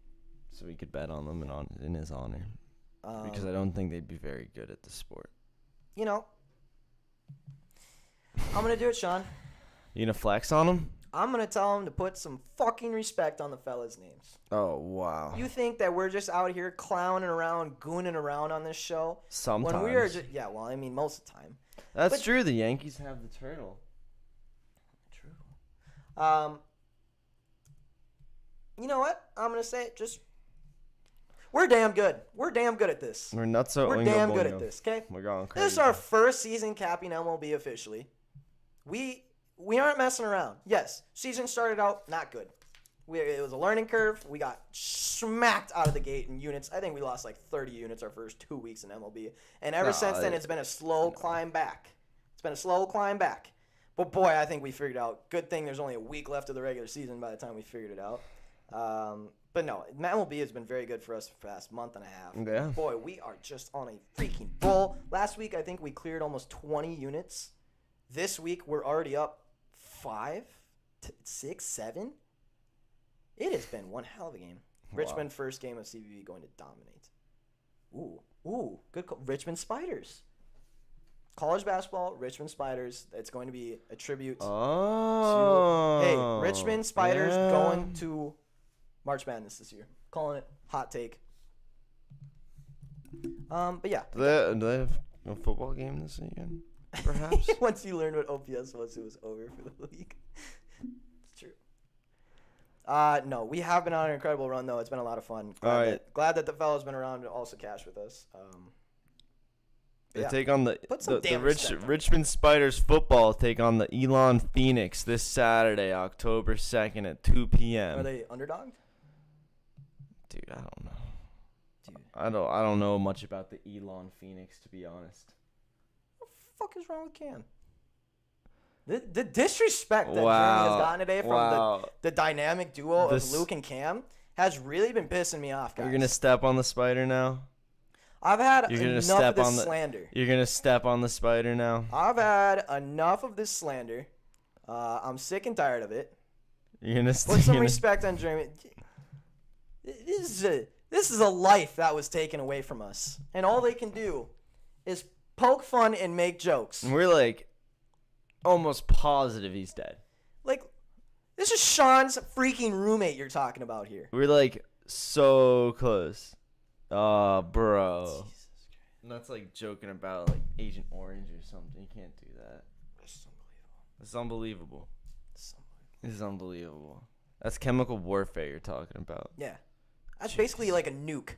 so we could bet on them in his honor. Because I don't think they'd be very good at the sport. You know, I'm going to do it, Sean. You gonna flex on them? I'm going to tell him to put some fucking respect on the fellas' names. Oh, wow. You think that we're just out here clowning around, gooning around on this show? Sometimes. When we are just, yeah, well, I mean, most of the time. That's true. The Yankees have the turtle. True. You know what? I'm going to say it. Just, we're damn good. We're damn good at this. We're not so. We're damn good at this, okay? We're going crazy. This is our first season capping MLB officially. We aren't messing around. Yes, season started out not good. It was a learning curve. We got smacked out of the gate in units. I think we lost like 30 units our first 2 weeks in MLB. And ever since then, it's been a slow climb back. It's been a slow climb back. But boy, I think we figured out. Good thing there's only a week left of the regular season by the time we figured it out. But no, MLB has been very good for us for the past month and a half. Yeah. Boy, we are just on a freaking roll. Last week, I think we cleared almost 20 units. This week, we're already up 5, 6, 7. It has been one hell of a game. Wow. Richmond, first game of CBB, going to dominate. Ooh, good call. Richmond Spiders. College basketball, Richmond Spiders. It's going to be a tribute to... Hey, Richmond Spiders going to March Madness this year. Calling it. Hot take. But yeah. Do they have a football game this weekend? Perhaps. Once you learned what OPS was, it was over for the league. It's true. No, we have been on an incredible run, though. It's been a lot of fun. Glad that the fellow's been around to also cash with us. They take on the respect on Richmond Spiders football take on the Elon Phoenix this Saturday, October 2nd at 2 p.m. Are they underdogged? Dude, I don't know. Dude. I don't know much about the Elon Phoenix, to be honest. What the fuck is wrong with Cam? The disrespect that Jeremy has gotten today from the dynamic duo of Luke and Cam has really been pissing me off, guys. You're gonna step on the spider now. I've had enough of this slander. You're gonna step on the spider now. I've had enough of this slander. I'm sick and tired of it. You're gonna put some respect on Jeremy. This is a life that was taken away from us, and all they can do is poke fun and make jokes. And we're like almost positive he's dead. Like, this is Sean's freaking roommate you're talking about here. We're like so close. Oh, bro. Jesus Christ. And that's like joking about like Agent Orange or something. You can't do that. It's unbelievable. It's unbelievable. That's chemical warfare you're talking about. Yeah. That's basically like a nuke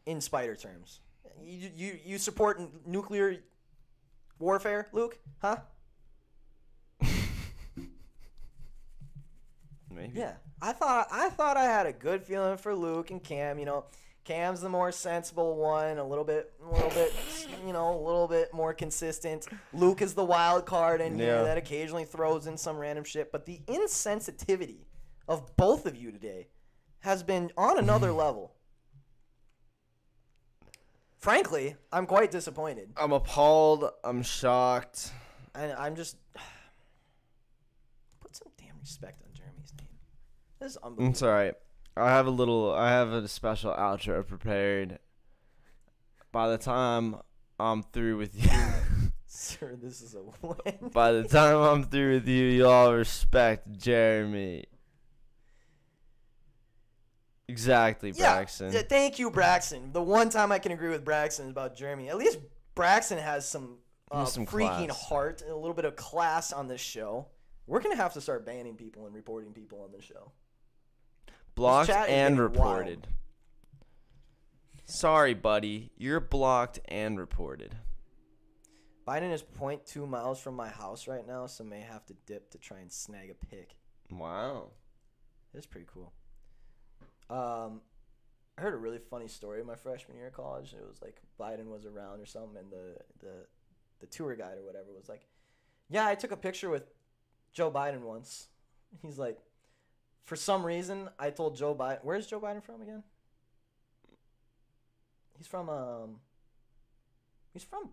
in spider terms. You support nuclear warfare, Luke? Huh? Maybe. Yeah. I thought I had a good feeling for Luke and Cam. You know, Cam's the more sensible one, a little bit, you know, a little bit more consistent. Luke is the wild card in here that occasionally throws in some random shit. But the insensitivity of both of you today has been on another level. Frankly, I'm quite disappointed. I'm appalled. I'm shocked. And I'm just... Put some damn respect on Jeremy's name. This is unbelievable. It's alright. I have a special outro prepared. By the time I'm through with you... Sir, this is a win. By the time I'm through with you, you'll all respect Jeremy. Exactly, Braxton. Yeah, thank you, Braxton. The one time I can agree with Braxton is about Jeremy. At least Braxton has some freaking class. Heart and a little bit of class on this show. We're going to have to start banning people and reporting people on this show. Blocked chat is and getting reported. wild. Sorry, buddy. You're blocked and reported. Biden is 0.2 miles from my house right now, so may have to dip to try and snag a pic. Wow. It's pretty cool. I heard a really funny story my freshman year of college. It was like Biden was around or something, and the tour guide or whatever was like, "Yeah, I took a picture with Joe Biden once." He's like, "For some reason, I told Joe Biden." Where's Joe Biden from again? He's from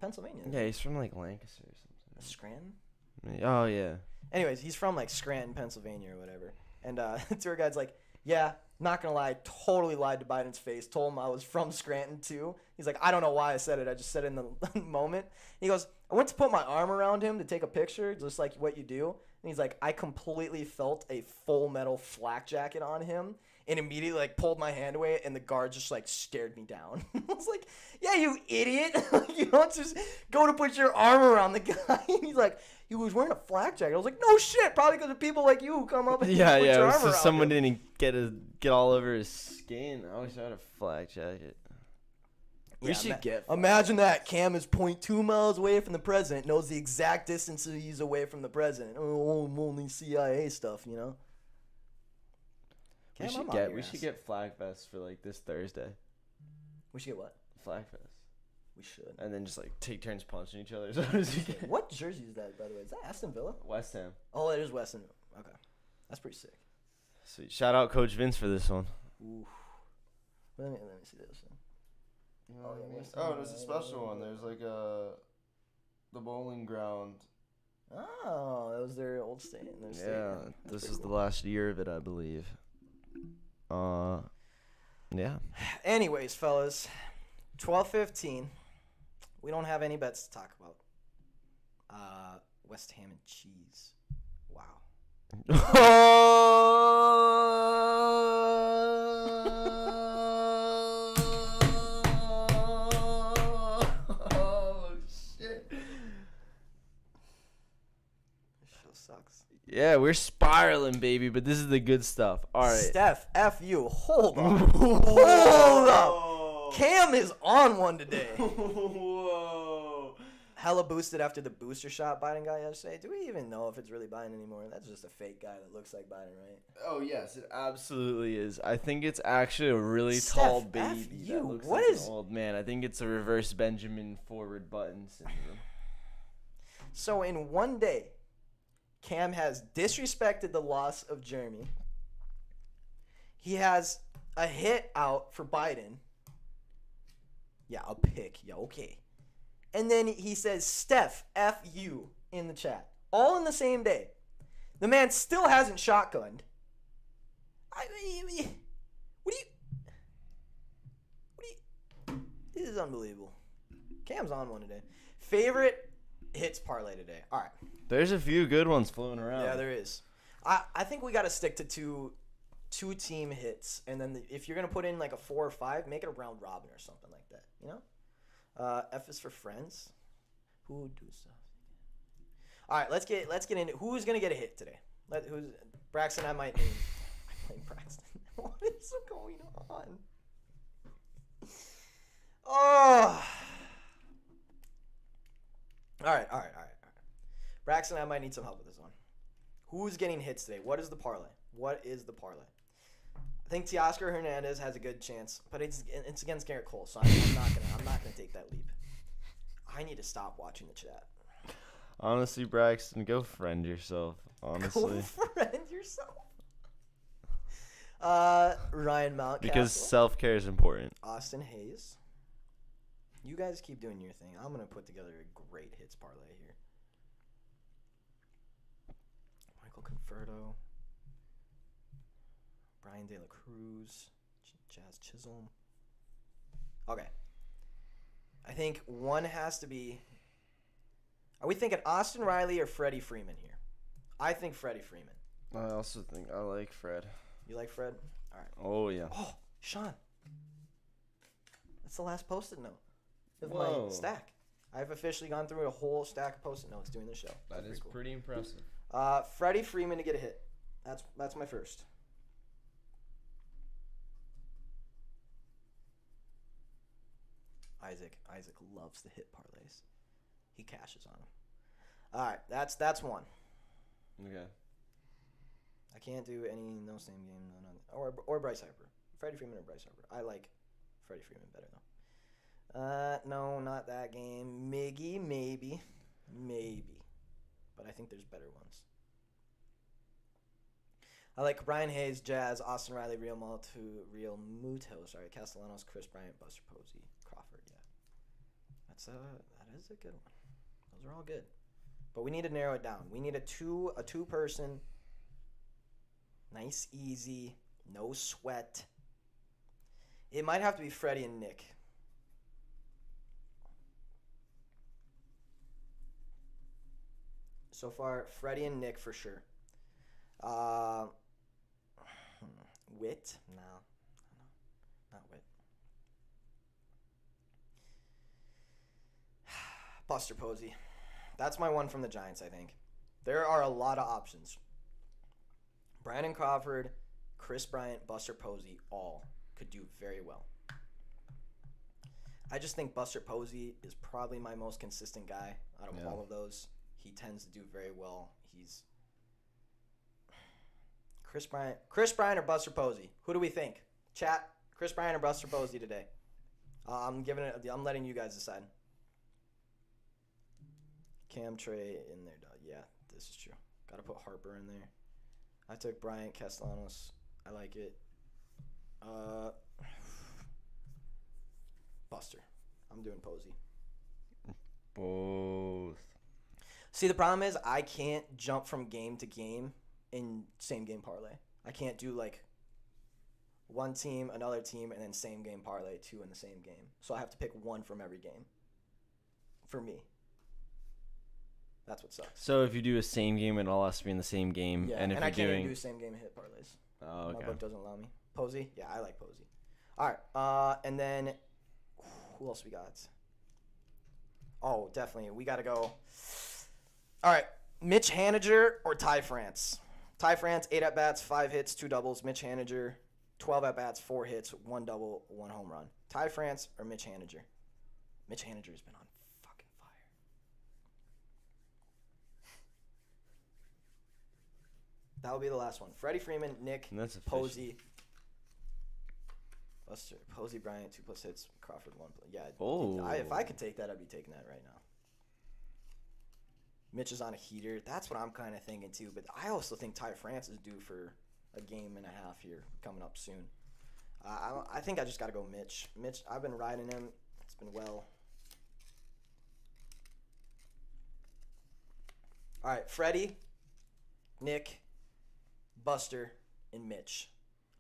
Pennsylvania. Yeah, he's from like Lancaster or something. Scranton. Oh yeah. Anyways, he's from like Scranton, Pennsylvania or whatever. And the tour guide's like, yeah, not gonna lie, totally lied to Biden's face. Told him I was from Scranton too. He's like, I don't know why I said it. I just said it in the moment. He goes, I went to put my arm around him to take a picture, just like what you do. And he's like, I completely felt a Full Metal flak jacket on him, and immediately like pulled my hand away, and the guard just like stared me down. I was like, yeah, you idiot. You don't just go to put your arm around the guy. He's like, he was wearing a flak jacket. I was like, no shit, probably because of people like you who come up and put your arm So around someone him. didn't get all over his skin. I wish I had a flak jacket. We Yeah, should get. Imagine that. Cam is 0.2 miles away from the president, knows the exact distance he's away from the president. Oh, only CIA stuff, you know? Cam, We should get flag vests for like this Thursday. We should get what? Flag vests. We should. And then just like take turns punching each other as hard as you can. What jersey is that, by the way? Is that Aston Villa? West Ham. Oh, it is West Ham. Okay. That's pretty sick. Sweet. Shout out Coach Vince for this one. Ooh. Let me see this one. Oh, yeah, West Oh, Ham. there's a special one. There's like the bowling ground. Oh, that was their old stadium. Yeah, Stadium. this is the last year of it, I believe. Yeah. Anyways, fellas, 12:15. We don't have any bets to talk about. West Ham and cheese. Wow. Oh shit. This show sucks. Yeah, we're spiraling, baby, but this is the good stuff. All right. Steph, F you. Hold on. Hold up. Cam is on one today. Whoa. Hella boosted after the booster shot Biden got yesterday. Do we even know if it's really Biden anymore? That's just a fake guy that looks like Biden, right? Oh yes, it absolutely is. I think it's actually a really Steph, tall F baby you. that looks What like is- an old man. I think it's a reverse Benjamin forward button syndrome. So in one day, Cam has disrespected the loss of Jeremy. He has a hit out for Biden. Yeah, a pick. Yeah, okay. And then he says, Steph, F you, in the chat. All in the same day. The man still hasn't shotgunned. What do you... This is unbelievable. Cam's on one today. Favorite hits parlay today. All right. There's a few good ones floating around. Yeah, there is. I think we got to stick to two team hits, and then if you're gonna put in like a 4 or 5, make it a round robin or something like that. You know. F is for friends. Who would do stuff? All right, let's get into who's gonna get a hit today. Who's Braxton? I might name. I blame Braxton. What is going on? Oh. All right. Braxton, I might need some help with this one. Who's getting hits today? What is the parlay? I think Teoscar Hernandez has a good chance, but it's against Garrett Cole, so I'm not gonna take that leap. I need to stop watching the chat. Honestly, Braxton, go friend yourself. Honestly, Go friend yourself. Ryan Mountcastle. because self-care is important. Austin Hayes. You guys keep doing your thing. I'm gonna put together a great hits parlay here. Michael Conforto. Brian De La Cruz, Jazz Chisholm. Okay. I think one has to be... Are we thinking Austin Riley or Freddie Freeman here? I think Freddie Freeman. I also think I like Fred. You like Fred? All right. Oh yeah. Oh, Sean. That's the last Post-it note of Whoa. my stack. I've officially gone through a whole stack of Post-it notes doing this show. That is cool. pretty impressive. Freddie Freeman to get a hit. That's my first. Isaac loves the hit parlays. He cashes on them. All right, that's one. Okay. I can't do any no same game, or Bryce Harper. Freddie Freeman or Bryce Harper. I like Freddie Freeman better though. No, not that game. Miggy, maybe, but I think there's better ones. I like Brian Hayes, Jazz, Austin Riley, Real Muto, Castellanos, Chris Bryant, Buster Posey, Crawford. Yeah, that is a good one. Those are all good. But we need to narrow it down. We need a two-person, nice, easy, no sweat. It might have to be Freddie and Nick. So far, Freddie and Nick for sure. Wit? No. Not Wit. Buster Posey. That's my one from the Giants, I think. There are a lot of options. Brandon Crawford, Chris Bryant, Buster Posey, all could do very well. I just think Buster Posey is probably my most consistent guy out of all of those. He tends to do very well. He's Chris Bryant or Buster Posey. Who do we think? Chat, Chris Bryant or Buster Posey today? I'm letting you guys decide. Cam Trey in there. Yeah, this is true. Got to put Harper in there. I took Bryant Castellanos. I like it. Buster. I'm doing Posey. Both. See, the problem is I can't jump from game to game in same game parlay. I can't do like one team, another team, and then same game parlay, two in the same game. So I have to pick one from every game. For me. That's what sucks. So if you do a same game, it all has to be in the same game. Yeah, and if I you're can't doing... even do same game hit parlays. Oh, okay. My book doesn't allow me. Posey? Yeah, I like Posey. All right. And then who else we got? Oh, definitely. We got to go. All right. Mitch Haniger or Ty France? Ty France, 8 at-bats, 5 hits, 2 doubles. Mitch Haniger, 12 at-bats, 4 hits, 1 double, 1 home run. Ty France or Mitch Haniger? Mitch Haniger's been on fucking fire. That'll be the last one. Freddie Freeman, Nick, Posey. Buster, Posey, Bryant, 2+ hits, Crawford, 1. Yeah, if I could take that, I'd be taking that right now. Mitch is on a heater. That's what I'm kind of thinking too. But I also think Ty France is due for a game and a half here coming up soon. I think I just got to go Mitch. Mitch, I've been riding him. It's been well. All right, Freddie, Nick, Buster, and Mitch.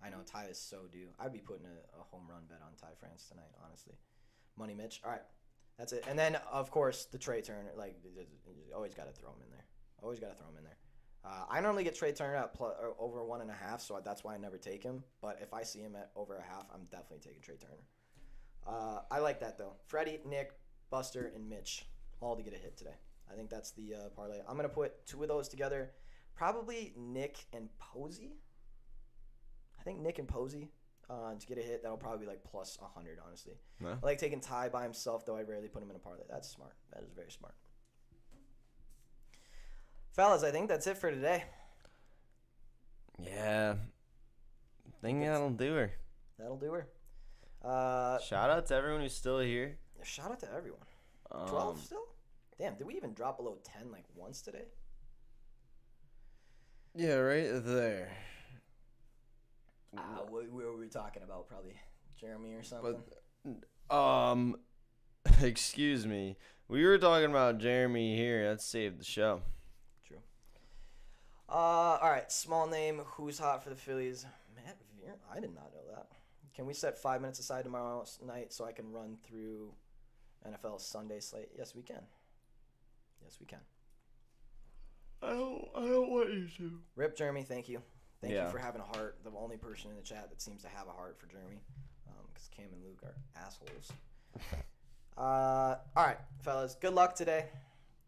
I know Ty is so due. I'd be putting a home run bet on Ty France tonight, honestly. Money Mitch. All right. That's it. And then, of course, the Trey Turner. Like, you always got to throw him in there. Always got to throw him in there. I normally get Trey Turner at over 1.5, so that's why I never take him. But if I see him at over 0.5, I'm definitely taking Trey Turner. I like that, though. Freddie, Nick, Buster, and Mitch all to get a hit today. I think that's the parlay. I'm going to put 2 of those together. Probably Nick and Posey. I think Nick and Posey. To get a hit, that'll probably be like plus 100, honestly. No. I like taking Ty by himself, though I rarely put him in a parlay. That's smart. That is very smart. Fellas, I think that's it for today. Yeah. I think that'll do her. That'll do her. Shout out to everyone who's still here. Shout out to everyone. 12 still? Damn, did we even drop below 10 like once today? Yeah, right there. What were we talking about? Probably Jeremy or something. But, excuse me. We were talking about Jeremy here. That saved the show. True. All right. Small name. Who's hot for the Phillies? Matt Veer. I did not know that. Can we set 5 minutes aside tomorrow night so I can run through NFL Sunday slate? Yes, we can. Yes, we can. I don't want you to. Rip Jeremy. Thank you. Thank you for having a heart. The only person in the chat that seems to have a heart for Jeremy. Because Cam and Luke are assholes. All right, fellas. Good luck today.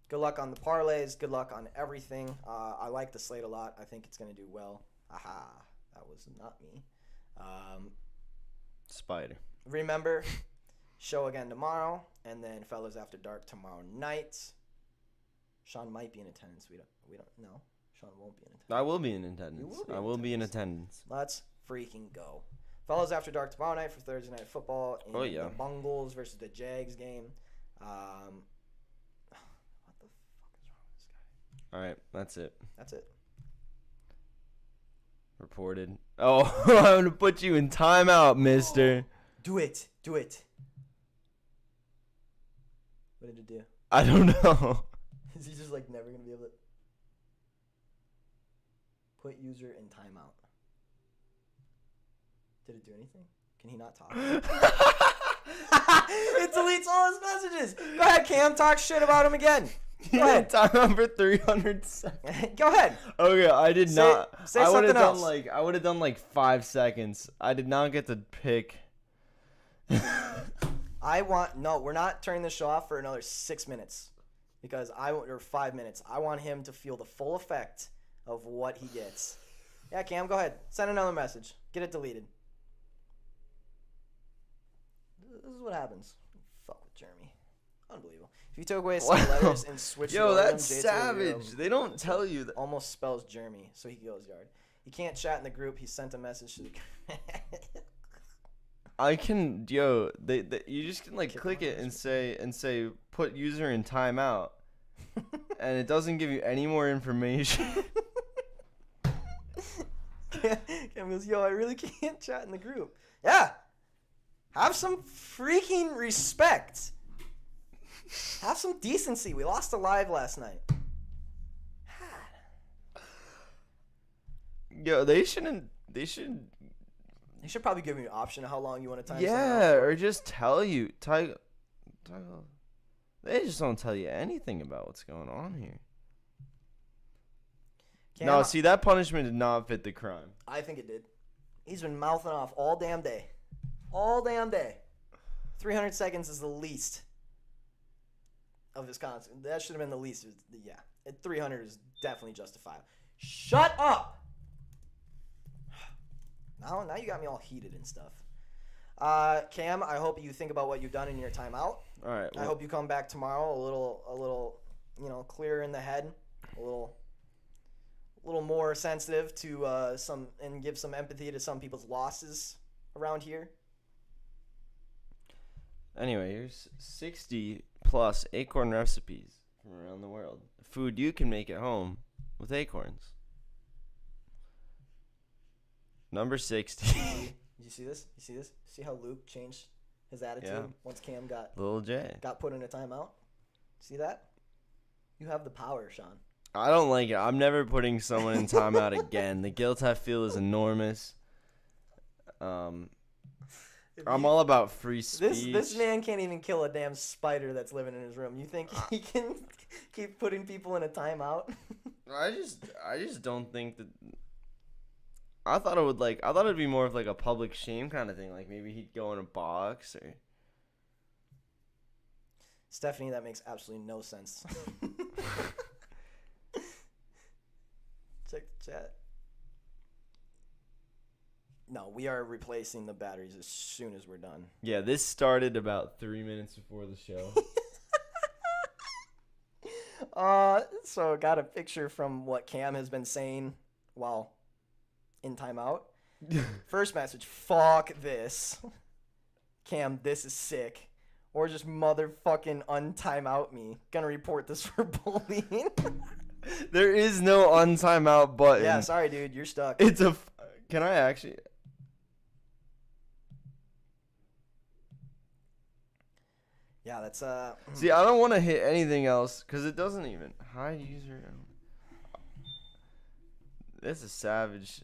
Good luck on the parlays. Good luck on everything. I like the slate a lot. I think it's going to do well. Aha. That was not me. Spider. Remember, show again tomorrow. And then Fellas After Dark tomorrow night. Sean might be in attendance. We don't know. Sean won't be in attendance. I will be in attendance. I will be in attendance. Let's freaking go. Fellas After Dark tomorrow night for Thursday Night Football. In the Bungles versus the Jags game. What the fuck is wrong with this guy? All right, that's it. That's it. Reported. Oh, I'm going to put you in timeout, mister. Do it. What did it do? I don't know. Is he just like never gonna be able to put user in timeout? Did it do anything? Can he not talk? It deletes all his messages. Go ahead, Cam. Talk shit about him again. Go ahead. Time number 300 seconds. Go ahead. Okay, I did not. Say I would have something else. done I would have done like 5 seconds. I did not get to pick. No, we're not turning the show off for another 6 minutes or 5 minutes. I want him to feel the full effect of what he gets. Yeah, Cam, go ahead. Send another message. Get it deleted. This is what happens. Fuck with Jeremy. Unbelievable. If you took away some letters and switched Yo, the order, that's savage. They don't tell you that. Almost spells Jeremy, so he goes yard. He can't chat in the group. He sent a message to the I can, yo, you just can like click it and say put user in timeout, and it doesn't give you any more information. Cam goes, yo, I really can't chat in the group. Yeah. Have some freaking respect. Have some decency. We lost a live last night. Yo, they should. They should probably give you an option of how long you want to time. Yeah, or just tell you. They just don't tell you anything about what's going on here. No, see, that punishment did not fit the crime. I think it did. He's been mouthing off all damn day. All damn day. 300 seconds is the least of his content. That should have been the least. Yeah. 300 is definitely justifiable. Shut up! Now you got me all heated and stuff. Cam, I hope you think about what you've done in your timeout. All right. I hope you come back tomorrow a little, clearer in the head, a little more sensitive to and give some empathy to some people's losses around here. Anyway, here's 60 plus acorn recipes from around the world. Food you can make at home with acorns. Number 60. Did you see this? See how Luke changed his attitude once Cam got Little J. got put in a timeout? See that? You have the power, Sean. I don't like it. I'm never putting someone in timeout again. The guilt I feel is enormous. I'm all about free speech. This man can't even kill a damn spider that's living in his room. You think he can keep putting people in a timeout? I just don't think that. I thought it'd be more of like a public shame kind of thing. Like maybe he'd go in a box or. Stephanie, that makes absolutely no sense. Check the chat. No, we are replacing the batteries as soon as we're done. Yeah, this started about 3 minutes before the show. So I got a picture from what Cam has been saying while in timeout. First message, fuck this. Cam, this is sick. Or just motherfucking untimeout me. Gonna report this for bullying. There is no untimeout button. Yeah, sorry, dude. You're stuck. Can I actually? Yeah, that's See, I don't want to hit anything else because it doesn't even hide user. This is savage.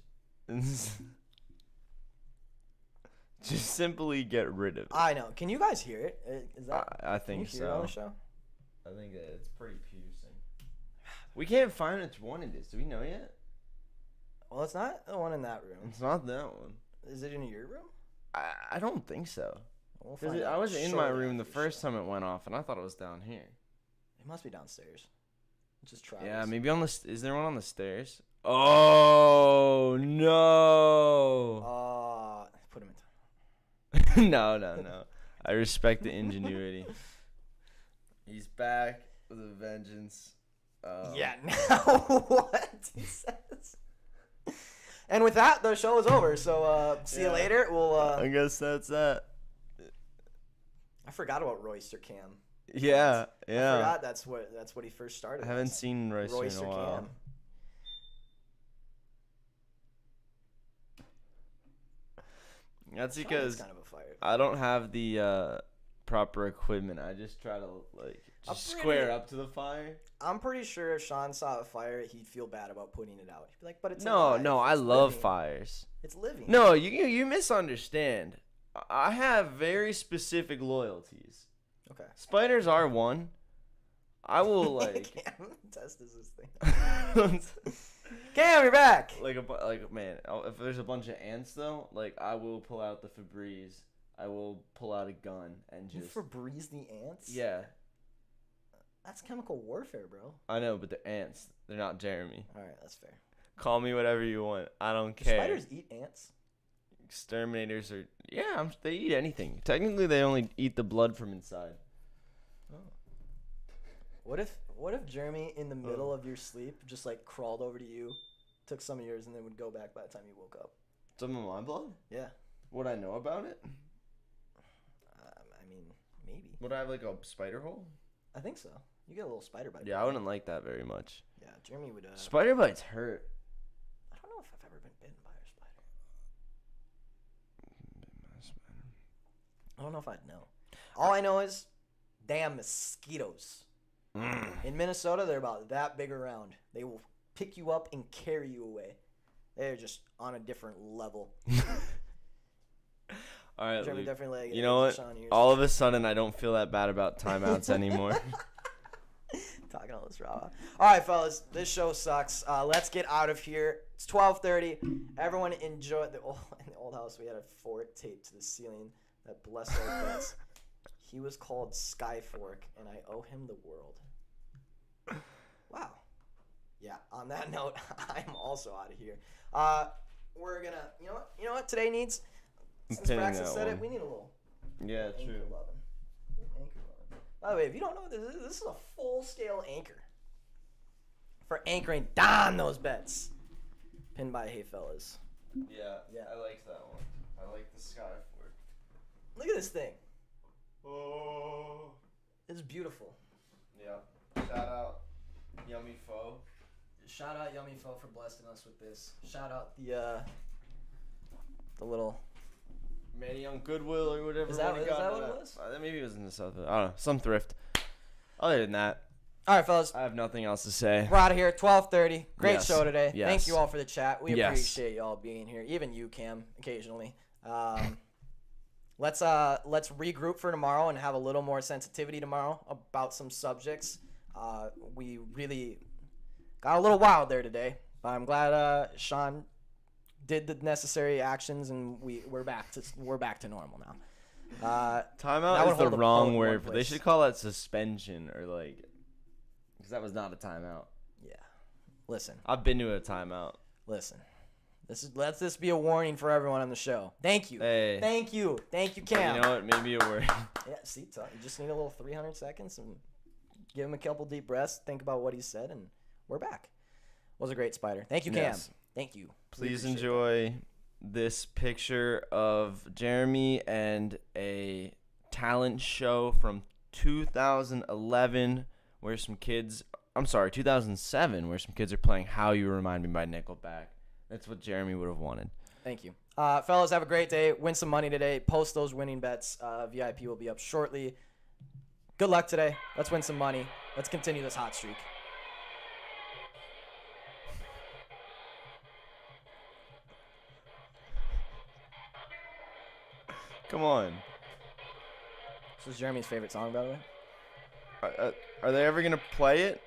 Just simply get rid of it. I know. Can you guys hear it? Is that? I think can you hear it on the show? I think that it's pretty piercing. We can't find which one it is. Do we know yet? Well, it's not the one in that room. It's not that one. Is it in your room? I don't think so. We'll Because find I out was in shortly my room after the first time it went off, and I thought it was down here. It must be downstairs. Just try. Yeah, maybe on the. Is there one on the stairs? Oh no! Put him in time. No. I respect the ingenuity. He's back with a vengeance. Yeah, now what he says. And with that, the show is over. So see you later. We'll. I guess that's that. I forgot about Royster Cam. Yeah. I forgot that's what he first started. I haven't seen Royster in a while. Cam. That's because kind of a fire. I don't have the proper equipment. I just try to square up to the fire. I'm pretty sure if Sean saw a fire, he'd feel bad about putting it out. He'd be like, "But it's No, alive. no, I It's love living. fires. It's living." No, you misunderstand. I have very specific loyalties. Okay. Spiders are one. I will Cam, test is this thing. Cam, you're back. Man, if there's a bunch of ants though, I will pull out the Febreze. I will pull out a gun and You just Febreze the ants? Yeah. That's chemical warfare, bro. I know, but they're ants. They're not Jeremy. All right, that's fair. Call me whatever you want. I don't Do care. spiders eat ants? Exterminators are they eat anything. Technically, they only eat the blood from inside. Oh. What if Jeremy in the middle of your sleep just crawled over to you, took some of yours, and then would go back by the time you woke up? Some of my blood? Yeah. Would I know about it? I mean, maybe. Would I have a spider hole? I think so. You get a little spider bite. Yeah, I wouldn't like that very much. Yeah, Jeremy would. Spider bites hurt. I don't know if I've ever been bitten by a spider. I don't know if I'd know. All I know is, damn mosquitoes. In Minnesota, they're about that big around. They will pick you up and carry you away. They're just on a different level. All right, Jeremy Luke. definitely You know what? All of a sudden, I don't feel that bad about timeouts anymore. Talking all this raw. All right, fellas, this show sucks. Let's get out of here. It's 12:30. Everyone enjoy in the old house. We had a fork taped to the ceiling that blessed our butts. He was called Skyfork, and I owe him the world. Wow. Yeah. On that note, I'm also out of here. We're gonna. You know what today needs. Since Braxton said it, we need a little. Yeah, anchor true. loving. Anchor loving. By the way, if you don't know, this is a full-scale anchor for anchoring down those bets. Pinned by Hey Fellas. Yeah, Yeah. I like that one. I like the Skyfork. Look at this thing. Oh. It's beautiful. Yeah. Shout out Yummy Foe. Shout out Yummy Fo for blessing us with this. Shout out the little. Manny on Goodwill or whatever. Is that one he what got it at. was? Maybe it was in the South. I don't know. Some thrift. Other than that, All right, fellas. I have nothing else to say. We're out of here. 12:30. Great Yes. show today. Yes. Thank you all for the chat. We Yes. appreciate y'all being here. Even you, Cam, occasionally. Let's regroup for tomorrow and have a little more sensitivity tomorrow about some subjects. We really got a little wild there today, but I'm glad Sean did the necessary actions and we're back to normal now. That Timeout would is the hold a boat wrong in one word. They place. should call that suspension or because that was not a timeout. Yeah. Listen. I've been to a timeout. Let this be a warning for everyone on the show. Thank you. Hey. Thank you, But Cam. you know what? Maybe it worked. Yeah, see, you just need a little 300 seconds and give him a couple deep breaths, think about what he said, and we're back. Was a great spider. Thank you, Cam. Yes. Thank you. We Please appreciate enjoy this picture of Jeremy and a talent show from 2011 where some kids, 2007, where some kids are playing How You Remind Me by Nickelback. That's what Jeremy would have wanted. that. Thank you. Fellas, have a great day. Win some money today. Post those winning bets. VIP will be up shortly. Good luck today. Let's win some money. Let's continue this hot streak. Come on. This is Jeremy's favorite song, by the way. Are they ever going to play it?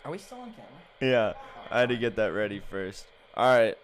Are we still on camera? Yeah. I had to get that ready first. All right.